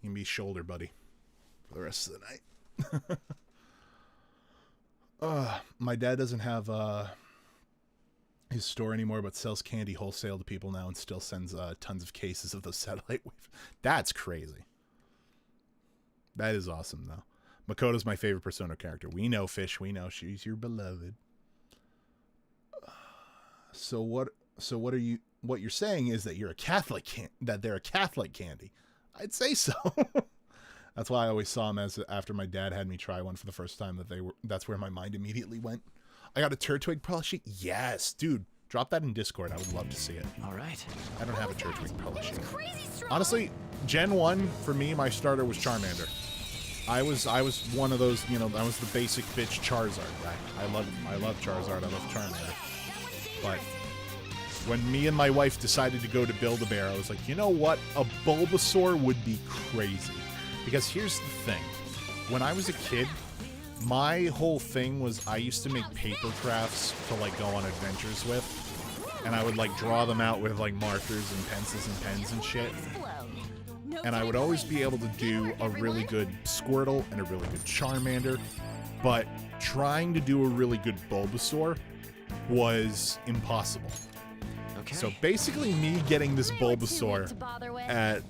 You can be shoulder buddy for the rest of the night. My dad doesn't have his store anymore, but sells candy wholesale to people now and still sends tons of cases of those satellite wafers. That's crazy. That is awesome, though. Makoto's my favorite Persona character. We know, Fish. We know she's your beloved. So what are you? What you're saying is that you're a Catholic. That they're a Catholic candy. I'd say so. That's why I always saw them as after my dad had me try one for the first time. That's where my mind immediately went. I got a Turtwig plushie. Yes, dude. Drop that in Discord. I would love to see it. All right. I don't have a Turtwig plushie. Honestly, Gen 1 for me, my starter was Charmander. I was one of those, you know, I was the basic bitch Charizard guy. I love Charizard. I love Charmander. But when me and my wife decided to go to Build-A-Bear, I was like, you know what? A Bulbasaur would be crazy. Because here's the thing. When I was a kid, my whole thing was I used to make paper crafts to, like, go on adventures with. And I would, like, draw them out with, like, markers and pencils and pens and shit. And I would always be able to do a really good Squirtle and a really good Charmander. But trying to do a really good Bulbasaur was impossible. Okay. So basically me getting this Bulbasaur at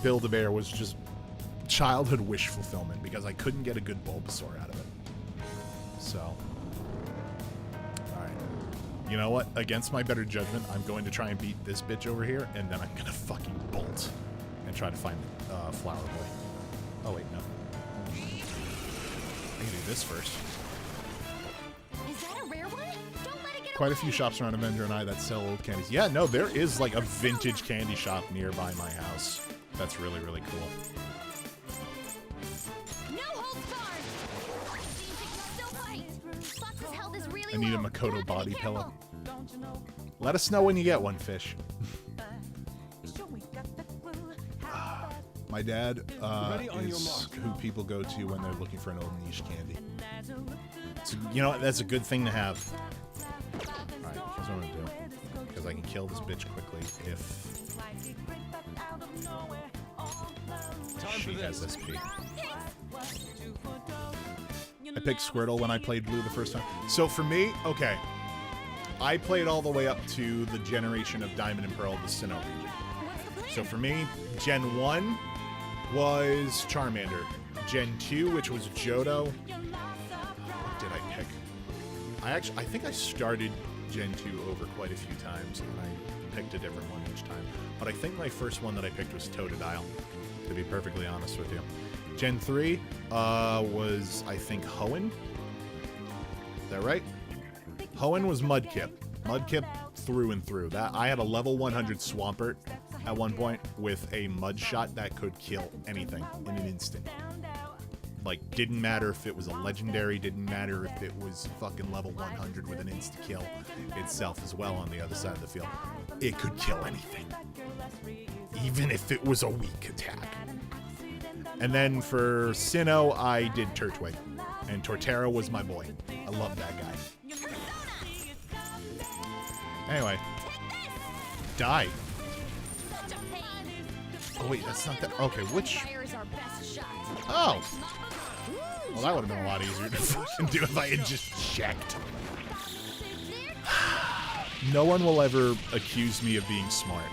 Build-A-Bear was just childhood wish fulfillment because I couldn't get a good Bulbasaur out of it. So, alright. You know what? Against my better judgment, I'm going to try and beat this bitch over here, and then I'm gonna fucking bolt and try to find Flower Boy. Oh wait, no. I can do this first. Is that a rare one? Don't let it get Quite a few shops around Avenger and I that sell old candies. Yeah, no, there is like a vintage candy shop nearby my house. That's really, really cool. No holds barred. Still fight. Fox's health is really I need a low. Makoto Gotta body be careful. pillow. Let us know when you get one, Fish. My dad is who people go to when they're looking for an old niche candy. So, you know what? That's a good thing to have. Alright, here's what I'm gonna do. Because I can kill this bitch quickly if she has SP. I picked Squirtle when I played Blue the first time. So for me, okay. I played all the way up to the generation of Diamond and Pearl, the Sinnoh region. So for me, Gen 1 was Charmander. Gen 2, which was Johto. What did I pick? I think I started Gen 2 over quite a few times, and I picked a different one each time. But I think my first one that I picked was Totodile, to be perfectly honest with you. Gen 3 was, I think, Hoenn. Is that right? Hoenn was Mudkip. Mudkip through and through. That I had a level 100 Swampert at one point with a mud shot that could kill anything in an instant. Like, didn't matter if it was a legendary, didn't matter if it was fucking level 100 with an insta-kill itself as well on the other side of the field. It could kill anything. Even if it was a weak attack. And then for Sinnoh, I did Turtwig. And Torterra was my boy. I love that guy. Anyway. Die. Oh wait, that's not that. Okay, which? Oh! Well, that would have been a lot easier to fucking do if I had just checked. No one will ever accuse me of being smart.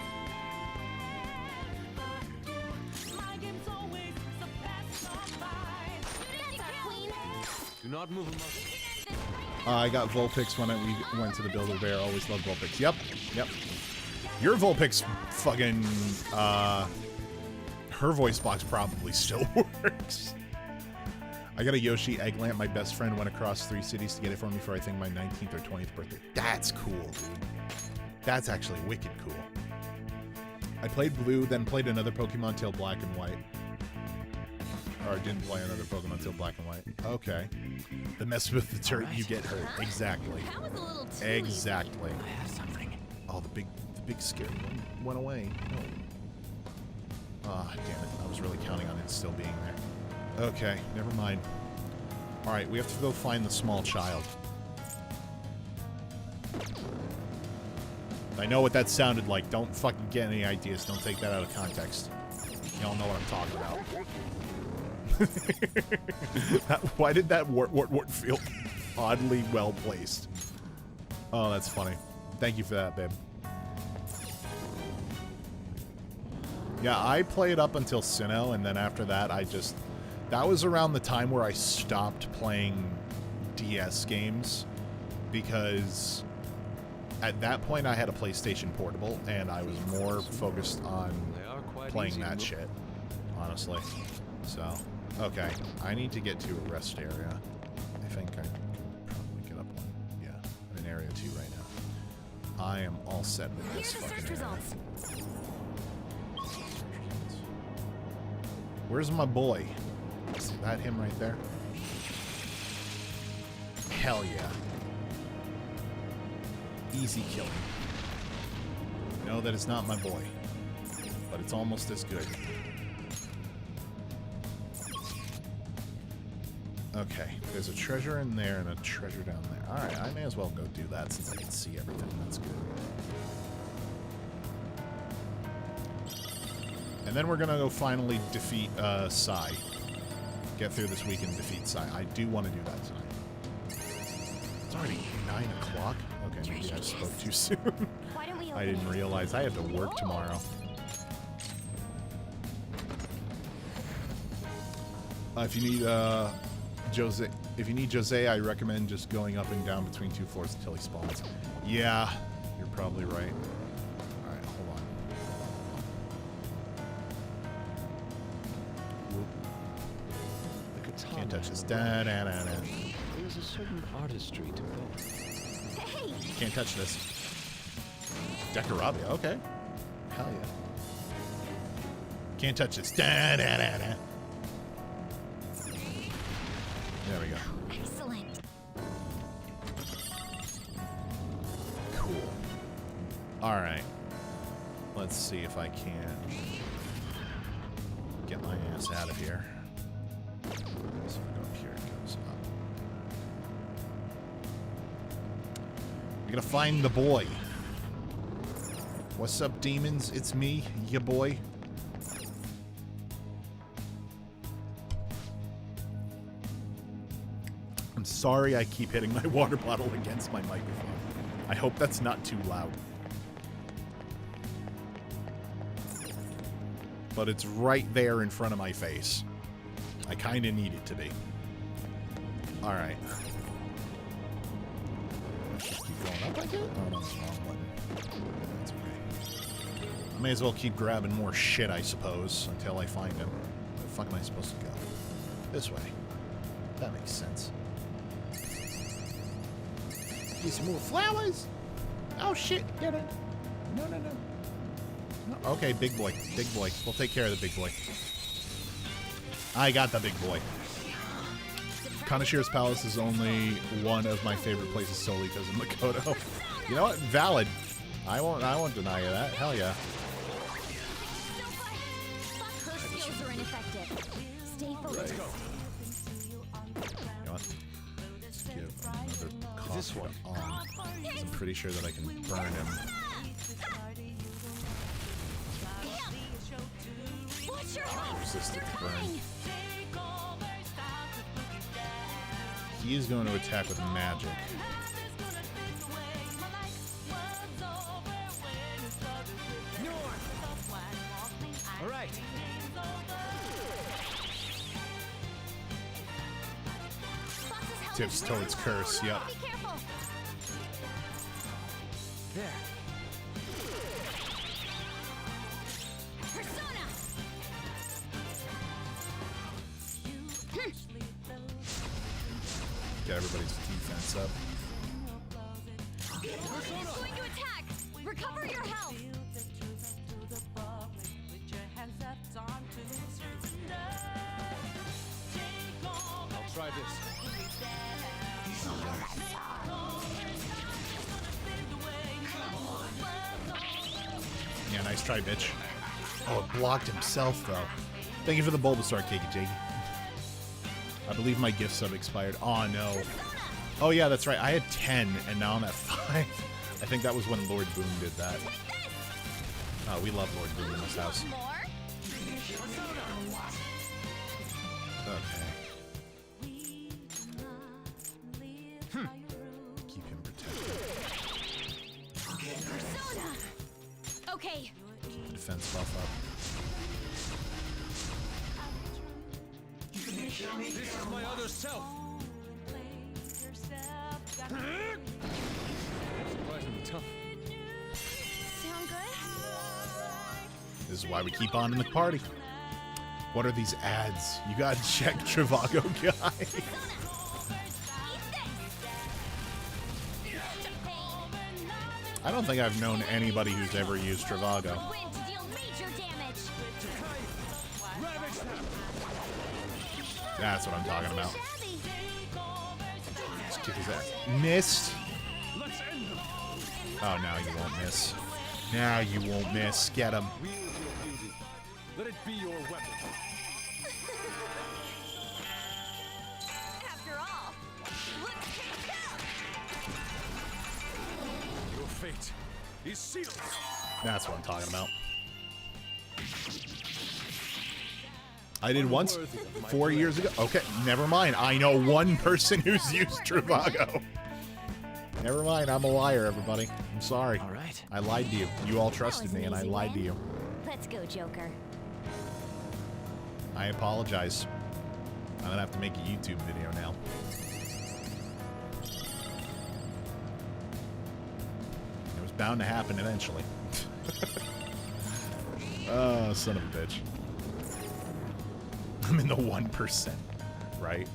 Do not move a muscle. I got Vulpix when we went to the Build-A-Bear. Always loved Vulpix. Yep. Your Vulpix fucking, her voice box probably still works. I got a Yoshi egg lamp. My best friend went across 3 cities to get it for me for, I think, my 19th or 20th birthday. That's cool, dude. That's actually wicked cool. I played Blue, then played another Pokemon till Black and White. Or didn't play another Pokemon till Black and White. Okay. The mess with the dirt, you get hurt. Exactly. That was a little too Exactly. I have something. Oh, the big scary one went away. No. Ah, damn it. I was really counting on it still being there. Okay, never mind. Alright, we have to go find the small child. I know what that sounded like. Don't fucking get any ideas. Don't take that out of context. Y'all know what I'm talking about. Why did that wart feel oddly well placed? Oh, that's funny. Thank you for that, babe. Yeah, I played up until Sinnoh, and then after that, that was around the time where I stopped playing DS games, because at that point I had a PlayStation Portable, and I was more focused on playing that shit, honestly. So, okay, I need to get to a rest area. I think I can probably get up one. Yeah, I'm in area 2 right now. I am all set with this fucking area. Where's my boy? Is that him right there? Hell yeah. Easy killing. No, that is not my boy. But it's almost as good. Okay, there's a treasure in there and a treasure down there. Alright, I may as well go do that since I can see everything. That's good. And then we're gonna go finally defeat Sai. Get through this week and defeat Sai. I do want to do that tonight. It's already 9 o'clock? Okay, maybe I spoke too soon. Why don't we I didn't realize I have to work tomorrow. If you need Jose, I recommend just going up and down between 2 floors until he spawns. Yeah, you're probably right. Alright, hold on. Can't touch this. Da, da, da, da. There's a certain artistry to both. Hey! Can't touch this. Decorabia, okay. Hell yeah. Can't touch this. Da, da, da, da. There we go. Excellent. Cool. Alright. Let's see if I can get my ass out of here. So if I go up here, it goes up. I gotta find the boy. What's up, demons? It's me, ya boy. I'm sorry I keep hitting my water bottle against my microphone. I hope that's not too loud. But it's right there in front of my face. I kind of need it to be. Alright. Let's just keep going up like it. Oh, no, that's the wrong button. That's okay. I may as well keep grabbing more shit, I suppose, until I find him. Where the fuck am I supposed to go? This way. That makes sense. Get some more flowers. Oh shit! Get it. No. Okay, big boy. Big boy. We'll take care of the big boy. I got the big boy. Kanashiro's Palace is only one of my favorite places solely because of Makoto. You know what? Valid. I won't deny you that. Hell yeah. Her skills are ineffective. Stay focused. You know what? Let's give another cough on. I'm pretty sure that I can burn him. Watch your Resistant to burn. He is going to attack with magic. All right. Tips towards curse, yep. Be careful. There. Persona. get everybody's defense up. It's going to attack! Recover your health! I'll try this. Yeah, nice try, bitch. Oh, it blocked himself, though. Thank you for the Bulbasaur, KKJ. I believe my gift sub expired. Oh, no. Oh, yeah, that's right. I had 10, and now I'm at 5. I think that was when Lord Boom did that. Oh, we love Lord Boom in this house. Okay. Keep him protected. Okay. Keep the defense buff up. This is my other self. Surprisingly tough. Sound good? This is why we keep on in the party. What are these ads? You gotta check Trivago, guys. I don't think I've known anybody who's ever used Trivago. Win to deal major damage. That's what I'm talking about. Shabby. Let's kick his ass. Missed. Oh, now you won't miss. Now you won't miss. Get him. Wield your beauty. Let it be your weapon. After all, let's take that. Your fate is sealed. That's what I'm talking about. I did once 4 years ago. Okay, never mind. I know one person who's used Trivago. Never mind. I'm a liar, everybody. I'm sorry. All right. I lied to you. You all trusted me, and I lied to you. Let's go, Joker. I apologize. I'm gonna have to make a YouTube video now. It was bound to happen eventually. Oh, son of a bitch. I'm in the 1%, right?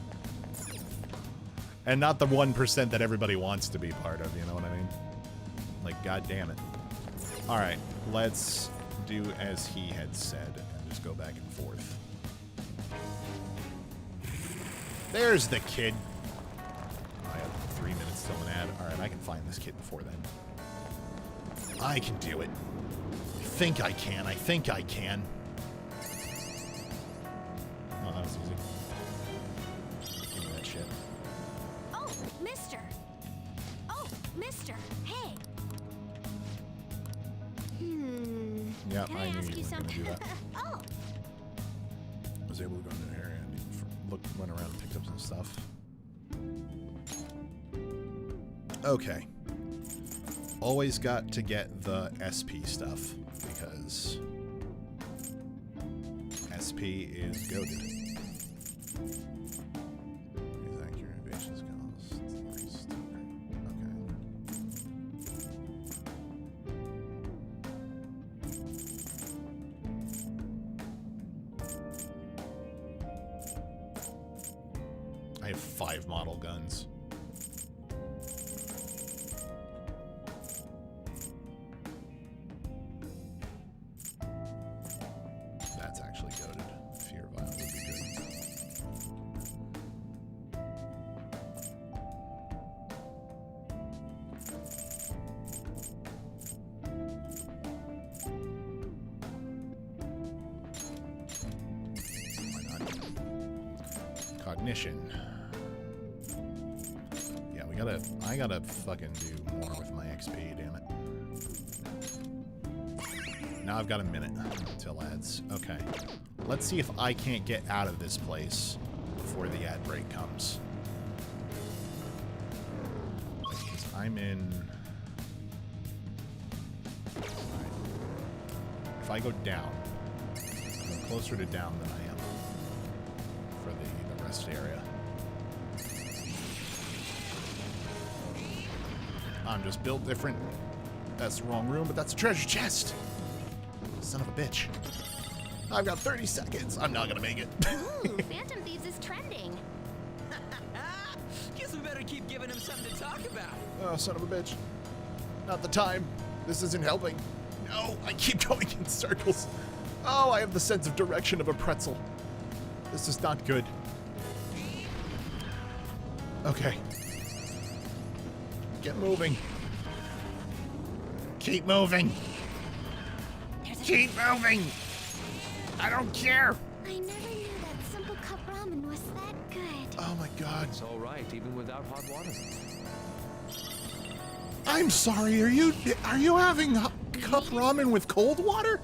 And not the 1% that everybody wants to be part of, you know what I mean? Like, god damn it. Alright, let's do as he had said and just go back and forth. There's the kid. I have 3 minutes till an ad. Alright, I can find this kid before then. I can do it. I think I can. I think I can. Oh, that was easy. Give me that shit. Oh, mister. Oh, mister. Hey. Yeah, Can I I knew ask you you weren't gonna do something? that. Oh, I was able to go into an area and went around and picked up some stuff. Okay. Always got to get the SP stuff because SP is goated. His accurate evasion skills. Okay. I have 5 model guns. That's actually goated. Fear Vial would be good. Why not? Cognition. Yeah, I gotta fucking do more with my XP, damn it. Now I've got a minute till ads. Okay. Let's see if I can't get out of this place before the ad break comes. Because I'm in... Alright. If I go down, I'm closer to down than I am for the rest area. I'm just built different. That's the wrong room, but that's a treasure chest. Son of a bitch. I've got 30 seconds. I'm not gonna make it. Ooh, Phantom Thieves is trending. Guess we better something to talk about. Oh, son of a bitch. Not the time. This isn't helping. No, I keep going in circles. Oh, I have the sense of direction of a pretzel. This is not good. Okay. Get moving. Keep moving. Keep moving. I don't care. I never knew that simple cup ramen was that good. Oh my god. It's all right, even without hot water. I'm sorry. Are you having cup ramen with cold water?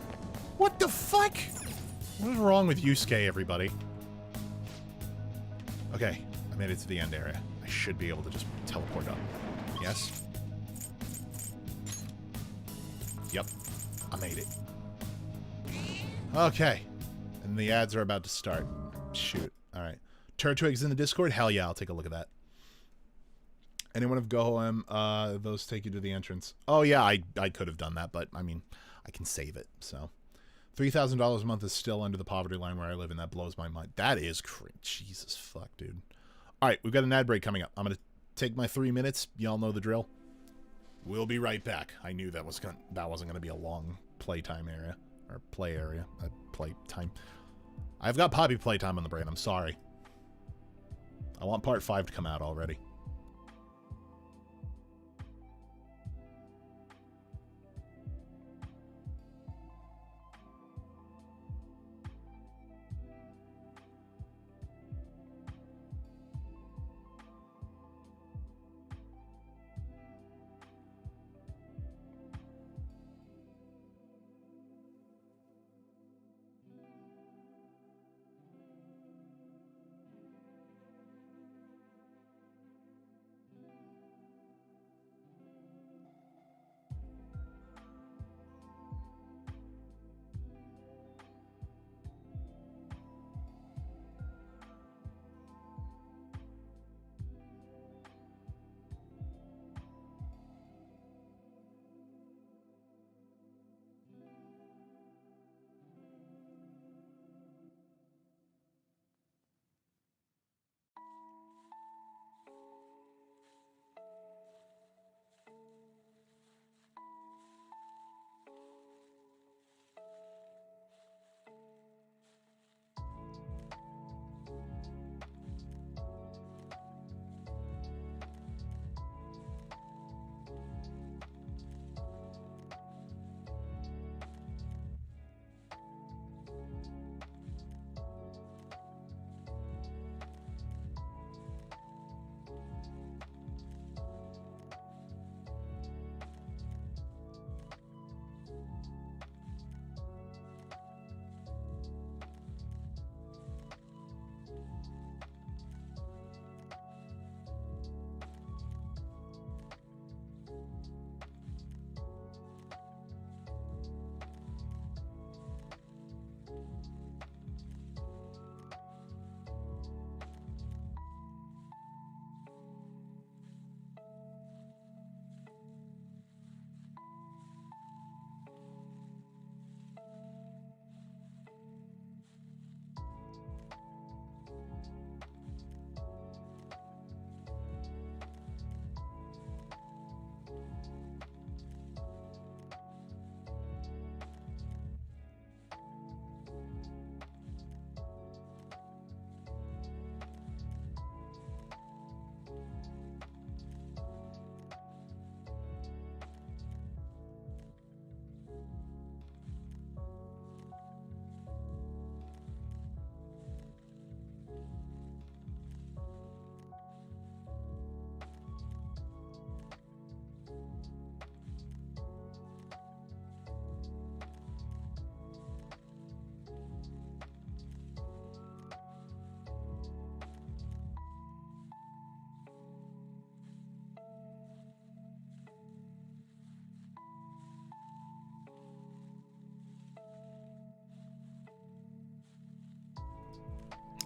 What the fuck? What is wrong with Yusuke, everybody? Okay, I made it to the end area. I should be able to just teleport up. Yes? Yep, I made it. Okay, and the ads are about to start. Shoot. All right. Turtwigs in the Discord? Hell yeah, I'll take a look at that. Anyone of Gohem, those take you to the entrance. Oh yeah, I could have done that, but I mean, I can save it, so. $3,000 a month is still under the poverty line where I live, and that blows my mind. That is crazy. Jesus fuck, dude. All right, we've got an ad break coming up. I'm going to take my 3 minutes. Y'all know the drill. We'll be right back. I knew that wasn't going to be a long playtime area, or play area, play time. I've got Poppy playtime on the brain. I'm sorry. I want part 5 to come out already.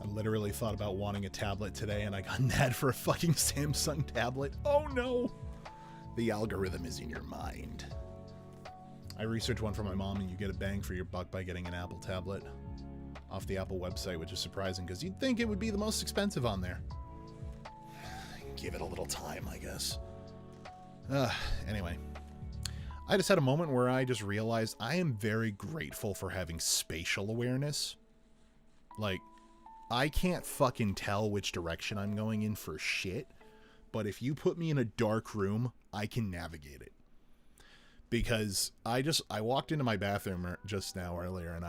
I literally thought about wanting a tablet today, and I got an ad for a fucking Samsung tablet. Oh no! The algorithm is in your mind. I researched one for my mom, and you get a bang for your buck by getting an Apple tablet off the Apple website, which is surprising, because you'd think it would be the most expensive on there. give it a little time, I guess. Anyway. I just had a moment where I just realized I am very grateful for having spatial awareness. Like, I can't fucking tell which direction I'm going in for shit, but if you put me in a dark room, I can navigate it. Because I walked into my bathroom just now earlier, and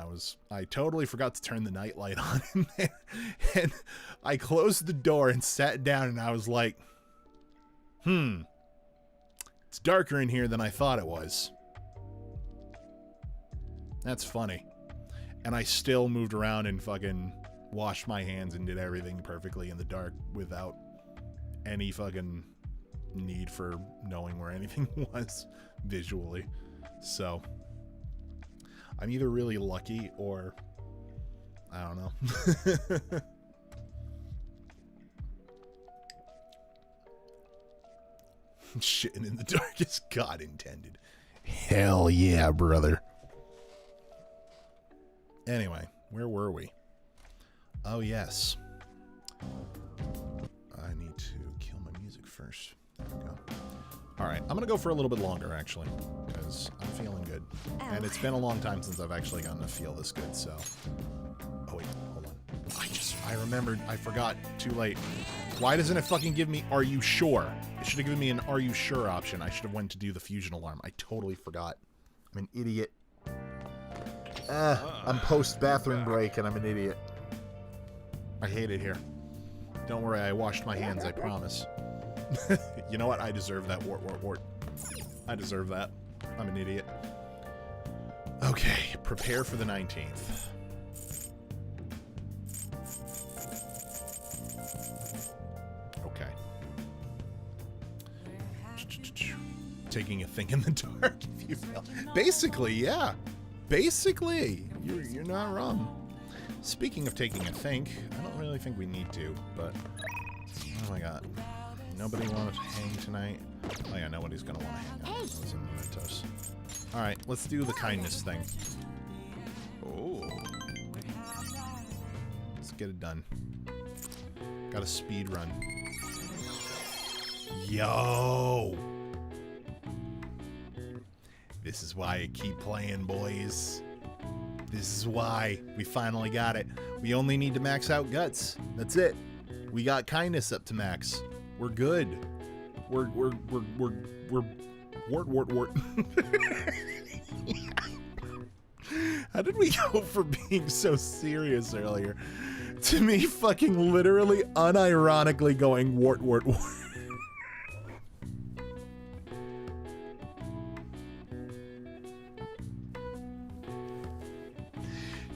I totally forgot to turn the nightlight on in there, and I closed the door and sat down, and I was like, it's darker in here than I thought it was. That's funny. And I still moved around and fucking washed my hands and did everything perfectly in the dark without any fucking need for knowing where anything was visually. So I'm either really lucky or I don't know. Shitting in the dark as God intended. Hell yeah, brother. Anyway, where were we? Oh, yes. I need to kill my music first. There we go. Alright, I'm going to go for a little bit longer, actually, because I'm feeling good. And it's been a long time since I've actually gotten to feel this good, so... Oh, wait, hold on. I remembered. I forgot. Too late. Why doesn't it fucking give me, are you sure? It should have given me an are you sure option. I should have went to do the fusion alarm. I totally forgot. I'm an idiot. I'm post-bathroom break and I'm an idiot. I hate it here. Don't worry, I washed my hands, I promise. You know what? I deserve that, wart. I deserve that. I'm an idiot. Okay, prepare for the 19th. Okay. Taking a thing in the dark, if you feel. Basically, yeah. Basically, you're not wrong. Speaking of taking a think, I don't really think we need to, but oh my god. Nobody wanted to hang tonight. Oh yeah, nobody's gonna want to hang out. I was in Mementos. Alright, let's do the kindness thing. Oh. Let's get it done. Got a speed run. Yo! This is why I keep playing, boys. This is why we finally got it. We only need to max out guts. That's it. We got kindness up to max. We're good. We're wart. How did we go from being so serious earlier to me fucking literally unironically going wart?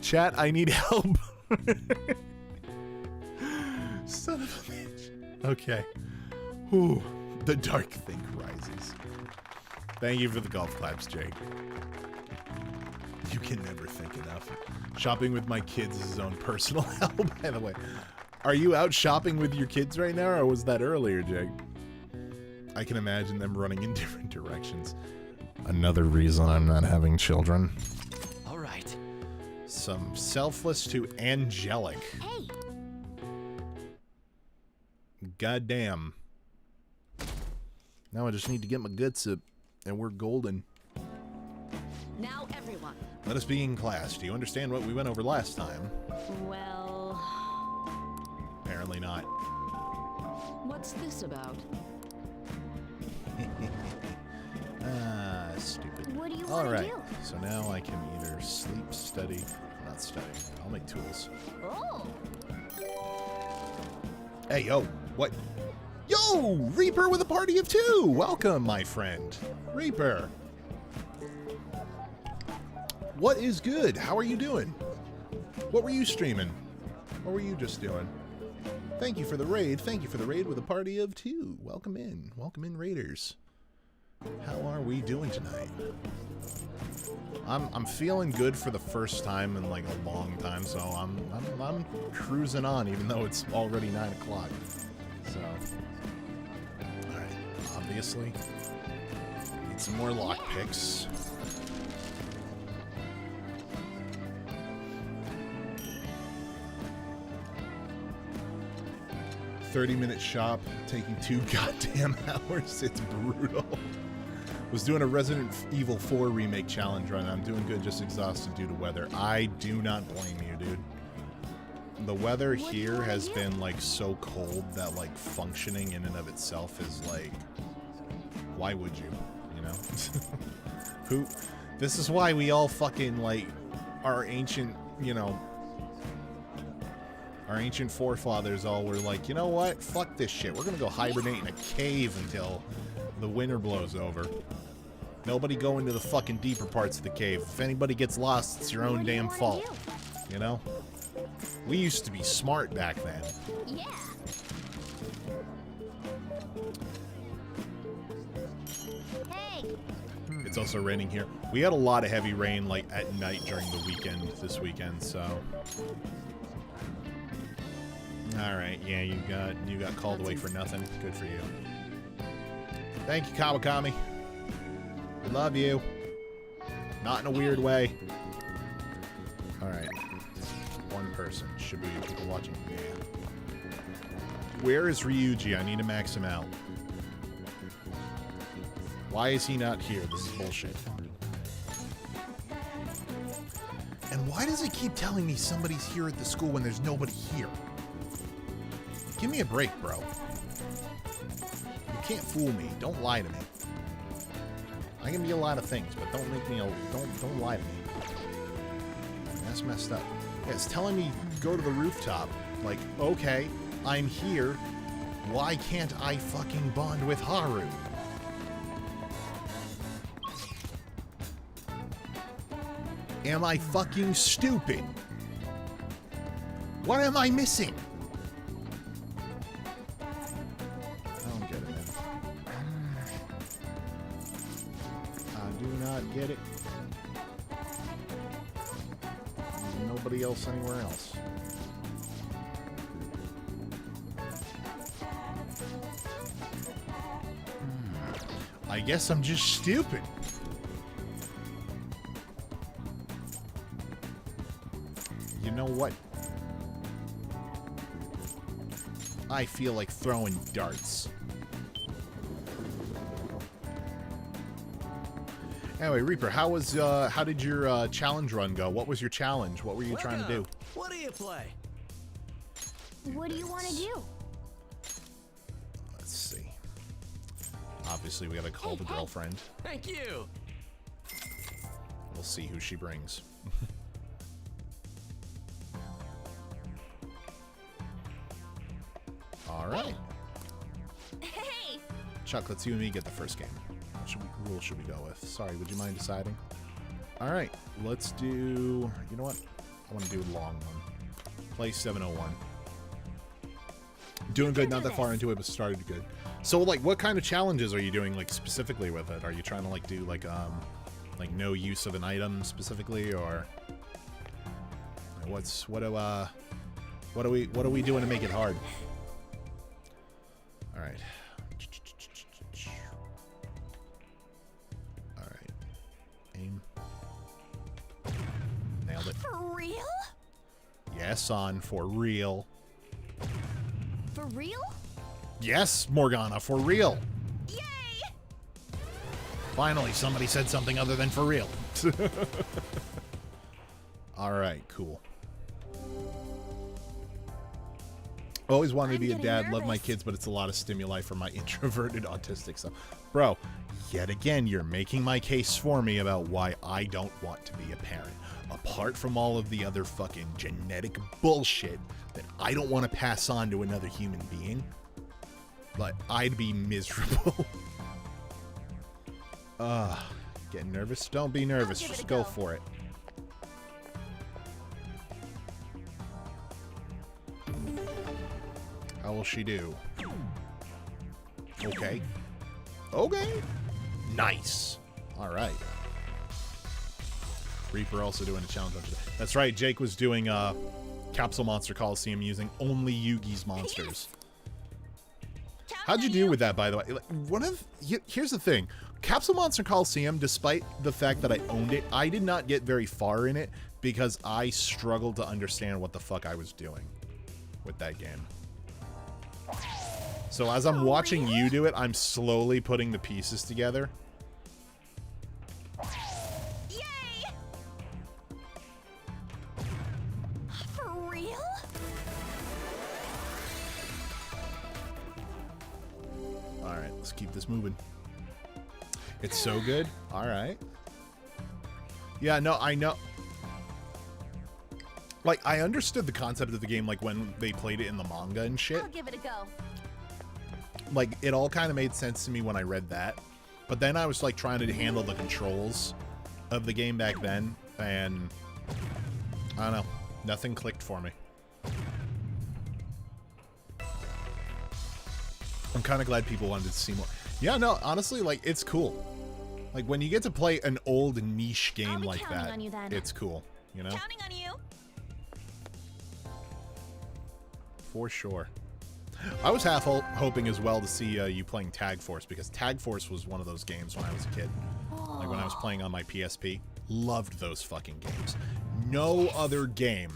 Chat, I need help. Son of a bitch. Okay. Whew. The dark thing rises. Thank you for the golf claps, Jake. You can never think enough. Shopping with my kids is his own personal hell, by the way. Are you out shopping with your kids right now, or was that earlier, Jake? I can imagine them running in different directions. Another reason I'm not having children. All right. Some selfless to angelic. Hey. Goddamn. Now I just need to get my guts up, and we're golden. Now everyone. Let us be in class. Do you understand what we went over last time? Well, Apparently not. what's this about? Stupid. What do you want to Alright, do? so now I can either sleep, study, not study. I'll make tools. Oh, Hey, yo, what? Yo, Reaper with a party of two! Welcome, my friend. Reaper. What is good? How are you doing? What were you streaming? What were you just doing? Thank you for the raid. Thank you for the raid with a party of two. Welcome in. Welcome in, raiders. How are we doing tonight? I'm feeling good for the first time in like a long time, so I'm cruising on, even though it's already 9 o'clock. So, all right. Obviously, need some more lockpicks. 30-minute shop taking 2 goddamn hours. It's brutal. Was doing a Resident Evil 4 remake challenge run. I'm doing good, just exhausted due to weather. I do not blame you, dude. The weather here has been like so cold that like functioning in and of itself is like, why would you? You know? Who? This is why we all fucking like our ancient, you know, our ancient forefathers all were like, you know what? Fuck this shit. We're gonna go hibernate in a cave until the winter blows over. Nobody go into the fucking deeper parts of the cave. If anybody gets lost, it's your own damn fault. You know? We used to be smart back then. Yeah. Hey. It's also raining here. We had a lot of heavy rain like at night during the weekend this weekend, so. Alright, yeah, you got called away for nothing. Good for you. Thank you, Kawakami. I love you. Not in a weird way. Alright. One person. Should be people watching. Yeah. Where is Ryuji? I need to max him out. Why is he not here? This is bullshit. And why does it keep telling me somebody's here at the school when there's nobody here? Give me a break, bro. You can't fool me. Don't lie to me. I can be a lot of things, but don't make me don't lie to me. That's messed up. Yeah, it's telling me go to the rooftop. Like, okay, I'm here. Why can't I fucking bond with Haru? Am I fucking stupid? What am I missing? I don't get it, man. I do not get it. There's nobody else anywhere else. I guess I'm just stupid. You know what? I feel like throwing darts. Anyway, Reaper, how did your challenge run go? What was your challenge? What were you trying to do? What do you play? What do you want to do? Let's see. Obviously, we gotta call the girlfriend. Thank you. We'll see who she brings. All right. Hey. Chuck, let's you and me get the first game. What rule should we go with? Sorry, would you mind deciding? All right, let's do... You know what? I want to do a long one. Play 701. Doing good, not that far into it, but started good. So, like, what kind of challenges are you doing, like, specifically with it? Are you trying to, like, do, like no use of an item specifically, or... What are we doing to make it hard? All right. All right. Aim. Nailed it. For real? Yes, on for real. For real? Yes, Morgana, for real. Yay! Finally, somebody said something other than for real. All right, cool. Always wanted to be a dad, love my kids, but it's a lot of stimuli for my introverted autistic self. Bro, yet again, you're making my case for me about why I don't want to be a parent. Apart from all of the other fucking genetic bullshit that I don't want to pass on to another human being, but I'd be miserable. Getting nervous? Don't be nervous, just go for it. How will she do? Okay. Okay. Nice. All right. Reaper also doing a challenge on today. That's right. Jake was doing Capsule Monster Coliseum using only Yugi's monsters. How'd you do with that, by the way? Here's the thing. Capsule Monster Coliseum, despite the fact that I owned it, I did not get very far in it because I struggled to understand what the fuck I was doing with that game. So as I'm watching you do it, I'm slowly putting the pieces together. Yay! For real? All right, let's keep this moving. It's so good. All right. Yeah, no, I know. Like, I understood the concept of the game, like, when they played it in the manga and shit. I'll give it a go. Like, it all kind of made sense to me when I read that. But then I was, like, trying to handle the controls of the game back then. And, I don't know. Nothing clicked for me. I'm kind of glad people wanted to see more. Yeah, no, honestly, like, it's cool. Like, when you get to play an old niche game like that, it's cool, you know? Counting on you. For sure. I was half hoping as well to see you playing Tag Force, because Tag Force was one of those games when I was a kid. Like, when I was playing on my PSP. Loved those fucking games. No other game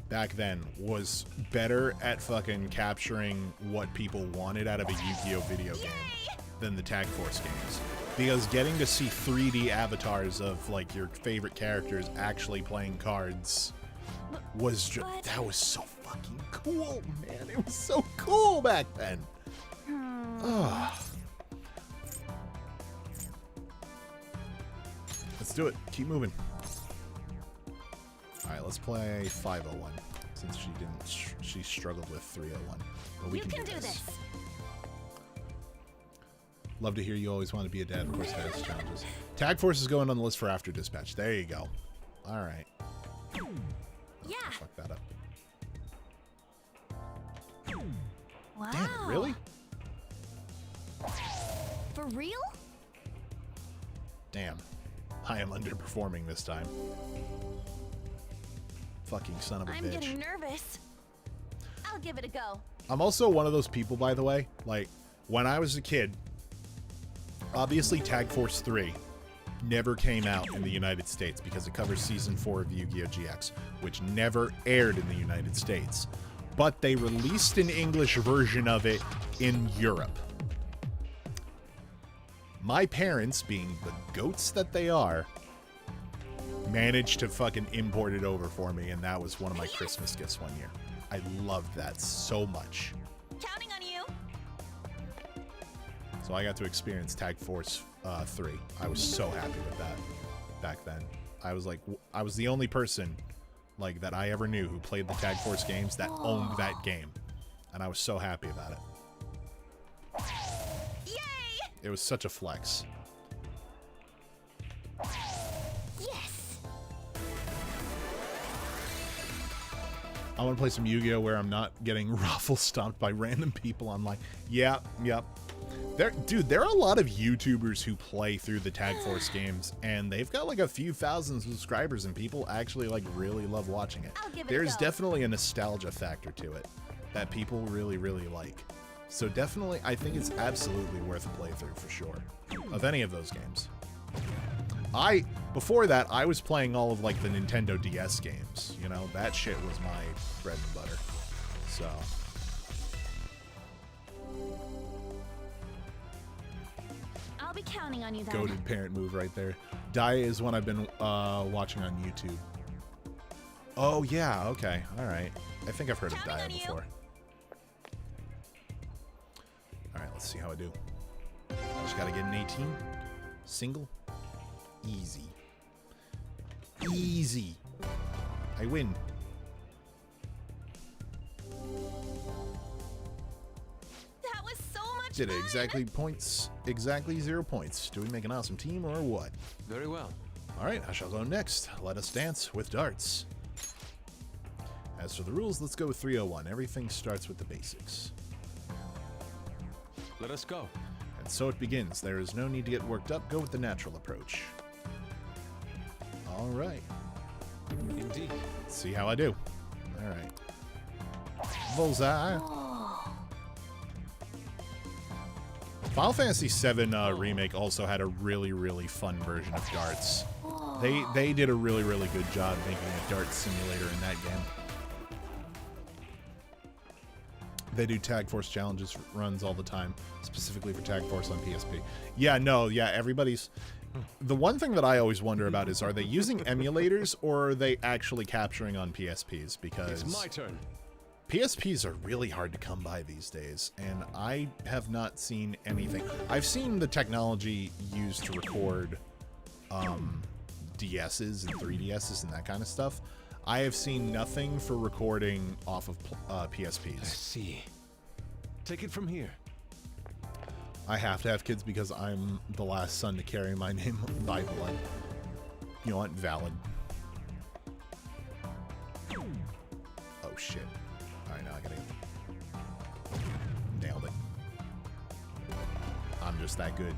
back then was better at fucking capturing what people wanted out of a Yu-Gi-Oh! Video game than the Tag Force games. Because getting to see 3D avatars of, like, your favorite characters actually playing cards was just... That was so fucking cool, man. It was so cool back then. Ugh. Let's do it. Keep moving. Alright, let's play 501. Since she didn't... she struggled with 301. But we can do this. Love to hear you always want to be a dad. Of course, that is challenges. Tag Force is going on the list for after dispatch. There you go. All right. Yeah. Fuck that up. Wow. Damn it, really? For real? Damn. I am underperforming this time. Fucking son of a I'm bitch. getting nervous. I'll give it a go. I'm also one of those people, by the way, like, when I was a kid, obviously Tag Force 3 never came out in the United States because it covers Season 4 of Yu-Gi-Oh! GX, which never aired in the United States. But they released an English version of it in Europe. My parents, being the goats that they are, managed to fucking import it over for me, and that was one of my Christmas gifts one year. I loved that so much. Counting on you. So I got to experience Tag Force 3. I was so happy with that back then. I was like, I was the only person like that I ever knew who played the Tag Force games that owned that game, and I was so happy about it. Yay! It was such a flex. Yes. I want to play some Yu-Gi-Oh! Where I'm not getting raffle stomped by random people online. Yeah, yep. Dude, there are a lot of YouTubers who play through the Tag Force games, and they've got like a few thousand subscribers, and people actually like really love watching it. There's definitely a nostalgia factor to it that people really, really like. So definitely, I think it's absolutely worth a playthrough for sure, of any of those games. Before that, I was playing all of like the Nintendo DS games. You know, that shit was my bread and butter. So... I'll be counting on you then. goated parent move right there. Daya is one I've been watching on YouTube. Oh, yeah. Okay. All right. I think I've heard of Daya before. All right. Let's see how I do. I just got to get an 18. Single. Easy. Easy. I win. That was so much Did it fun. exactly 0 points. Do we make an awesome team or what? Very well. All right, I shall go next. Let us dance with darts. As for the rules, let's go with 301. Everything starts with the basics. Let us go. And so it begins. There is no need to get worked up. Go with the natural approach. All right. Indeed. Let's see how I do. All right. Bullseye. Final Fantasy VII Remake also had a really, really fun version of darts. They did a really, really good job making a dart simulator in that game. They do Tag Force challenges runs all the time, specifically for Tag Force on PSP. Yeah, no, yeah, everybody's... The one thing that I always wonder about is, are they using emulators or are they actually capturing on PSPs? Because It's my turn. PSPs are really hard to come by these days, and I have not seen anything. I've seen the technology used to record DSs and 3DSs and that kind of stuff. I have seen nothing for recording off of I PSPs. see. Take it from here. I have to have kids because I'm the last son to carry my name by blood. You know what? Valid. Oh shit. Alright, now I gotta get... Nailed it. I'm just that good.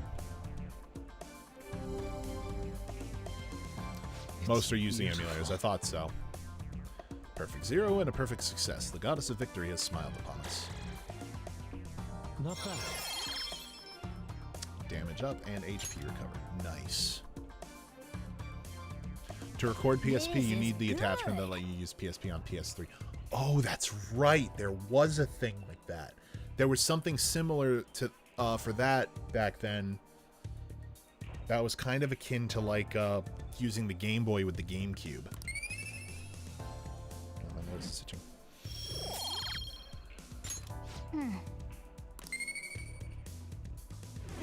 Most are using emulators. I thought so. Perfect 0 and a perfect success. The goddess of victory has smiled upon us. Not bad. Damage up and HP recovered. Nice. To record PSP, you need the attachment that let you use PSP on PS3. Oh, that's right. There was a thing like that. There was something similar to for that back then. That was kind of akin to like using the Game Boy with the GameCube. Oh, my nose is itching.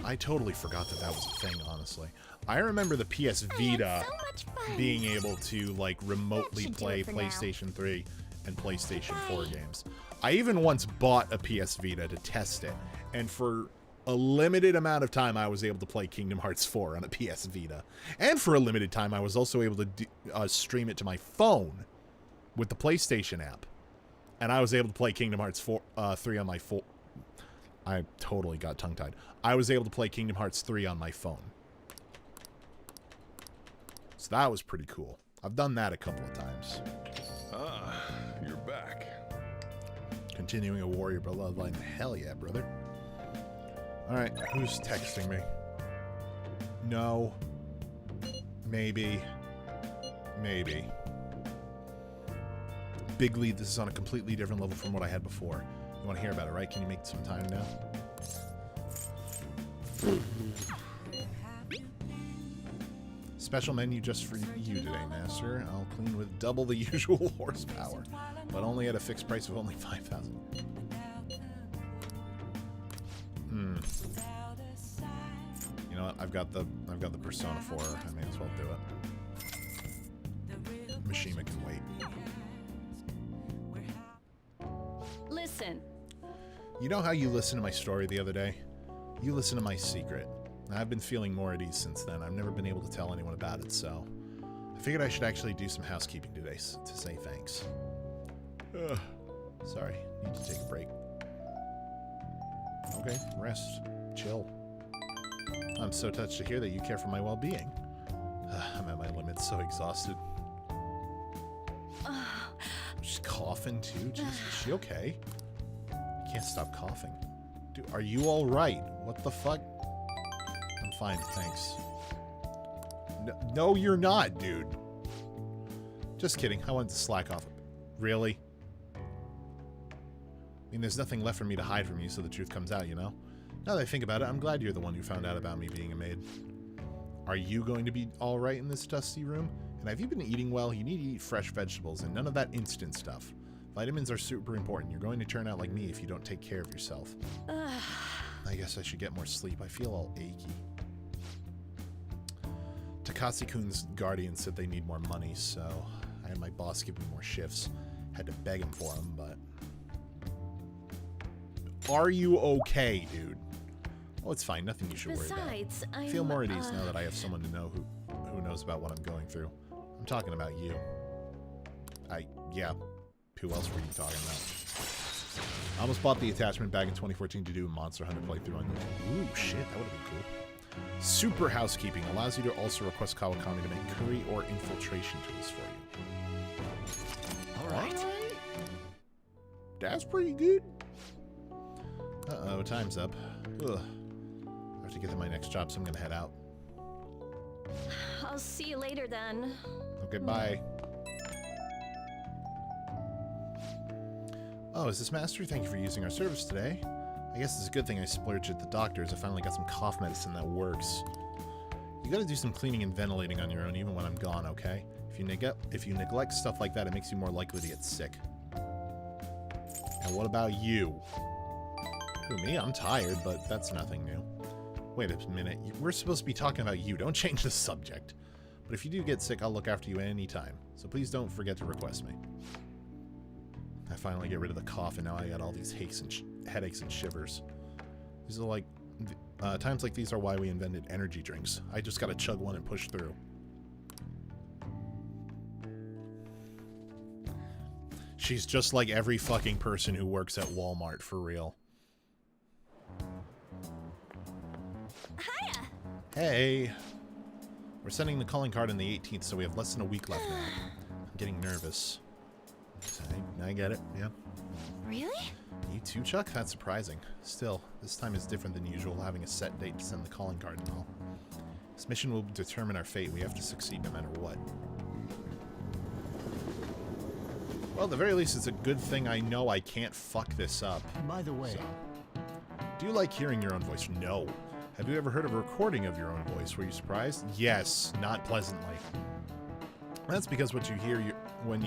I totally forgot that that was a thing, honestly. I remember the PS Vita So much fun. being able to like remotely should do play it for now. PlayStation 3 and PlayStation 4 games. I even once bought a PS Vita to test it, and for a limited amount of time I was able to play Kingdom Hearts 4 on a PS Vita. And for a limited time I was also able to stream it to my phone with the PlayStation app. And I was able to play Kingdom Hearts 3 on my phone. I totally got tongue-tied. I was able to play Kingdom Hearts 3 on my phone. So that was pretty cool. I've done that a couple of times. Ah, you're back. Continuing a warrior bloodline. Hell yeah, brother. Alright, who's texting me? No. Maybe. Maybe. Big lead, this is on a completely different level from what I had before. You want to hear about it, right? Can you make some time now? Special menu just for you today, Master. I'll clean with double the usual horsepower, but only at a fixed price of only 5,000. You know what? I've got the Persona 4. I may as well do it. Mishima can wait. Listen. You know how you listened to my story the other day? You listened to my secret. I've been feeling more at ease since then. I've never been able to tell anyone about it, so I figured I should actually do some housekeeping today to say thanks. Ugh. Sorry, need to take a break. Okay, rest. Chill. I'm so touched to hear that you care for my well-being. I'm at my limit, so exhausted. She's coughing too. Jesus, is she okay? Can't stop coughing. Dude, are you all right? What the fuck? I'm fine, thanks. No, you're not, dude. Just kidding. I wanted to slack off. Really? I mean, there's nothing left for me to hide from you, so the truth comes out, you know? Now that I think about it, I'm glad you're the one who found out about me being a maid. Are you going to be all right in this dusty room? And have you been eating well? You need to eat fresh vegetables and none of that instant stuff. Vitamins are super important. You're going to turn out like me if you don't take care of yourself. I guess I should get more sleep. I feel all achy. Takase-kun's guardian said they need more money, so I had my boss give me more shifts. Had to beg him for them, but... Are you okay, dude? Oh, it's fine. Nothing you should worry about. Besides, I feel more at ease now that I have someone to know who knows about what I'm going through. I'm talking about you. Yeah. Who else were you talking about? I almost bought the attachment back in 2014 to do a Monster Hunter playthrough on YouTube. Ooh, shit, that would have been cool. Super Housekeeping allows you to also request Kawakami to make curry or infiltration tools for you. All right. That's pretty good. Uh-oh, time's up. Ugh. I have to get to my next job, so I'm gonna head out. I'll see you later then. Okay, bye. Oh, is this Master? Thank you for using our service today. I guess it's a good thing I splurged at the doctor's. I finally got some cough medicine that works. You gotta do some cleaning and ventilating on your own even when I'm gone, okay? If you neglect stuff like that, it makes you more likely to get sick. And what about you? Who, me? I'm tired, but that's nothing new. Wait a minute. We're supposed to be talking about you. Don't change the subject. But if you do get sick, I'll look after you any time. So please don't forget to request me. I finally get rid of the cough, and now I got all these headaches and shivers. These are like... times like these are why we invented energy drinks. I just gotta chug one and push through. She's just like every fucking person who works at Walmart, for real. Hiya! Hey! We're sending the calling card on the 18th, so we have less than a week left now. I'm getting nervous. I get it, yeah. Really? You too, Chuck? That's surprising. Still, this time is different than usual, having a set date to send the calling card and all. This mission will determine our fate. We have to succeed no matter what. Well, at the very least, it's a good thing I know I can't fuck this up. By the way, So. Do you like hearing your own voice? No. Have you ever heard of a recording of your own voice? Were you surprised? Yes, not pleasantly. That's because when you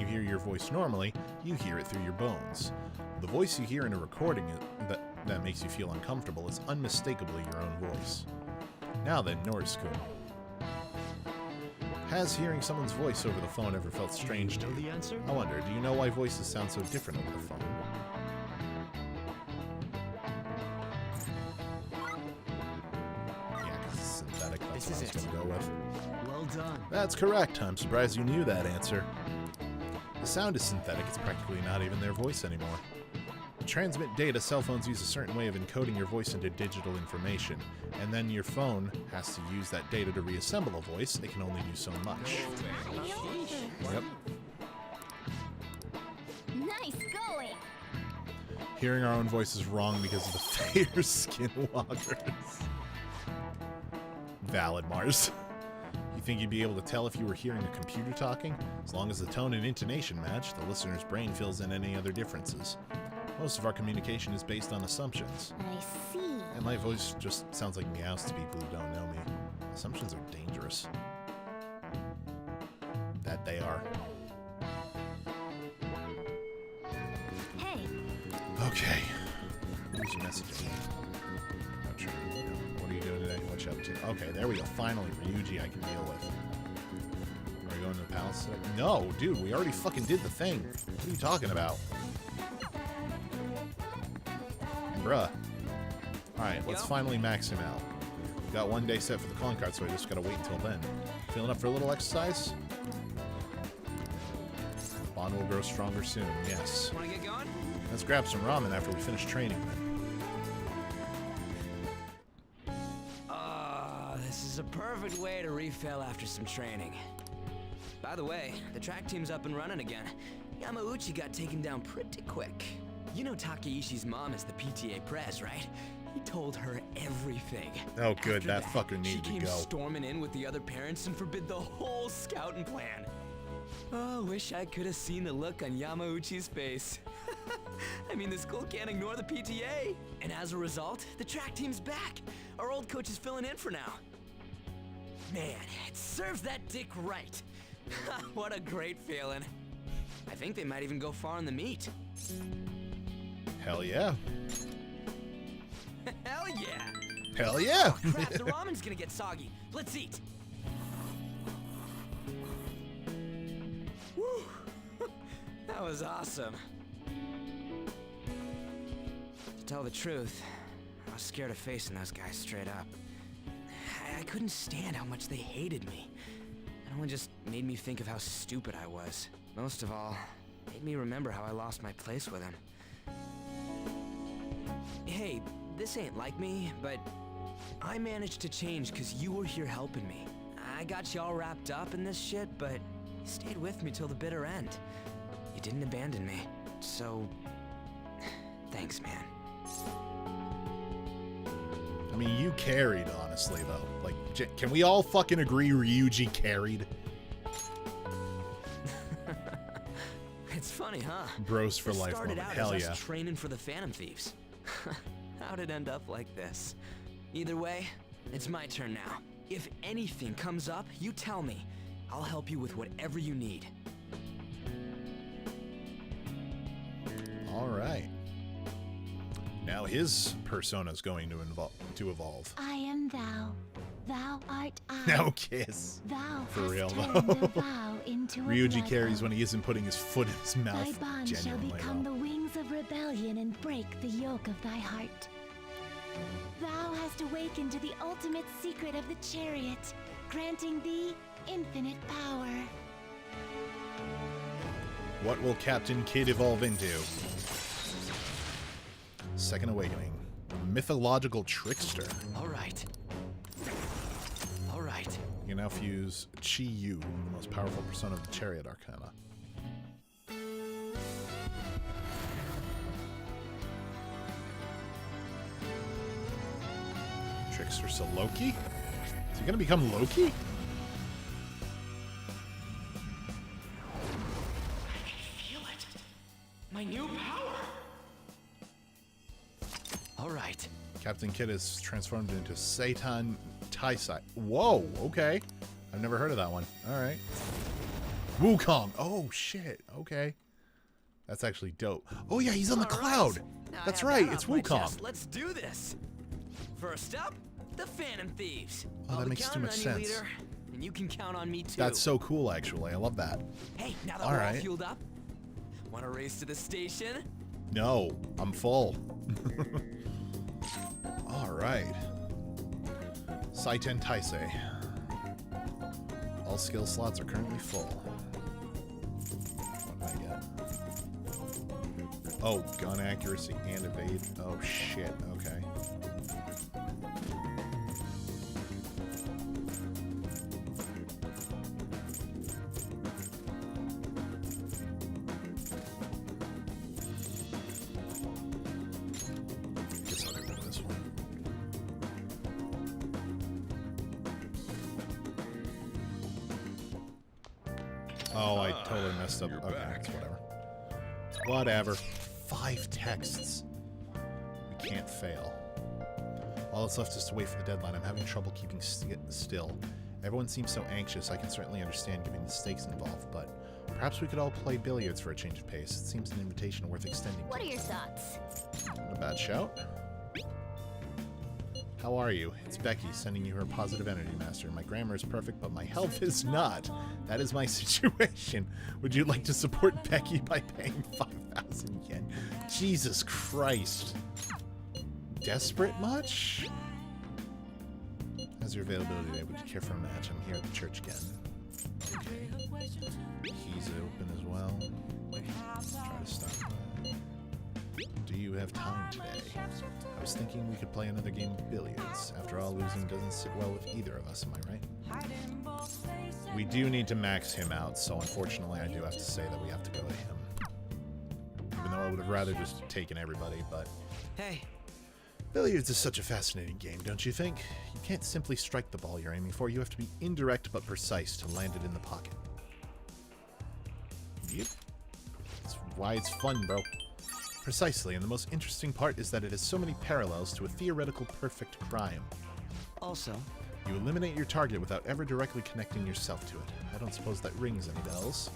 hear your voice normally, you hear it through your bones. The voice you hear in a recording that makes you feel uncomfortable is unmistakably your own voice. Now then, Norris-kun. Has hearing someone's voice over the phone ever felt strange to you? the answer? I wonder, do you know why voices sound so different over the phone? Yeah, 'cause it's synthetic, that's what I was gonna go with. Well done. That's correct. I'm surprised you knew that answer. The sound is synthetic. It's practically not even their voice anymore. To transmit data, cell phones use a certain way of encoding your voice into digital information, and then your phone has to use that data to reassemble a voice. It can only do so much. Yep. Nice going! Hearing our own voice is wrong because of the fair skinwalkers. Valid, Mars. You think you'd be able to tell if you were hearing a computer talking? As long as the tone and intonation match, the listener's brain fills in any other differences. Most of our communication is based on assumptions. I see. And my voice just sounds like meows to people who don't know me. Assumptions are dangerous. That they are. Hey, Okay. Who's your messaging? Not sure. What are you doing today? What you up to? Okay, there we go. Finally, Ryuji I can deal with. Are we going to the palace today? No, dude, we already fucking did the thing. What are you talking about? Bruh. Alright, let's finally max him out. Got one day set for the calling card, so I just gotta wait until then. Feeling up for a little exercise? Bond will grow stronger soon, yes. Wanna get going? Let's grab some ramen after we finish training then. This is a perfect way to refill after some training. By the way, the track team's up and running again. Yamauchi got taken down pretty quick. You know Takeishi's mom is the PTA pres, right? He told her everything. Oh good, After that fucker needed she to came go. storming in with the other parents and forbid the whole scouting plan. Oh, wish I could have seen the look on Yamauchi's face. I mean, the school can't ignore the PTA. And as a result, the track team's back. Our old coach is filling in for now. Man, it serves that dick right. What a great feeling. I think they might even go far in the meet. Hell yeah. Hell yeah! Hell yeah! Crap, the ramen's gonna get soggy. Let's eat. Woo! That was awesome. To tell the truth, I was scared of facing those guys straight up. I couldn't stand how much they hated me. It only just made me think of how stupid I was. Most of all, it made me remember how I lost my place with him. Hey, this ain't like me, but I managed to change because you were here helping me. I got you all wrapped up in this shit, but you stayed with me till the bitter end. You didn't abandon me, so thanks, man. I mean, you carried, honestly, though. Like, can we all fucking agree Ryuji carried? It's funny, huh? Bros for This life started moment. out Hell as yeah. us training for the Phantom Thieves. How'd it end up like this? Either way, it's my turn now. If anything comes up, you tell me. I'll help you with whatever you need. All right. Now his persona's going to evolve. I am thou. Thou art I. Now kiss. Thou For hast real, turned though. the vow into a Ryuji blood carries oath. when he isn't putting his foot in his Thy mouth. bond shall Genuinely become well. the wings of rebellion and break the yoke of thy heart. Thou hast awakened to the ultimate secret of the chariot, granting thee infinite power. What will Captain Kid evolve into? Second Awakening. Mythological Trickster. All right. All right. You can now fuse Chi-Yu, the most powerful persona of the Chariot Arcana. Trickster, so Loki? Is he gonna become Loki? Feel it. My new power. All right. Captain Kid is transformed into Seitan Taisai. Whoa, okay. I've never heard of that one. All right. Wukong. Oh, shit. Okay. That's actually dope. Oh, yeah, he's on the All right. cloud. Now I That's have right. that It's off my Wukong. chest. Let's do this. First up, the Phantom Thieves. Oh, that I'll be makes too counting much on you, sense. leader, and you can count on me too. That's so cool, actually. I love that. Hey, now that All we're all right. fueled up, want to race to the station? No, I'm full. All right. Saiten Taisei. All skill slots are currently full. What did I get? Oh, gun accuracy and evade. Oh, shit. Okay. Guess I'll get rid of this one. Oh, I totally messed up. Okay, it's whatever. It's whatever. 5 texts. We can't fail. All that's left is to wait for the deadline. I'm having trouble keeping still. Everyone seems so anxious. I can certainly understand given the stakes involved, but perhaps we could all play billiards for a change of pace. It seems an invitation worth extending. What are your thoughts? Not a bad shout. How are you? It's Becky, sending you her positive energy, Master. My grammar is perfect, but my health is not. That is my situation. Would you like to support Becky by paying 5,000 yen? Jesus Christ. Desperate much? How's your availability today? Would you care for a match? I'm here at the church again. Okay. He's open as well. Try to stop that. Do you have time today? I was thinking we could play another game of billiards. After all, losing doesn't sit well with either of us, am I right? We do need to max him out, so unfortunately I do have to say that we have to go to him. Even though I would have rather just taken everybody, but... Hey, Billiards is such a fascinating game, don't you think? You can't simply strike the ball you're aiming for. You have to be indirect but precise to land it in the pocket. Yep. That's why it's fun, bro. Precisely, and the most interesting part is that it has so many parallels to a theoretical perfect crime. also, You eliminate your target without ever directly connecting yourself to it. I don't suppose that rings any bells.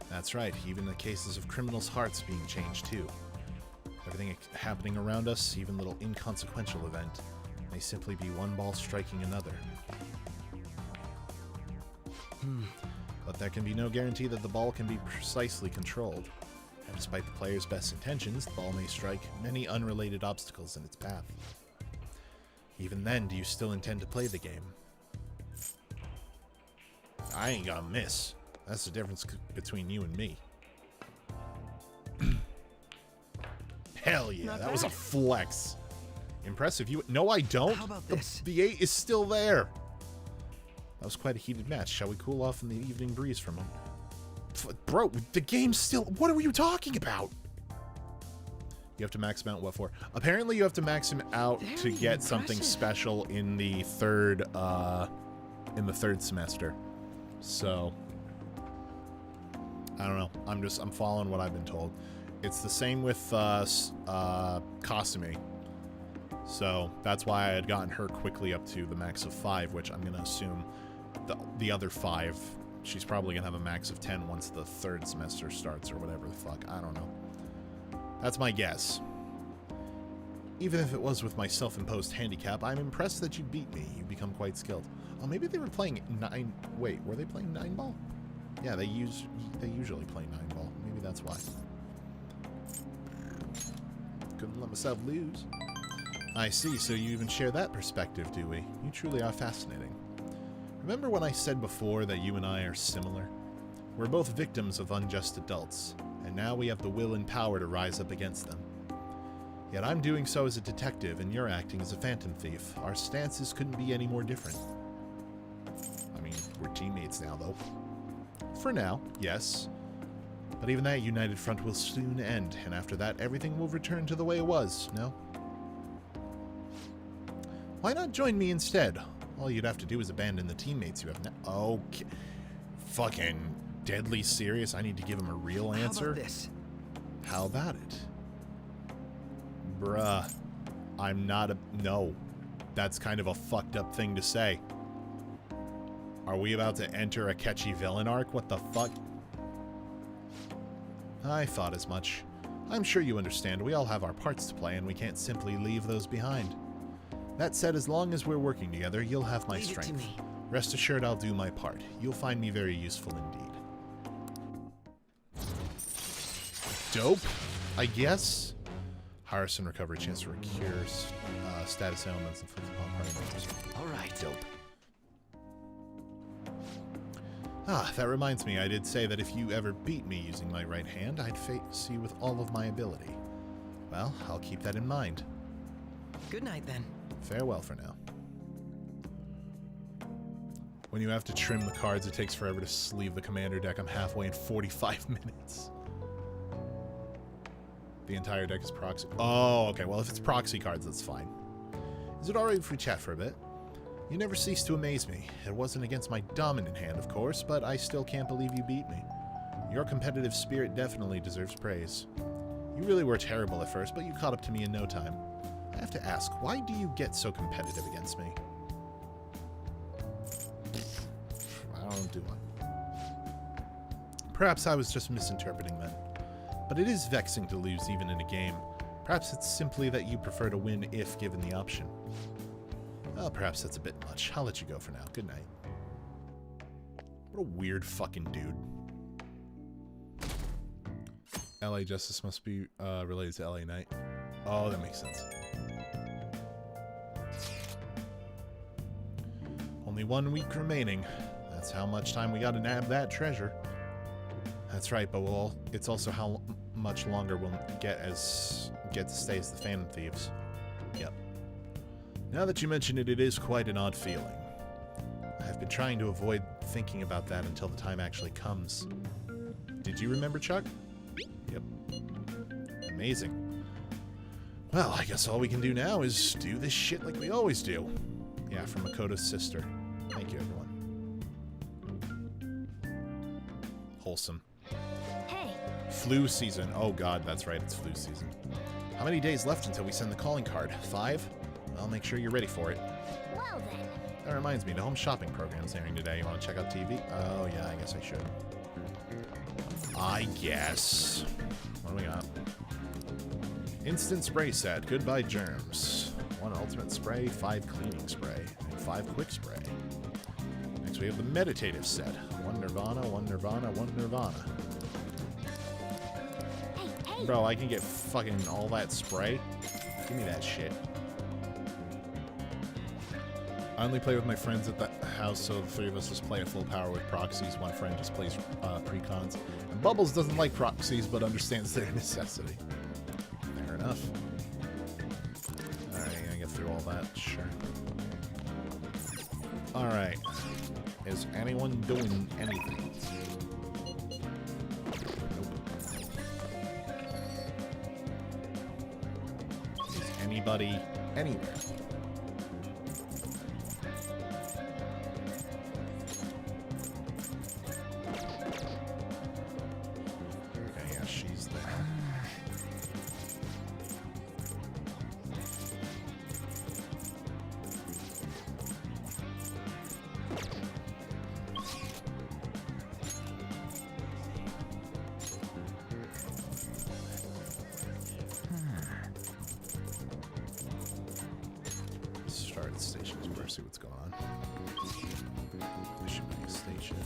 That's right, even the cases of criminals' hearts being changed too. Everything happening around us, even little inconsequential event, may simply be one ball striking another. But there can be no guarantee that the ball can be precisely controlled. And despite the player's best intentions, the ball may strike many unrelated obstacles in its path. Even then, do you still intend to play the game? I ain't gonna miss. That's the difference between you and me. Hell yeah, Not that was a bad. flex. Impressive. You? No, I don't. How about The- this? The 8 is still there. That was quite a heated match. Shall we cool off in the evening breeze for a moment? Bro, the game's still... What are you talking about? You have to max him out what for? Apparently you have to max him out to Very get something impressive. special in the third semester. So, I don't know. I'm following what I've been told. It's the same with Kasumi. So, that's why I had gotten her quickly up to the max of 5, which I'm going to assume the other 5, she's probably going to have a max of 10 once the 3rd semester starts or whatever the fuck. I don't know. That's my guess. Even if it was with my self-imposed handicap, I'm impressed that you beat me. You become quite skilled. Oh, maybe they were playing 9... Wait, were they playing 9-ball? Yeah, they usually play 9-ball. Maybe that's why. Couldn't let myself lose. I see, so you even share that perspective, do we? You truly are fascinating. Remember when I said before that you and I are similar? We're both victims of unjust adults, and now we have the will and power to rise up against them. Yet I'm doing so as a detective, and you're acting as a phantom thief. Our stances couldn't be any more different. I mean, we're teammates now, though. For now, yes. But even that united front will soon end, and after that, everything will return to the way it was, no? Why not join me instead? All you'd have to do is abandon the teammates you have now. Okay. Fucking deadly serious? I need to give him a real answer? How about this? How about it? Bruh. I'm not a... No. That's kind of a fucked up thing to say. Are we about to enter a catchy villain arc? What the fuck? I thought as much. I'm sure you understand. We all have our parts to play, and we can't simply leave those behind. That said, as long as we're working together, you'll have my strength. Leave it to me. Rest assured I'll do my part. You'll find me very useful indeed. Dope, I guess. Harrison recovery chance to recure status ailments inflicted upon party members. Alright. Dope. Ah, that reminds me, I did say that if you ever beat me using my right hand, I'd face you with all of my ability. Well, I'll keep that in mind. Good night, then. Farewell for now. When you have to trim the cards, it takes forever to sleeve the commander deck. I'm halfway in 45 minutes. The entire deck is proxy. Oh, okay. Well, if it's proxy cards, that's fine. Is it alright if we chat for a bit? You never cease to amaze me. It wasn't against my dominant hand, of course, but I still can't believe you beat me. Your competitive spirit definitely deserves praise. You really were terrible at first, but you caught up to me in no time. I have to ask, why do you get so competitive against me? I don't do one. Perhaps I was just misinterpreting then. But it is vexing to lose even in a game. Perhaps it's simply that you prefer to win if given the option. Well, perhaps that's a bit much. I'll let you go for now. Good night. What a weird fucking dude. LA Justice must be related to LA Knight. Oh, that makes sense. Only 1 week remaining. That's how much time we gotta nab that treasure. That's right, but it's also how much longer we'll get to stay as the Phantom Thieves. Yep. Now that you mention it, it is quite an odd feeling. I've been trying to avoid thinking about that until the time actually comes. Did you remember, Chuck? Yep. Amazing. Well, I guess all we can do now is do this shit like we always do. Yeah, from Makoto's sister. Thank you, everyone. Wholesome. Hey, Flu season. Oh god, that's right, it's flu season. How many days left until we send the calling card? 5? I'll make sure you're ready for it. well then. That reminds me, the home shopping program's airing today. You want to check out TV? Oh yeah, I guess I should. I guess. What do we got? Instant spray set. Goodbye germs. 1 ultimate spray, 5 cleaning spray, and 5 quick spray. Next we have the meditative set. 1 nirvana, 1 nirvana, 1 nirvana. Hey, Bro, I can get fucking all that spray? Give me that shit. I only play with my friends at the house, so the 3 of us just play at full power with proxies. 1 friend just plays precons. And Bubbles doesn't like proxies, but understands their necessity. Fair enough. Alright, gonna get through all that, sure. Alright. Is anyone doing anything? Nope. Is anybody anywhere? start at stations first, see what's going on. Mission Bank Station.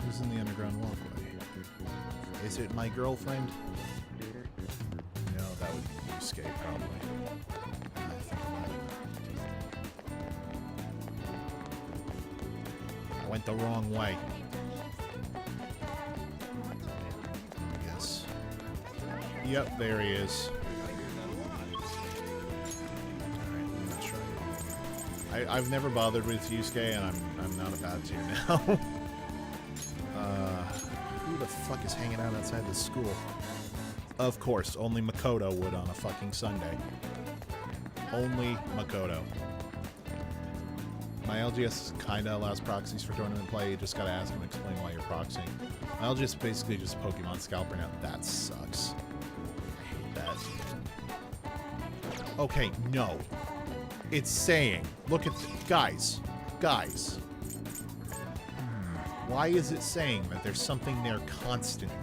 Who's in the underground walkway? Is it my girlfriend? No, that would be Yusuke, probably. I think I went the wrong way. I guess. Yep, there he is. Alright, let's try. I've never bothered with Yusuke, and I'm not about to now. Who the fuck is hanging out outside the school? Of course, only Makoto would on a fucking Sunday. Only Makoto. My LGS kinda allows proxies for tournament play. You just gotta ask him, explain why you're proxying. My LGS is basically just Pokemon Scalper now. That sucks. I hate that. Okay, no. It's saying, look at guys. Why is it saying that there's something there constantly?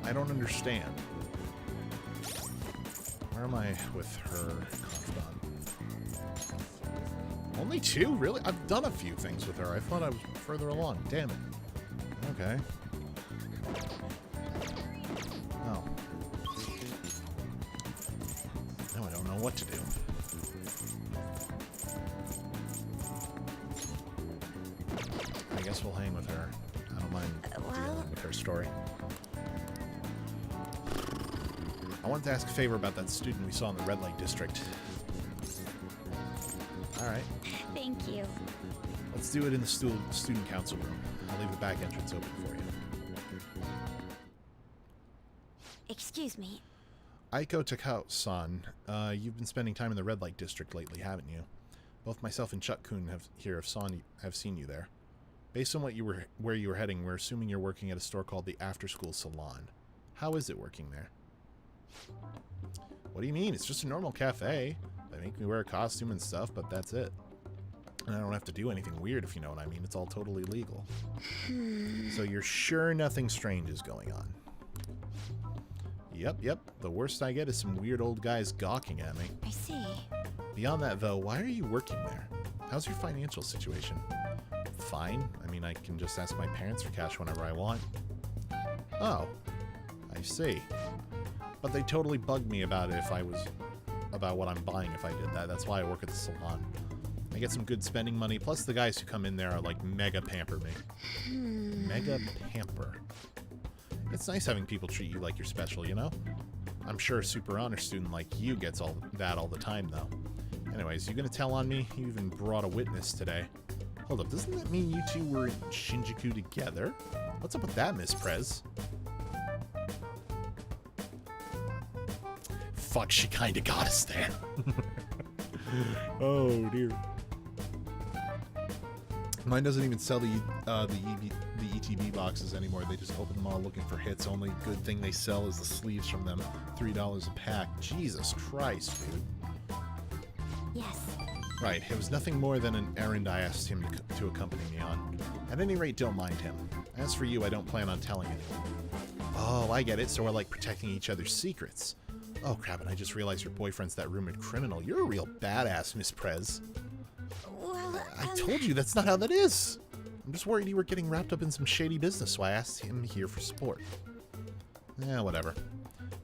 I don't understand. Where am I with her Confidant? Only 2? Really? I've done a few things with her. I thought I was further along. Damn it. Okay. Oh. Now I don't know what to do. I guess we'll hang with her. I don't mind dealing with her story. I wanted to ask a favor about that student we saw in the red light district. Alright. Thank you. Let's do it in the student council room. I'll leave the back entrance open for you. Excuse me. Aiko Takao-san, you've been spending time in the red light district lately, haven't you? Both myself and Chuck-kun have seen you there. Based on where you were heading, we're assuming you're working at a store called the After School Salon. How is it working there? What do you mean? It's just a normal cafe. They make me wear a costume and stuff, but that's it. And I don't have to do anything weird, if you know what I mean. It's all totally legal. So you're sure nothing strange is going on? Yep. The worst I get is some weird old guys gawking at me. I see. Beyond that, though, why are you working there? How's your financial situation? Fine. I mean, I can just ask my parents for cash whenever I want. Oh. I see. But they totally bugged me about it about what I'm buying if I did that. That's why I work at the salon. I get some good spending money, plus the guys who come in there are like mega pamper me. Mega pamper. It's nice having people treat you like you're special, you know? I'm sure a super honor student like you gets all that all the time, though. Anyways, you gonna tell on me? You even brought a witness today. Hold up, doesn't that mean you two were in Shinjuku together? What's up with that, Miss Prez? Fuck, she kinda got us there. Oh, dear. Mine doesn't even sell the ETB boxes anymore. They just open them all looking for hits. Only good thing they sell is the sleeves from them. $3 a pack. Jesus Christ, dude. Yes. Right, it was nothing more than an errand I asked him to accompany me on. At any rate, don't mind him. As for you, I don't plan on telling anyone. Oh, I get it, so we're like protecting each other's secrets. Oh crap, and I just realized your boyfriend's that rumored criminal. You're a real badass, Miss Prez. Well, I told you that's not how that is. I'm just worried you were getting wrapped up in some shady business, so I asked him here for support. Yeah, whatever.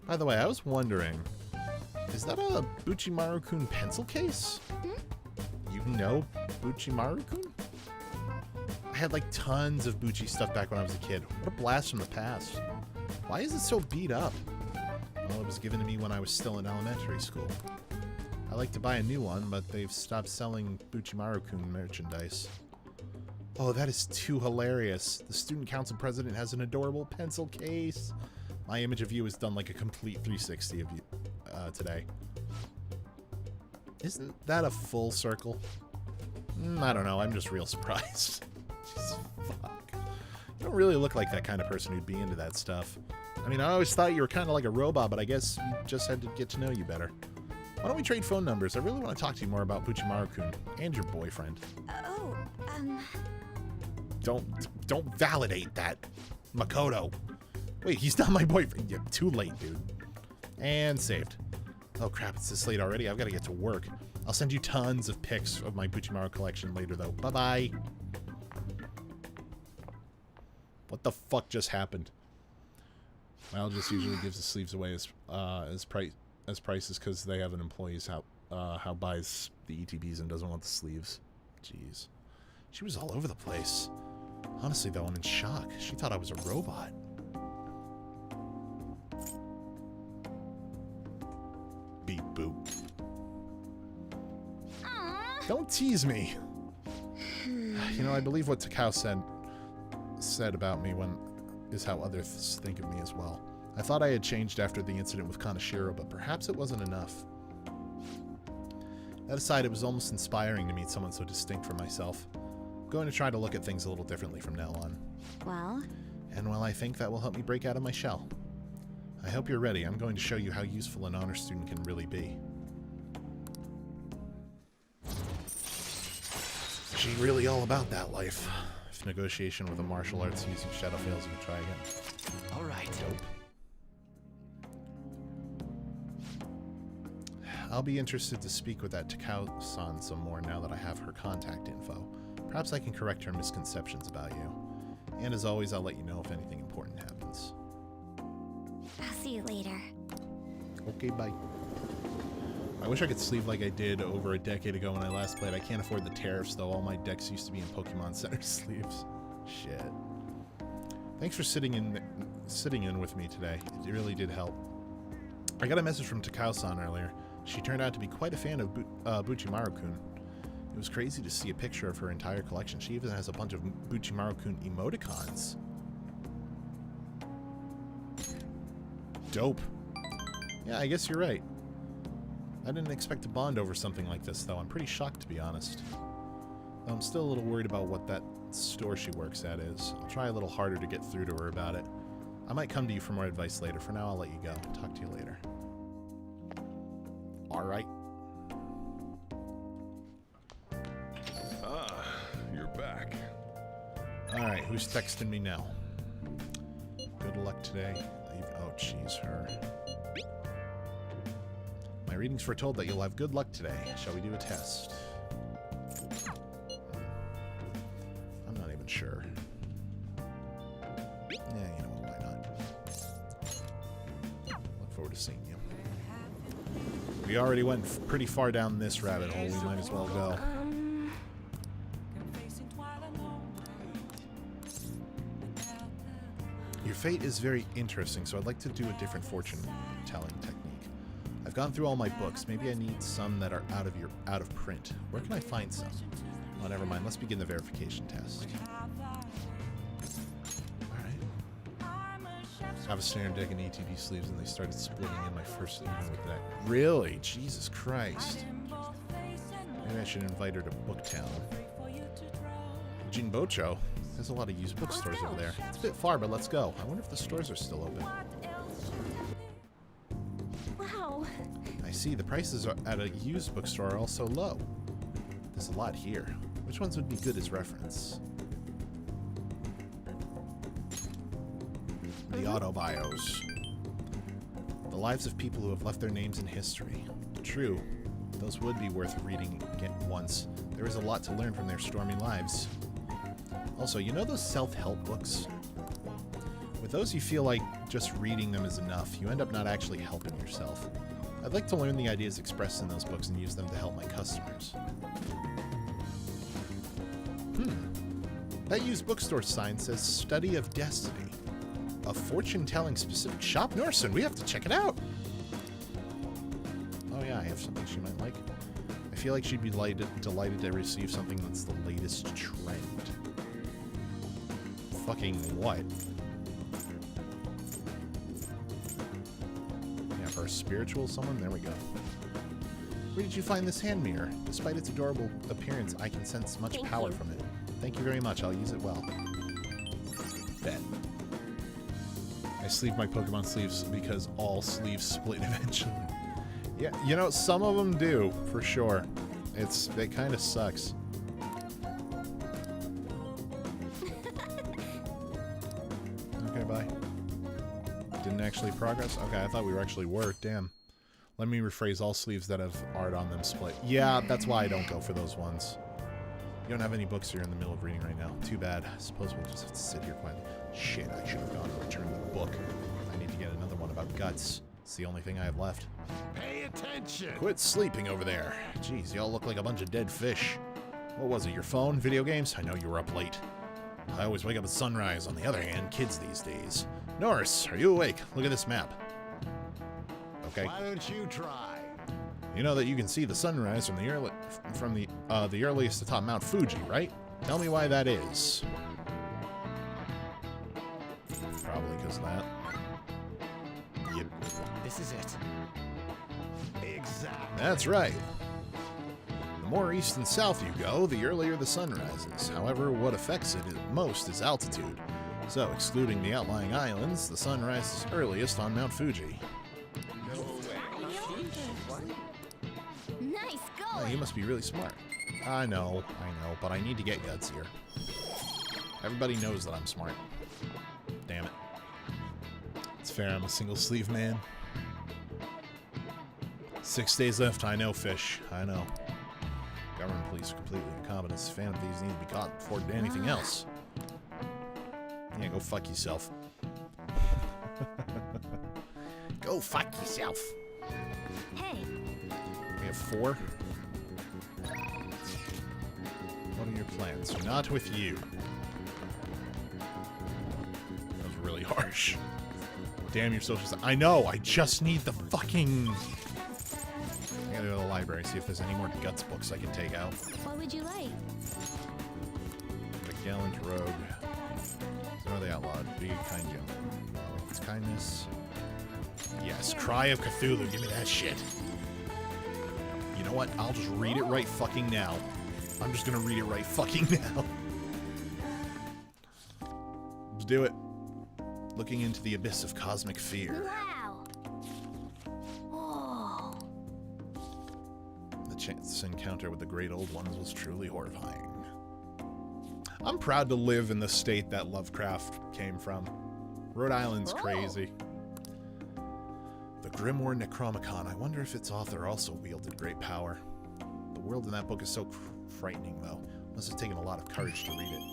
By the way, I was wondering, is that a Buchimaru-kun pencil case? You know Buchimaru-kun? I had like tons of Buchi stuff back when I was a kid. What a blast from the past. Why is it so beat up? Well, it was given to me when I was still in elementary school. I like to buy a new one, but they've stopped selling Buchimaru-kun merchandise. Oh, that is too hilarious. The student council president has an adorable pencil case. My image of you is done like a complete 360 of you today. Isn't that a full circle? I don't know. I'm just real surprised. Just, fuck. You don't really look like that kind of person who'd be into that stuff. I mean, I always thought you were kind of like a robot, but I guess we just had to get to know you better. Why don't we trade phone numbers? I really want to talk to you more about Buchimaru-kun and your boyfriend. Oh, Don't validate that, Makoto. Wait, he's not my boyfriend. Yeah, too late, dude. And saved. Oh crap, it's this late already. I've got to get to work. I'll send you tons of pics of my Buchimaru collection later, though. Bye-bye. What the fuck just happened? Mal just usually gives the sleeves away as prices because they have an employee how buys the ETBs and doesn't want the sleeves. Jeez. She was all over the place. Honestly, though, I'm in shock. She thought I was a robot. Beep boop. Don't tease me. You know, I believe what Takao said about me is how others think of me as well. I thought I had changed after the incident with Kaneshiro, but perhaps it wasn't enough. That aside, it was almost inspiring to meet someone so distinct from myself. I'm going to try to look at things a little differently from now on. Well? And well, I think that will help me break out of my shell. I hope you're ready. I'm going to show you how useful an honor student can really be. She really all about that life. If negotiation with a martial arts using shadow fails, you can try again. All right. Dope. I'll be interested to speak with that Takao-san some more now that I have her contact info. Perhaps I can correct her misconceptions about you. And as always, I'll let you know if anything important happens. I'll see you later. Okay, bye. I wish I could sleeve like I did over a decade ago when I last played. I can't afford the tariffs, though. All my decks used to be in Pokemon Center sleeves. Shit. Thanks for sitting in with me today. It really did help. I got a message from Takao-san earlier. She turned out to be quite a fan of Buchimaru-kun. It was crazy to see a picture of her entire collection. She even has a bunch of Buchimaru-kun emoticons. Dope. Yeah, I guess you're right. I didn't expect to bond over something like this, though. I'm pretty shocked, to be honest. Though I'm still a little worried about what that store she works at is. I'll try a little harder to get through to her about it. I might come to you for more advice later. For now, I'll let you go. Talk to you later. Alright. Ah, you're back. Alright, who's texting me now? Good luck today. Oh, jeez, her. My readings foretold that you'll have good luck today. Shall we do a test? I'm not even sure. Yeah, you know what, why not? Look forward to seeing you. We already went pretty far down this rabbit hole. We might as well go. Your fate is very interesting, so I'd like to do a different fortune-telling technique. I've gone through all my books. Maybe I need some that are out of print. Where can I find some? Oh, never mind. Let's begin the verification test. Alright. I have a standard deck and ATV sleeves, and they started splitting in my first evening with that. Really? Jesus Christ. Maybe I should invite her to Booktown. Jinbocho? There's a lot of used bookstores over there. It's a bit far, but let's go. I wonder if the stores are still open. Wow. I see. The prices at a used bookstore are also low. There's a lot here. Which ones would be good as reference? The autobios. The lives of people who have left their names in history. True. Those would be worth reading once. There is a lot to learn from their stormy lives. Also, you know those self-help books? With those, you feel like just reading them is enough. You end up not actually helping yourself. I'd like to learn the ideas expressed in those books and use them to help my customers. That used bookstore sign says Study of Destiny. A fortune-telling specific shop? Norson, we have to check it out! Oh yeah, I have something she might like. I feel like she'd be delighted to receive something that's the latest trend. Fucking what? Yeah, for a spiritual someone? There we go. Where did you find this hand mirror? Despite its adorable appearance, I can sense much power from it. Thank you very much. I'll use it well. Bet. I sleeve my Pokemon sleeves because all sleeves split eventually. Yeah, you know, some of them do, for sure. It kind of sucks. Okay, bye. actually progress? Okay, I thought we were actually Damn. Let me rephrase, all sleeves that have art on them split. Yeah, that's why I don't go for those ones. You don't have any books you're in the middle of reading right now. Too bad. I suppose we'll just have to sit here quietly. Shit, I should have gone and returned the book. I need to get another one about guts. It's the only thing I have left. Pay attention! Quit sleeping over there. Jeez, y'all look like a bunch of dead fish. What was it, your phone? Video games? I know you were up late. I always wake up at sunrise. On the other hand, kids these days. Norris, are you awake? Look at this map. Okay. Why don't you try? You know that you can see the sunrise from the earliest atop Mount Fuji, right? Tell me why that is. Probably because of that. Yep. This is it. Exactly. That's right. The more east and south you go, the earlier the sun rises. However, what affects it most is altitude. So, excluding the outlying islands, the sun rises earliest on Mount Fuji. Nice Oh, going! you must be really smart. I know, but I need to get guts here. Everybody knows that I'm smart. Damn it. It's fair, I'm a single sleeve man. 6 days left, I know, fish. I know. Government police are completely incompetent. Fan of these need to be caught before anything else. Yeah, go fuck yourself. Go fuck yourself. Hey, We have 4. What are your plans? Not with you. That was really harsh. Damn your social I know, I just need the fucking... I gotta go to the library, see if there's any more guts books I can take out. what would you like? The gallant rogue. So are they outlawed? Be kind gentleman. It's kindness. Yes, Cry of Cthulhu. Give me that shit. You know what? I'll just read it right fucking now. I'm just gonna read it right fucking now. Let's do it. Looking into the abyss of cosmic fear. Wow! Oh, The chance encounter with the great old ones was truly horrifying. I'm proud to live in the state that Lovecraft came from. Rhode Island's crazy. The Grimoire Necronomicon. I wonder if its author also wielded great power. The world in that book is so frightening, though. Must have taken a lot of courage to read it.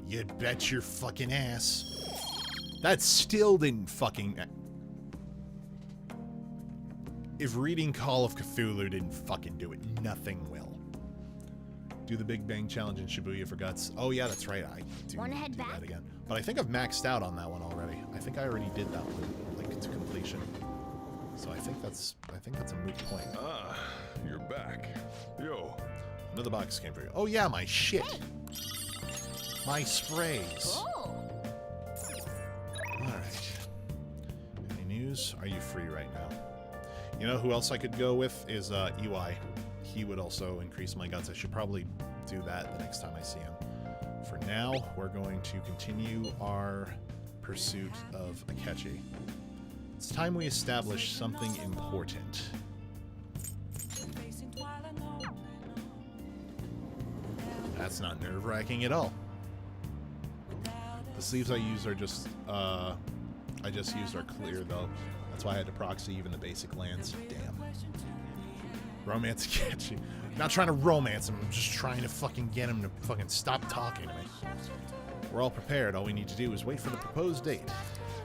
You bet your fucking ass. That still didn't fucking... If reading Call of Cthulhu didn't fucking do it, nothing will. Do the Big Bang Challenge in Shibuya for guts. Oh yeah, that's right. I do Wanna need to head do back? that again. But I think I've maxed out on that one already. I think I already did that one, like, to completion. So I think that's a moot point. Ah, you're back. Yo. Another box came for you. Oh yeah, my shit. My sprays. oh! Alright. Any news? Are you free right now? You know who else I could go with is EY. He would also increase my guts. I should probably do that the next time I see him. For now, we're going to continue our pursuit of Akechi. It's time we establish something important. That's not nerve-wracking at all. The sleeves I use are just, I just used are clear though. That's why I had to proxy even the basic lands. Damn. Romance Akechi. I'm not trying to romance him, I'm just trying to fucking get him to fucking stop talking to me. We're all prepared, all we need to do is wait for the proposed date.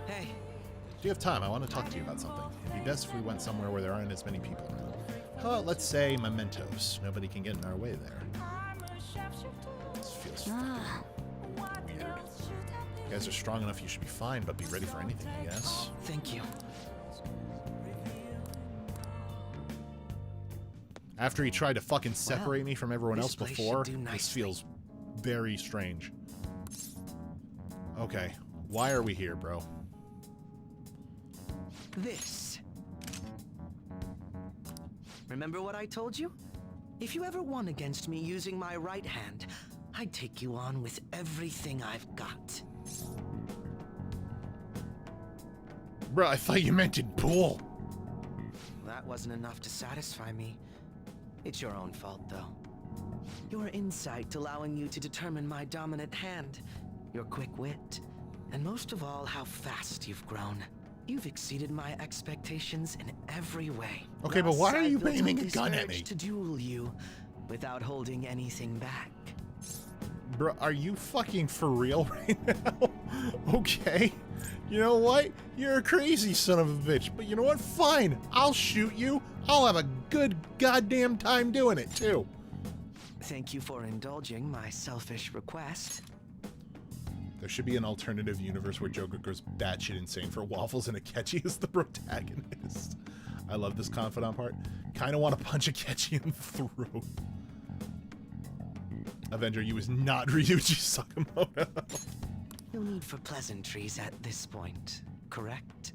Hey, Do you have time? I want to talk to you about something. It'd be best if we went somewhere where there aren't as many people around. How about, let's say, mementos. Nobody can get in our way there. This feels Ah, weird. You guys are strong enough, you should be fine, but be ready for anything, I guess. thank you. After he tried to fucking separate me from everyone this else place should before, do this nicely. feels very strange. Okay, why are we here, bro? This. Remember what I told you? If you ever won against me using my right hand, I'd take you on with everything I've got. Bro, I thought you meant in pool. That wasn't enough to satisfy me. It's your own fault, though. Your insight allowing you to determine my dominant hand, your quick wit, and most of all, how fast you've grown. You've exceeded my expectations in every way. Okay, but Thus, why are you I've built aiming up a this gun at urge me? to duel you without holding anything back. Bro, are you fucking for real right now? Okay. You know what? You're a crazy son of a bitch. But you know what? Fine. I'll shoot you. I'll have a good goddamn time doing it, too. Thank you for indulging my selfish request. There should be an alternative universe where Joker goes batshit insane for waffles and Akechi is the protagonist. I love this confidant part. Kind of want to punch Akechi in the throat. Avenger, you was not Ryuji Sakamoto. No need for pleasantries at this point, correct?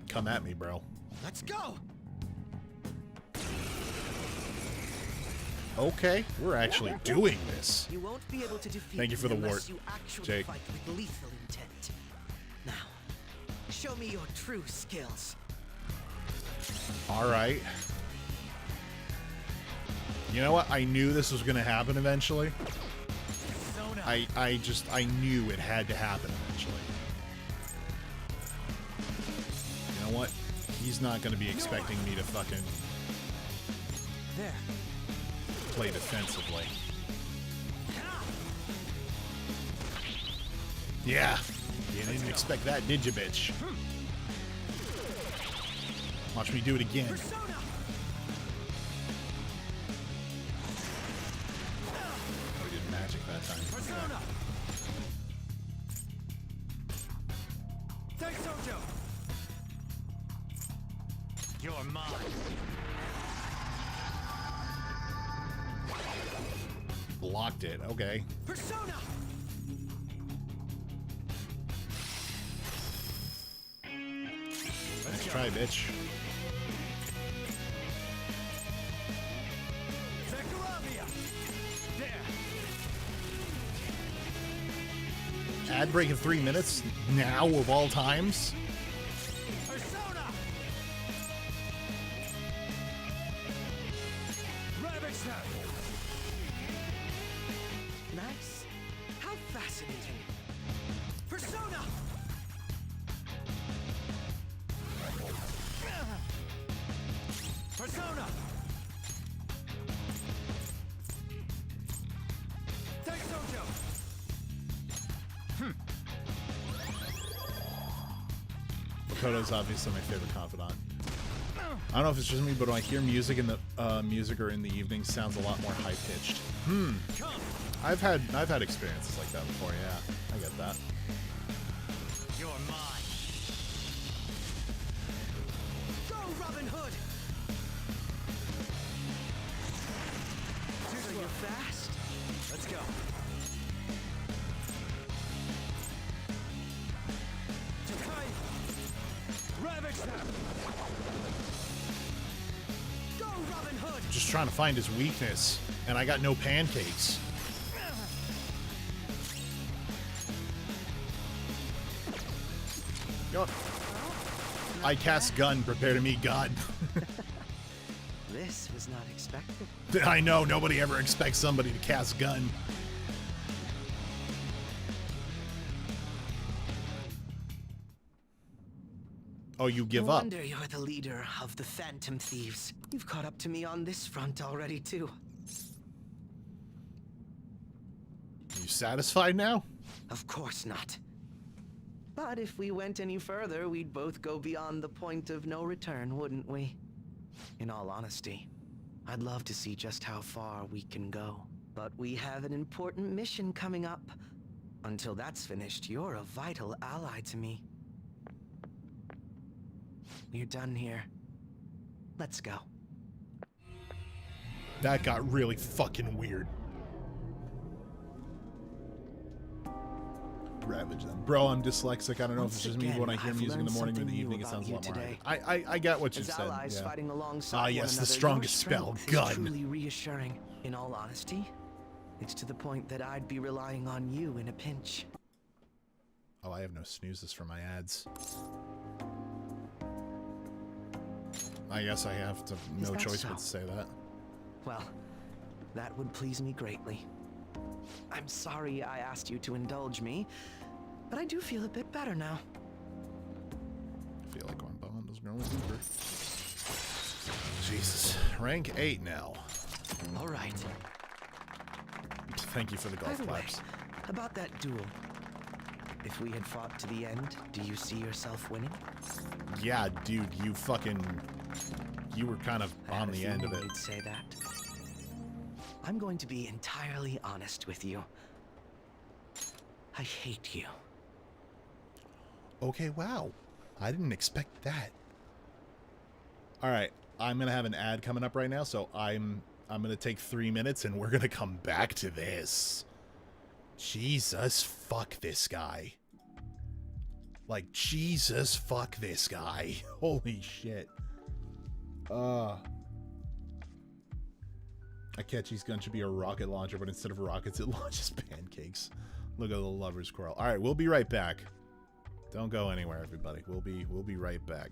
Come at me, bro. Let's go! Okay, we're actually doing this. You won't be able to defeat Thank you for the me unless wart, you actually Jake. fight with lethal intent. Now, show me your true skills. All right. You know what? I knew this was going to happen eventually. I knew it had to happen eventually. You know what? He's not going to be expecting me to fucking play defensively. Yeah. You didn't expect that, did you, bitch? Watch me do it again. Oh, we did magic that time. You're mine. Blocked it. Okay. Persona! Nice try, bitch. Ad break in 3 minutes? Now of all times? Nice. How fascinating. Persona! Persona! Makoto's obviously my favorite confidant. I don't know if it's just me, but when I hear music in the music or in the evening, sounds a lot more high pitched. I've had experiences like that before. Yeah, I get that. You're mine. Go, Robin Hood! So you're fast? Let's go. Ravage them! Go, Robin Hood! Just trying to find his weakness, and I got no pancakes. Yo. I cast gun, prepare to meet God. This was not expected. I know, nobody ever expects somebody to cast gun. Oh, you give no up. wonder you're the leader of the Phantom Thieves. You've caught up to me on this front already, too. You satisfied now? Of course not. But if we went any further, we'd both go beyond the point of no return, wouldn't we? In all honesty, I'd love to see just how far we can go. But we have an important mission coming up. Until that's finished, you're a vital ally to me. We're done here. Let's go. That got really fucking weird. Ravage them. Bro, I'm dyslexic. I don't know if it's just me, but when I hear music in the morning or in the evening, it sounds a lot more. I get what you As said. allies Yeah. fighting alongside Ah, one yes, the another, strongest your spell, strength is gun. truly reassuring. In all honesty, it's to the point that I'd be relying on you in a pinch. Oh, I have no snoozes for my ads. I guess I have to Is no that choice so? but to say that. Well, that would please me greatly. I'm sorry I asked you to indulge me, but I do feel a bit better now. going deeper. Jesus. Rank 8 now. All right. Thank you for the golf By the way, claps. about that duel. If we had fought to the end, do you see yourself winning? Yeah, dude, you were kind of I had on a the end of feeling it. you'd say that. I'm going to be entirely honest with you. I hate you. Okay, wow. I didn't expect that. All right, I'm going to have an ad coming up right now, so I'm going to take 3 minutes and we're going to come back to this. Jesus, fuck this guy. Like, Jesus, fuck this guy. Holy shit. Akechi's gun should be a rocket launcher, but instead of rockets, it launches pancakes. Look at the lover's quarrel. All right, we'll be right back. Don't go anywhere, everybody. We'll be right back.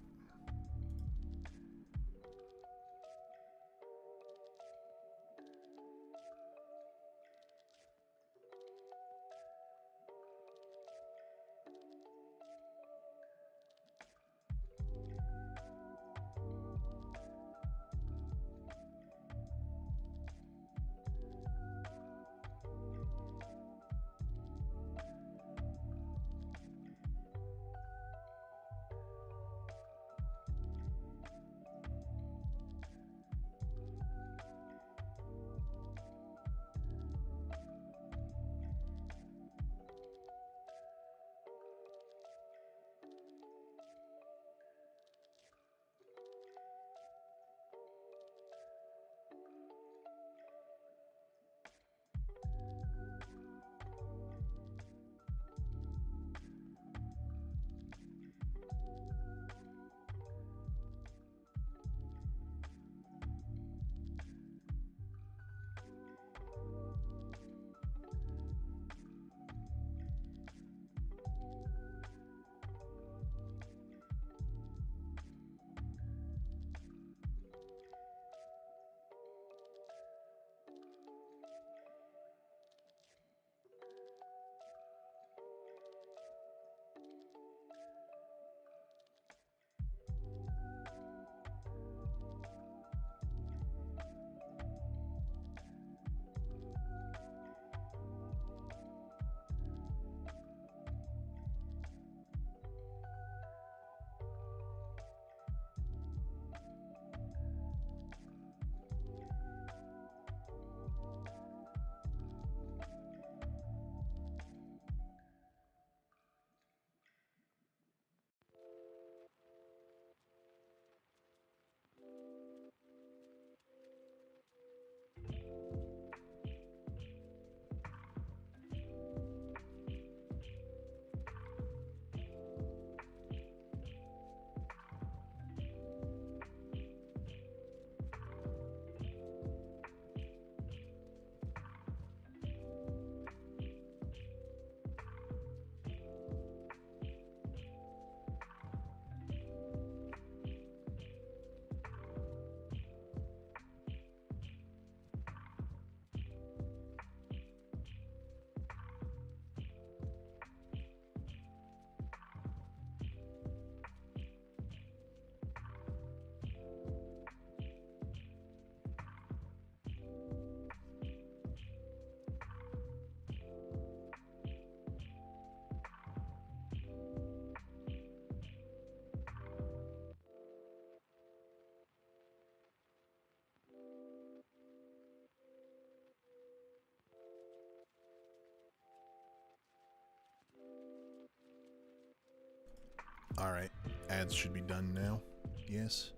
All right, ads should be done now. Yes?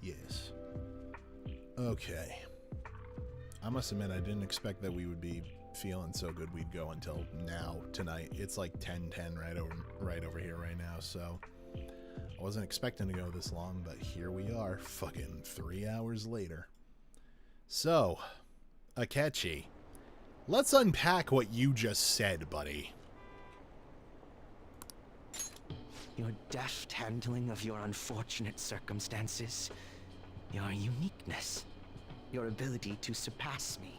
Yes. Okay. I must admit, I didn't expect that we would be feeling so good we'd go until now, tonight. It's like 10:10 right over here right now, so I wasn't expecting to go this long, but here we are, fucking 3 hours later. So, Akechi, let's unpack what you just said, buddy. Your deft handling of your unfortunate circumstances, your uniqueness, your ability to surpass me.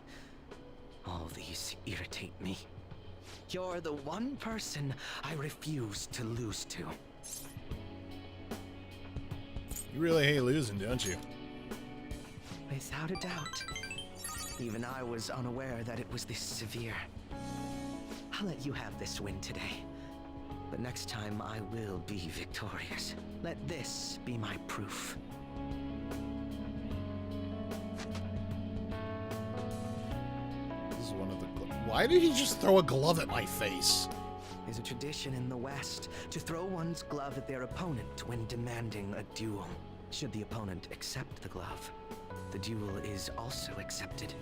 All these irritate me. You're the one person I refuse to lose to. You really hate losing, don't you? Without a doubt. Even I was unaware that it was this severe. I'll let you have this win today. But next time I will be victorious. Let this be my proof. This is one of the... Why did he just throw a glove at my face? There's a tradition in the West to throw one's glove at their opponent when demanding a duel. Should the opponent accept the glove, the duel is also accepted.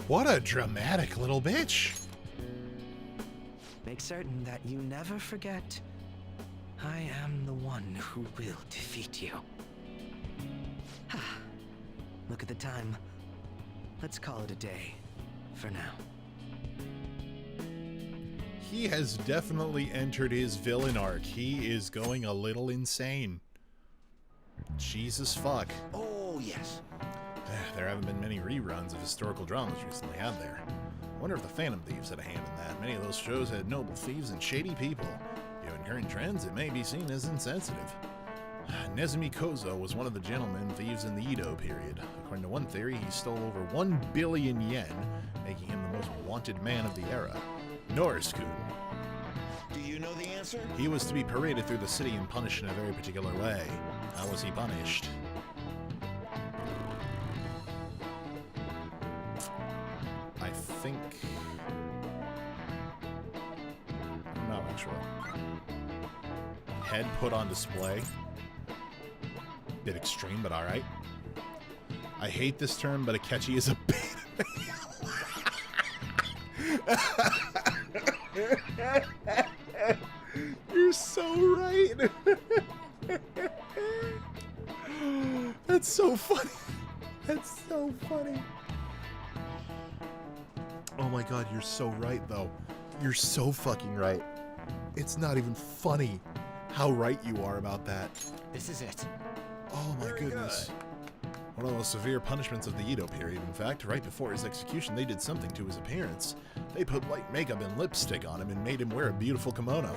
What a dramatic little bitch. Make certain that you never forget, I am the one who will defeat you. Look at the time. Let's call it a day, for now. He has definitely entered his villain arc. He is going a little insane. Jesus fuck. Oh, yes. There haven't been many reruns of historical dramas recently, have there? I wonder if the Phantom Thieves had a hand in that. Many of those shows had noble thieves and shady people. Given current trends, it may be seen as insensitive. Nezumi Kozo was one of the gentlemen thieves in the Edo period. According to one theory, he stole over 1 billion yen, making him the most wanted man of the era. Norris-kun. Do you know the answer? He was to be paraded through the city and punished in a very particular way. How was he punished? I think... I'm not actually. Head put on display. Bit extreme, but alright. I hate this term, but Akechi is a beta male. You're so right. That's so funny. That's so funny. Oh my god, you're so right, though. You're so fucking right. It's not even funny how right you are about that. This is it. Oh my goodness. One of the most severe punishments of the Edo period. In fact, right before his execution, they did something to his appearance. They put light makeup and lipstick on him and made him wear a beautiful kimono.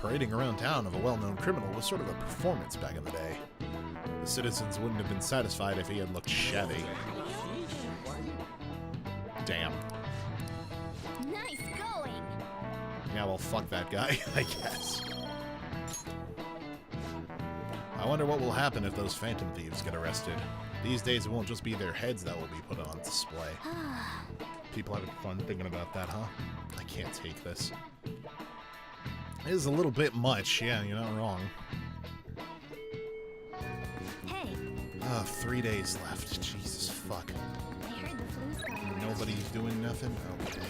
Parading around town of a well-known criminal was sort of a performance back in the day. The citizens wouldn't have been satisfied if he had looked shabby. Damn. Nice going! Yeah, well, fuck that guy, I guess. I wonder what will happen if those Phantom Thieves get arrested. These days, it won't just be their heads that will be put on display. People having fun thinking about that, huh? I can't take this. It is a little bit much, yeah, you're not wrong. Hey, 3 days left. Jesus fuck. I heard the flu's got around. Nobody's doing nothing? Okay.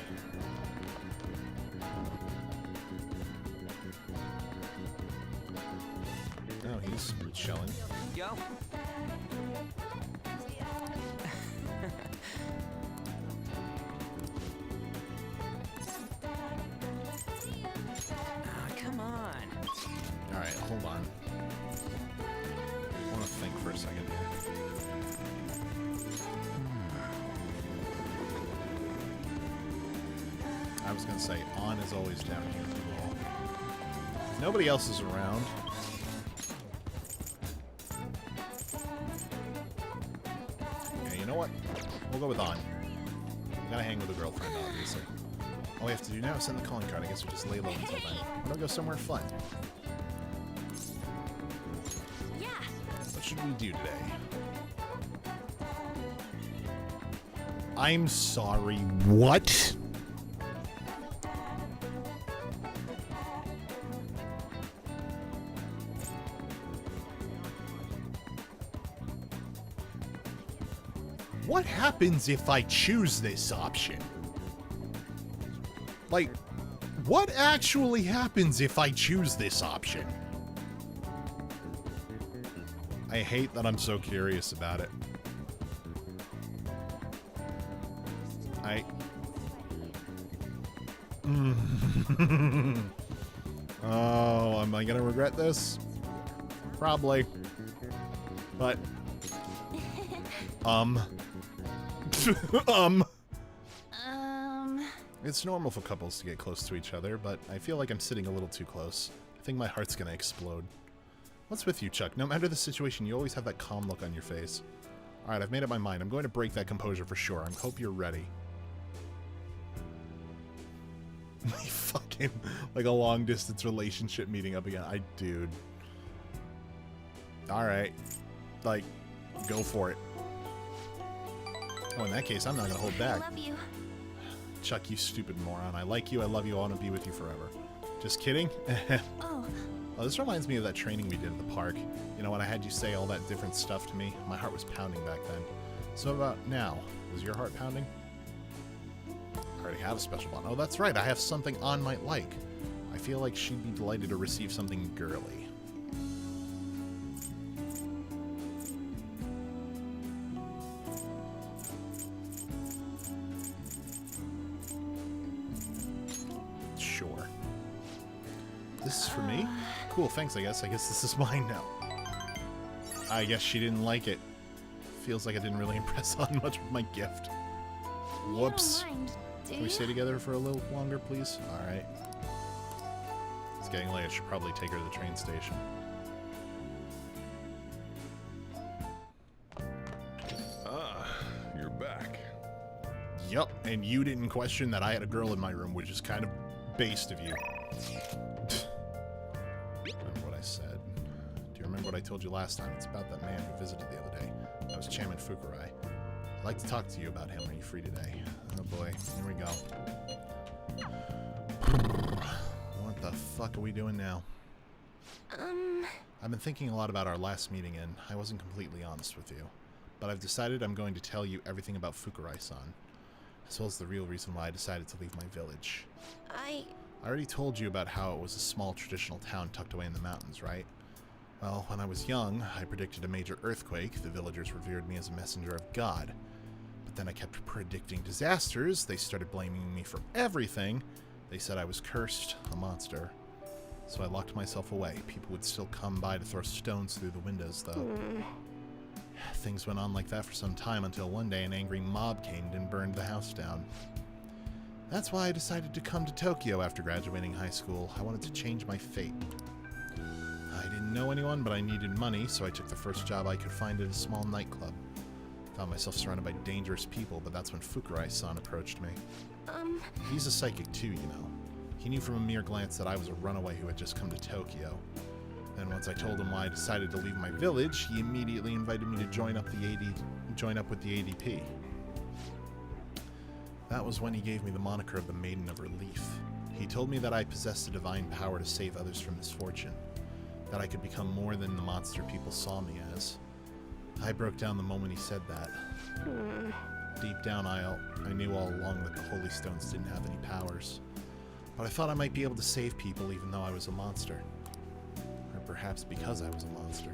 Oh, he's chilling. Yo. Come on. Alright, hold on. I want to think for a second here. I was going to say, on is always down here. If nobody else is around. Yeah, you know what? We'll go with on. We gotta hang with a girlfriend, obviously. All we have to do now is send the calling card. I guess we'll just lay low until then. We're gonna go somewhere fun. Yeah! What should we do today? I'm sorry, what? What happens if I choose this option? Like, what actually happens if I choose this option? I hate that I'm so curious about it. Oh, am I gonna regret this? Probably. But... It's normal for couples to get close to each other, but I feel like I'm sitting a little too close. I think my heart's gonna explode. What's with you, Chuck? No matter the situation, you always have that calm look on your face. Alright, I've made up my mind. I'm going to break that composure for sure. I hope you're ready. Fucking, like a long-distance relationship meeting up again. Dude. Alright. Like, go for it. Oh, in that case, I'm not gonna hold back. I love you. Chuck, you stupid moron. I like you, I love you, I want to be with you forever. Just kidding? Oh, Oh, this reminds me of that training we did at the park. You know, when I had you say all that different stuff to me, my heart was pounding back then. So about now, was your heart pounding? I already have a special bond. Oh, that's right, I have something On might like. I feel like she'd be delighted to receive something girly. Sure. This is for me? Cool, thanks, I guess. I guess this is mine now. I guess she didn't like it. Feels like I didn't really impress on much with my gift. Whoops. You don't mind, do Can we you? stay together for a little longer, please? Alright. It's getting late. I should probably take her to the train station. Ah, you're back. Yup, and you didn't question that I had a girl in my room, which is kind of based of you. Remember what I said. Do you remember what I told you last time? It's about that man who visited the other day. That was Chairman Fukurai. I'd like to talk to you about him. Are you free today? Oh boy, here we go. What the fuck are we doing now? I've been thinking a lot about our last meeting and I wasn't completely honest with you. But I've decided I'm going to tell you everything about Fukurai-san. As well as the real reason why I decided to leave my village. I already told you about how it was a small traditional town tucked away in the mountains, right? Well, when I was young, I predicted a major earthquake. The villagers revered me as a messenger of God. But then I kept predicting disasters. They started blaming me for everything. They said I was cursed, a monster. So I locked myself away. People would still come by to throw stones through the windows, though. Things went on like that for some time until one day an angry mob came and burned the house down. That's why I decided to come to Tokyo after graduating high school. I wanted to change my fate. I didn't know anyone, but I needed money, so I took the first job I could find at a small nightclub. Found myself surrounded by dangerous people, but that's when Fukurai-san approached me. He's a psychic too, you know. He knew from a mere glance that I was a runaway who had just come to Tokyo. Then once I told him why I decided to leave my village, he immediately invited me to join up with the ADP. That was when he gave me the moniker of the Maiden of Relief. He told me that I possessed a divine power to save others from misfortune, that I could become more than the monster people saw me as. I broke down the moment he said that. Deep down, I knew all along that the Holy Stones didn't have any powers, but I thought I might be able to save people even though I was a monster. Or perhaps because I was a monster.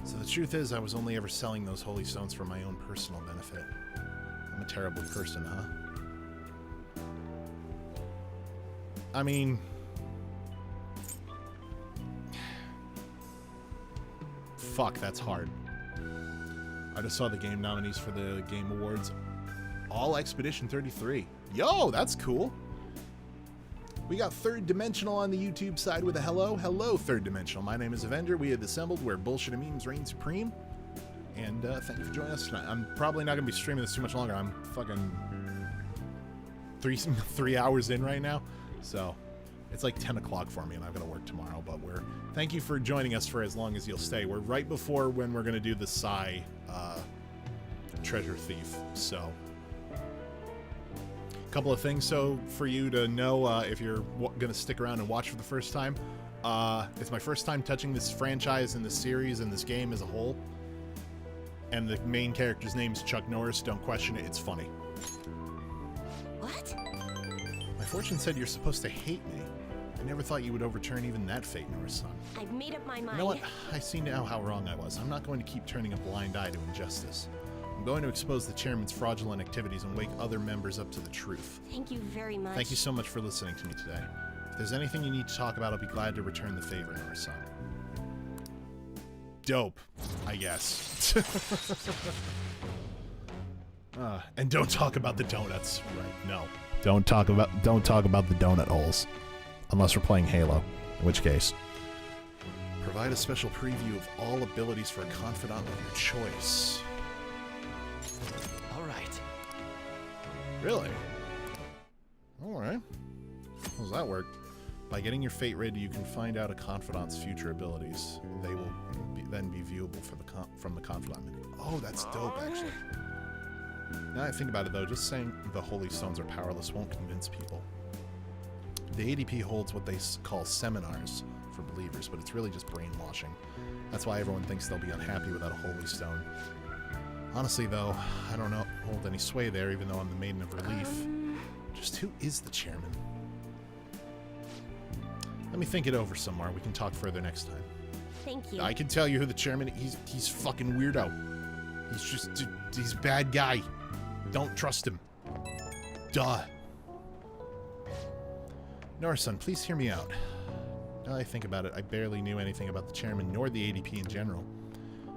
So the truth is, I was only ever selling those Holy Stones for my own personal benefit. I'm a terrible person, huh? I mean... Fuck, that's hard. I just saw the game nominees for the Game Awards. All Expedition 33. Yo, that's cool. We got Third Dimensional on the YouTube side with a hello. Hello, Third Dimensional. My name is Avenger. We have assembled where bullshit and memes reign supreme. And thank you for joining us tonight. I'm probably not going to be streaming this too much longer. I'm fucking 3 hours in right now. So it's like 10 o'clock for me and I've got to work tomorrow. But thank you for joining us for as long as you'll stay. We're right before when we're going to do the Psy Treasure Thief. So couple of things so for you to know if you're gonna stick around and watch for the first time. It's my first time touching this franchise and this series and this game as a whole, and the main character's name is Chuck Norris. Don't question it, it's funny. What? My fortune said you're supposed to hate me. I never thought you would overturn even that fate, Norris-san. I've made up my mind. You know what? I see now how wrong I was. I'm not going to keep turning a blind eye to injustice. I'm going to expose the chairman's fraudulent activities and wake other members up to the truth. Thank you very much. Thank you so much for listening to me today. If there's anything you need to talk about, I'll be glad to return the favor, Norris-san. Dope, I guess. And don't talk about the donuts. Right, no. Don't talk about the donut holes. Unless we're playing Halo. In which case. Provide a special preview of all abilities for a confidant of your choice. Alright. Really? Alright. How does that work? By getting your fate ready, you can find out a confidant's future abilities. They will then be viewable from the confidant menu. Oh, that's dope, actually. Now I think about it, though, just saying the Holy Stones are powerless won't convince people. The ADP holds what they call seminars for believers, but it's really just brainwashing. That's why everyone thinks they'll be unhappy without a Holy Stone. Honestly, though, I don't hold any sway there, even though I'm the Maiden of Relief. Just who is the chairman? Let me think it over somewhere. We can talk further next time. Thank you. I can tell you who the chairman is. He's fucking weirdo. He's a bad guy. Don't trust him. Duh. Nora-san, please hear me out. Now that I think about it, I barely knew anything about the chairman nor the ADP in general.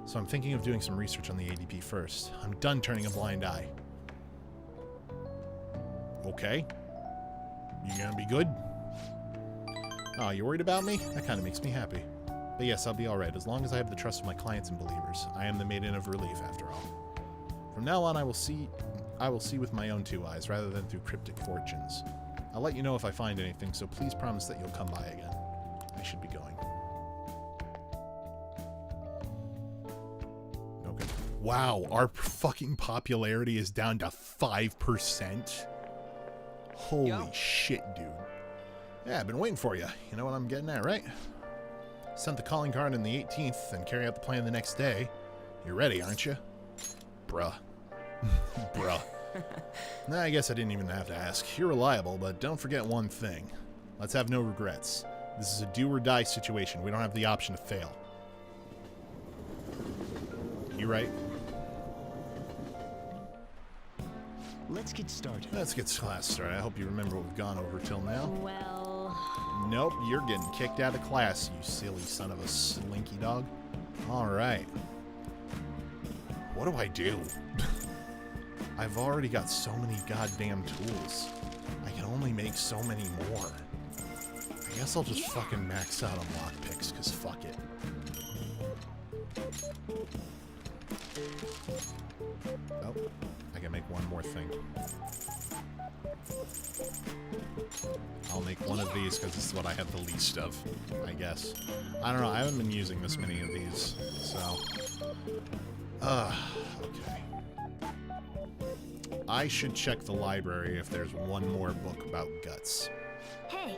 So I'm thinking of doing some research on the ADP first. I'm done turning a blind eye. Okay. You gonna be good? Oh, you worried about me? That kind of makes me happy. But yes, I'll be alright, as long as I have the trust of my clients and believers. I am the Maiden of Relief, after all. From now on, I will see with my own two eyes, rather than through cryptic fortunes. I'll let you know if I find anything, so please promise that you'll come by again. I should be going. Okay. Wow, our fucking popularity is down to 5%? Holy shit, dude. Yeah, I've been waiting for you. You know what I'm getting at, right? Sent the calling card on the 18th and carry out the plan the next day. You're ready, aren't you? Bruh. Bruh. Nah, I guess I didn't even have to ask. You're reliable, but don't forget one thing. Let's have no regrets. This is a do-or-die situation. We don't have the option to fail. You right? Let's get started. Let's get class started. I hope you remember what we've gone over till now. Well, Nope, you're getting kicked out of class, you silly son of a slinky dog. Alright. What do I do? I've already got so many goddamn tools. I can only make so many more. I guess I'll just fucking max out on lockpicks, because fuck it. Oh, I can make one more thing. I'll make one of these because this is what I have the least of, I guess. I don't know, I haven't been using this many of these, so... okay. I should check the library if there's one more book about guts. Hey,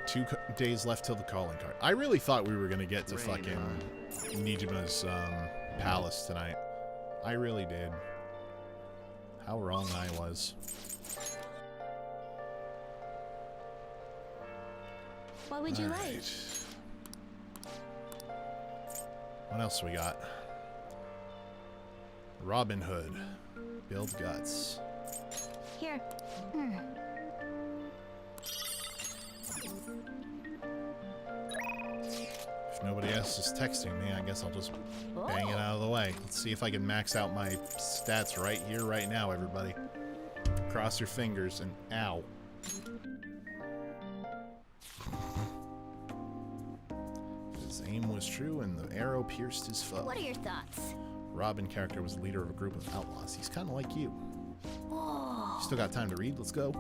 2 days left till the calling card. I really thought we were gonna get to fucking Nijima's palace tonight. I really did. How wrong I was. what would you like? Alright. What else we got? Robin Hood. Build guts. here. If nobody else is texting me, I guess I'll just bang it out of the way. Let's see if I can max out my stats right here, right now, everybody. Cross your fingers and ow. His aim was true and the arrow pierced his foe. What are your thoughts? Robin character was the leader of a group of outlaws. He's kind of like you. Oh, Still got time to read? Let's go.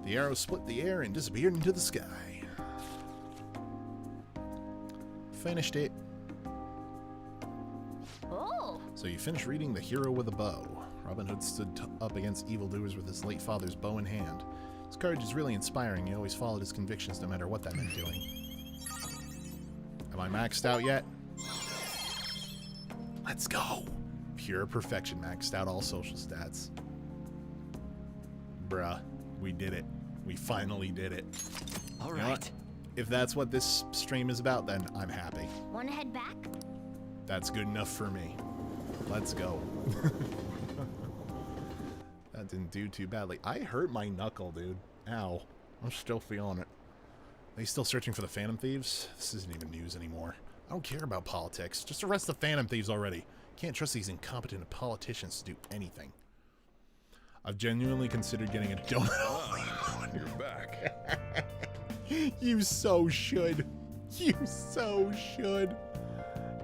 The arrow split the air and disappeared into the sky. Finished it. oh, So you finished reading The Hero with a Bow. Robin Hood stood up against evildoers with his late father's bow in hand. His courage is really inspiring. He always followed his convictions no matter what that meant doing. Am I maxed out yet? Let's go. Pure perfection, maxed out all social stats. Bruh, we did it. We finally did it. All You know right. what? If that's what this stream is about, then I'm happy. wanna head back? That's good enough for me. Let's go. That didn't do too badly. I hurt my knuckle, dude. Ow. I'm still feeling it. Are they still searching for the Phantom Thieves? This isn't even news anymore. I don't care about politics. Just arrest the Phantom Thieves already. Can't trust these incompetent politicians to do anything. I've genuinely considered getting a donut. You're back. You so should. You so should.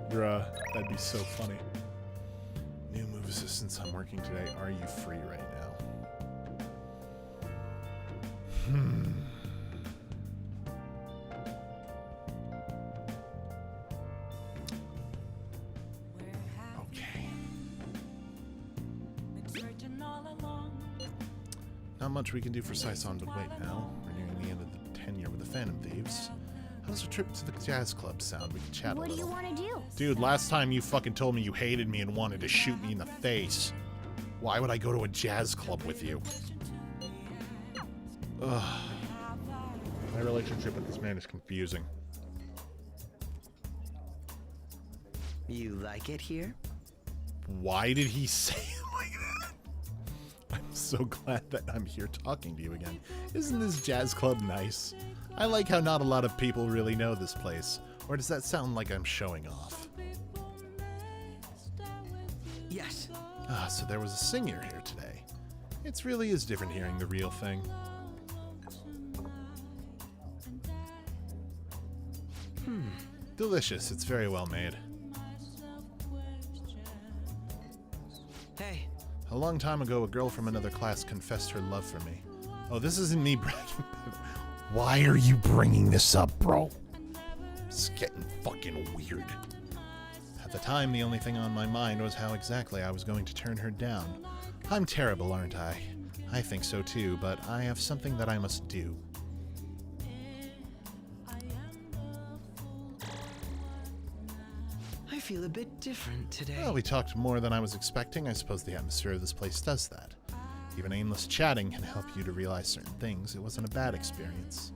Bruh, that'd be so funny. New move assistance. I'm working today. Are you free right now? Okay. Not much we can do for Saison, but wait now. We're nearing the end of the tenure with the Phantom Thieves. How does a trip to the jazz club sound? We can chat a What do little. you want to do? Dude, last time you fucking told me you hated me and wanted to shoot me in the face. Why would I go to a jazz club with you? Ugh. My relationship with this man is confusing. You like it here? Why did he say it like that? I'm so glad that I'm here talking to you again. Isn't this jazz club nice? I like how not a lot of people really know this place. Or does that sound like I'm showing off? Yes. Ah, so there was a singer here today. It really is different hearing the real thing. Delicious. It's very well made. Hey, A long time ago, a girl from another class confessed her love for me. Oh, this isn't me bragging. Why are you bringing this up, bro? It's getting fucking weird. At the time, the only thing on my mind was how exactly I was going to turn her down. I'm terrible, aren't I? I think so too, but I have something that I must do. I feel a bit different today. Well, we talked more than I was expecting. I suppose the atmosphere of this place does that. Even aimless chatting can help you to realize certain things. It wasn't a bad experience.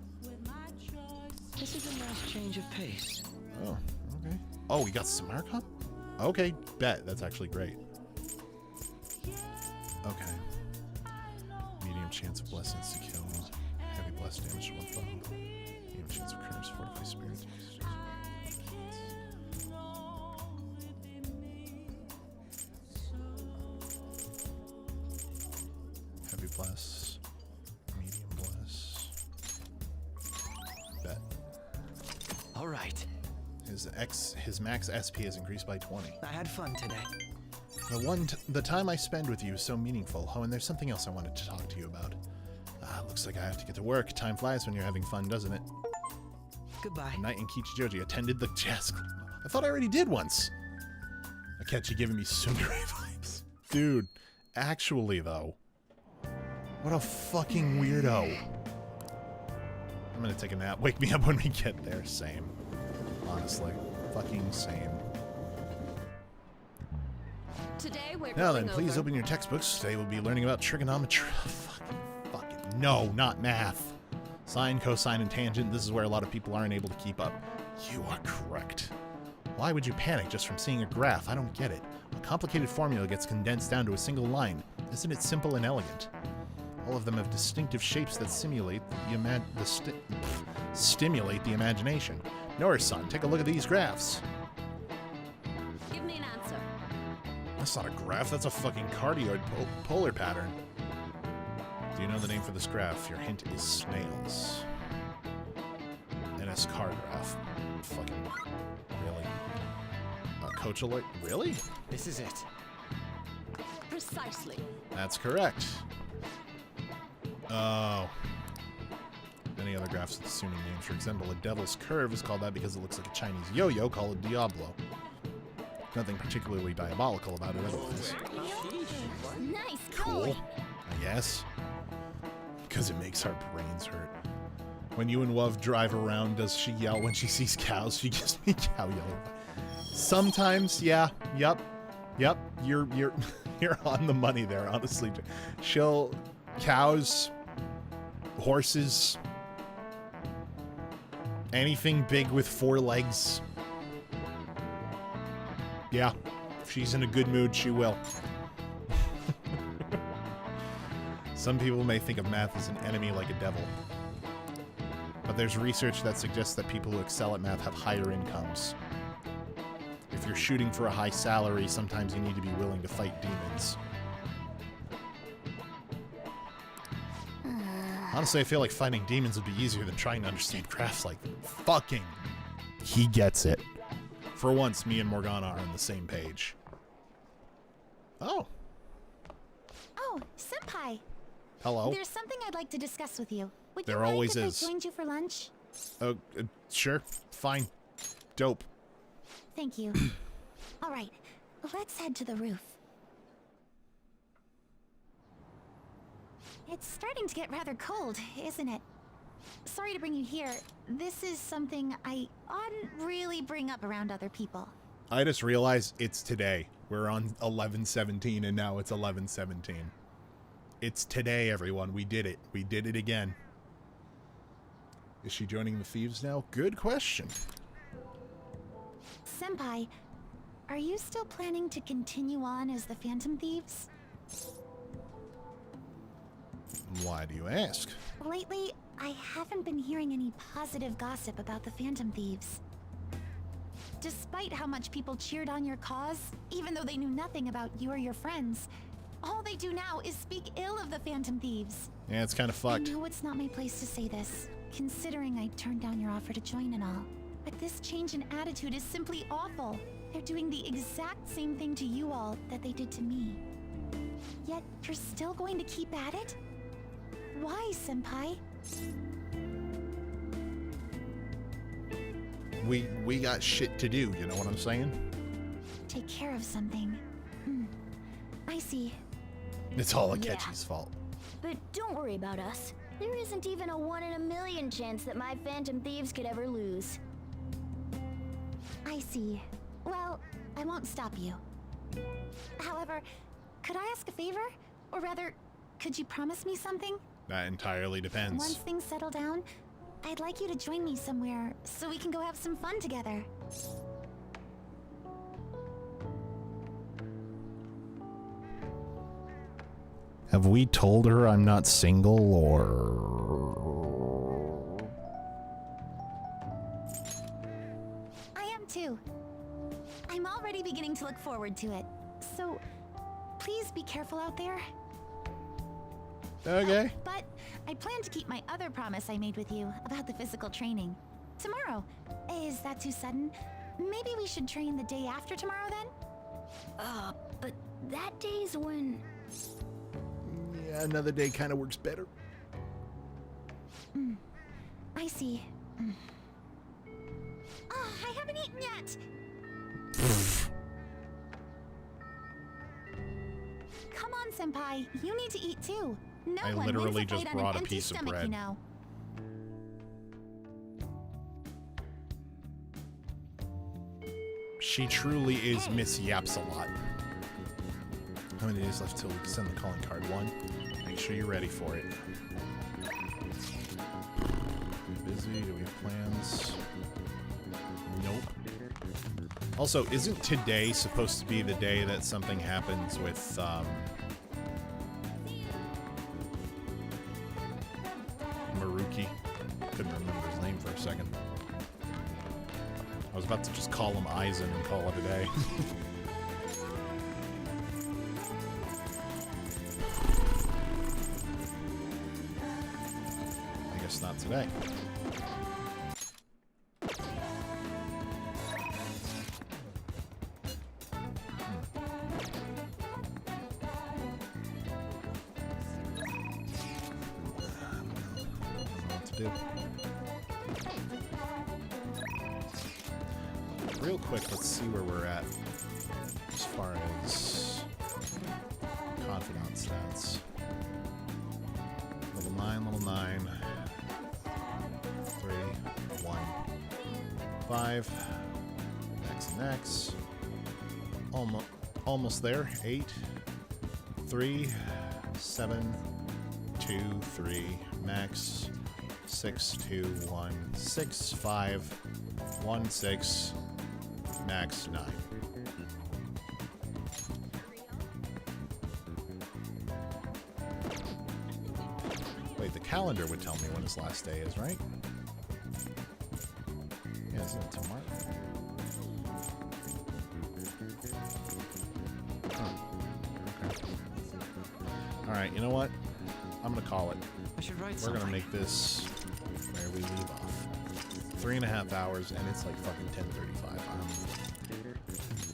This is a nice change of pace. Oh, okay. Oh, we got Samarkand? Okay, bet. That's actually great. Okay. Medium chance of blessings to kill. Heavy blessed damage to one foe. Medium chance of curse, fortify spirits. Heavy bless. Medium bless. Bet. All right. His max SP is increased by 20. I had fun today. The time I spend with you is so meaningful. Oh, and there's something else I wanted to talk to you about. Looks like I have to get to work. Time flies when you're having fun, doesn't it? Goodbye. Knight and Kichijoji attended the jazz club. I thought I already did once. I catch you giving me tsundere vibes. Dude, actually though. What a fucking weirdo. I'm gonna take a nap. Wake me up when we get there. Same. Honestly. Fucking same. Today we're Now going then, please over- open your textbooks. Today we'll be learning about trigonometry. Fucking. No, not math. Sine, cosine, and tangent. This is where a lot of people aren't able to keep up. You are correct. Why would you panic just from seeing a graph? I don't get it. A complicated formula gets condensed down to a single line. Isn't it simple and elegant? All of them have distinctive shapes that stimulate the imagination. Norris-san, take a look at these graphs. Give me an answer. That's not a graph, that's a fucking cardioid polar pattern. Do you know the name for this graph? Your hint is snails. NS car graph. Fucking really? Coach alert? Really? This is it. Precisely. That's correct. Oh. Many other graphs with assuming names. For example, a devil's curve is called that because it looks like a Chinese yo-yo called a Diablo. Nothing particularly diabolical about it otherwise. Nice Cool, going. I guess. Because it makes our brains hurt. When you and Wuv drive around, does she yell when she sees cows? She gives me cow yelling. Sometimes, yeah. Yep. You're you're on the money there, honestly. She'll cows, horses, anything big with 4 legs. Yeah. If she's in a good mood, she will. Some people may think of math as an enemy like a devil. But there's research that suggests that people who excel at math have higher incomes. If you're shooting for a high salary, sometimes you need to be willing to fight demons. Honestly, I feel like fighting demons would be easier than trying to understand crafts like fucking. He gets it. For once, me and Morgana are on the same page. Oh. Oh, Senpai. Hello. There's something I'd like to discuss with you. Would There you mind always if is. I joined you for lunch? Oh, sure. Fine. Dope. Thank you. All right, let's head to the roof. It's starting to get rather cold, isn't it? Sorry to bring you here. This is something I oughtn't really bring up around other people. I just realized it's today. We're on 11/17 and now it's 11/17. It's today, everyone. We did it. We did it again. Is she joining the thieves now? Good question. Senpai, are you still planning to continue on as the Phantom Thieves? Why do you ask? Lately, I haven't been hearing any positive gossip about the Phantom Thieves. Despite how much people cheered on your cause, even though they knew nothing about you or your friends, all they do now is speak ill of the Phantom Thieves. Yeah, it's kind of fucked. I know it's not my place to say this, considering I turned down your offer to join and all. But this change in attitude is simply awful. They're doing the exact same thing to you all that they did to me. Yet, you're still going to keep at it? Why, Senpai? We got shit to do, you know what I'm saying? Take care of something. I see. It's all Akechi's fault. But don't worry about us. There isn't even a 1 in a million chance that my Phantom Thieves could ever lose. I see. Well, I won't stop you. However, could I ask a favor? Or rather, could you promise me something? That entirely depends. Once things settle down, I'd like you to join me somewhere so we can go have some fun together. Have we told her I'm not single, or... I am too. I'm already beginning to look forward to it. So, please be careful out there. Okay. But I plan to keep my other promise I made with you about the physical training. Tomorrow. Is that too sudden? Maybe we should train the day after tomorrow then? But that day's when... Yeah, another day kind of works better. I see. Oh, I haven't eaten yet! Come on, Senpai. You need to eat too. No I one literally wins a just fight on brought an a empty piece of stomach, bread. you know. She truly is Miss Yaps a lot. How many days left till we send the calling card? 1. Make sure you're ready for it. Busy? Do we have plans? Nope. Also, isn't today supposed to be the day that something happens with, Maruki? Couldn't remember his name for a second. I was about to just call him Aizen and call it a day. I guess not today. Do. Real quick, let's see where we're at as far as confidant stats. Level 9, level 9. 3, 1, 5. Next. Almost there. 8, 3, 7, 2, 3. Max. 6, 2, 1, 6, 5, 1, 6, max 9. Wait, the calendar would tell me when his last day is, right? Yeah, isn't it tomorrow? Oh, okay. Alright, you know what? I'm gonna call it. I should write we're something. gonna make this where we leave off. 3.5 hours, and it's like fucking 10:35.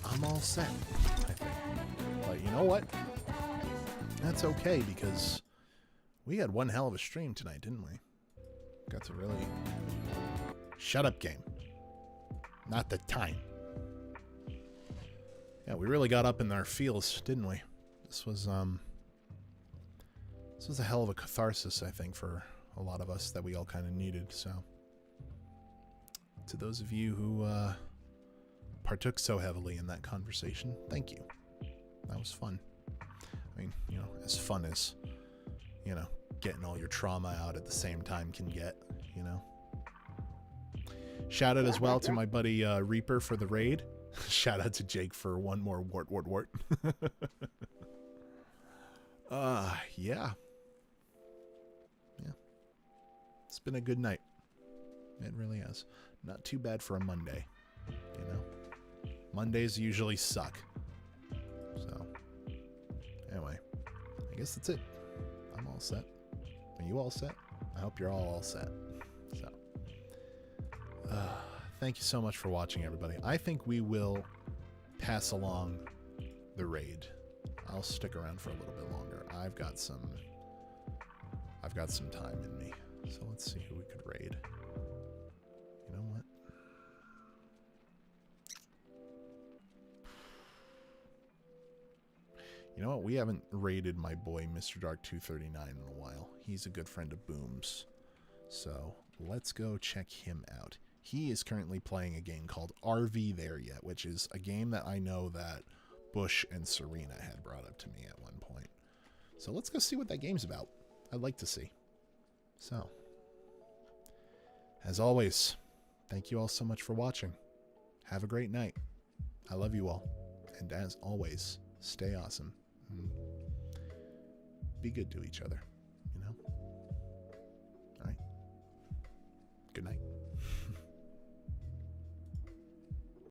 I'm all set, I think. But you know what? That's okay, because we had one hell of a stream tonight, didn't we? Got to really... Shut up, game. Not the time. Yeah, we really got up in our feels, didn't we? This was a hell of a catharsis, I think, for a lot of us that we all kind of needed. So, to those of you who partook so heavily in that conversation, thank you. That was fun. I mean, you know, as fun as, you know, getting all your trauma out at the same time can get, you know. Shout out as well to my buddy Reaper for the raid. Shout out to Jake for one more wart. Yeah. It's been a good night. It really has. Not too bad for a Monday, you know. Mondays usually suck. So, anyway, I guess that's it. I'm all set. Are you all set? I hope you're all set. So, thank you so much for watching, everybody. I think we will pass along the raid. I'll stick around for a little bit longer. I've got some time in me. So let's see who we could raid. You know what? You know what? We haven't raided my boy Mr. Dark 239 in a while. He's a good friend of Boom's. So let's go check him out. He is currently playing a game called RV There Yet, which is a game that I know that Bush and Serena had brought up to me at one point. So let's go see what that game's about. I'd like to see. So, as always, thank you all so much for watching. Have a great night. I love you all. And as always, stay awesome. Be good to each other, you know? All right. Good night.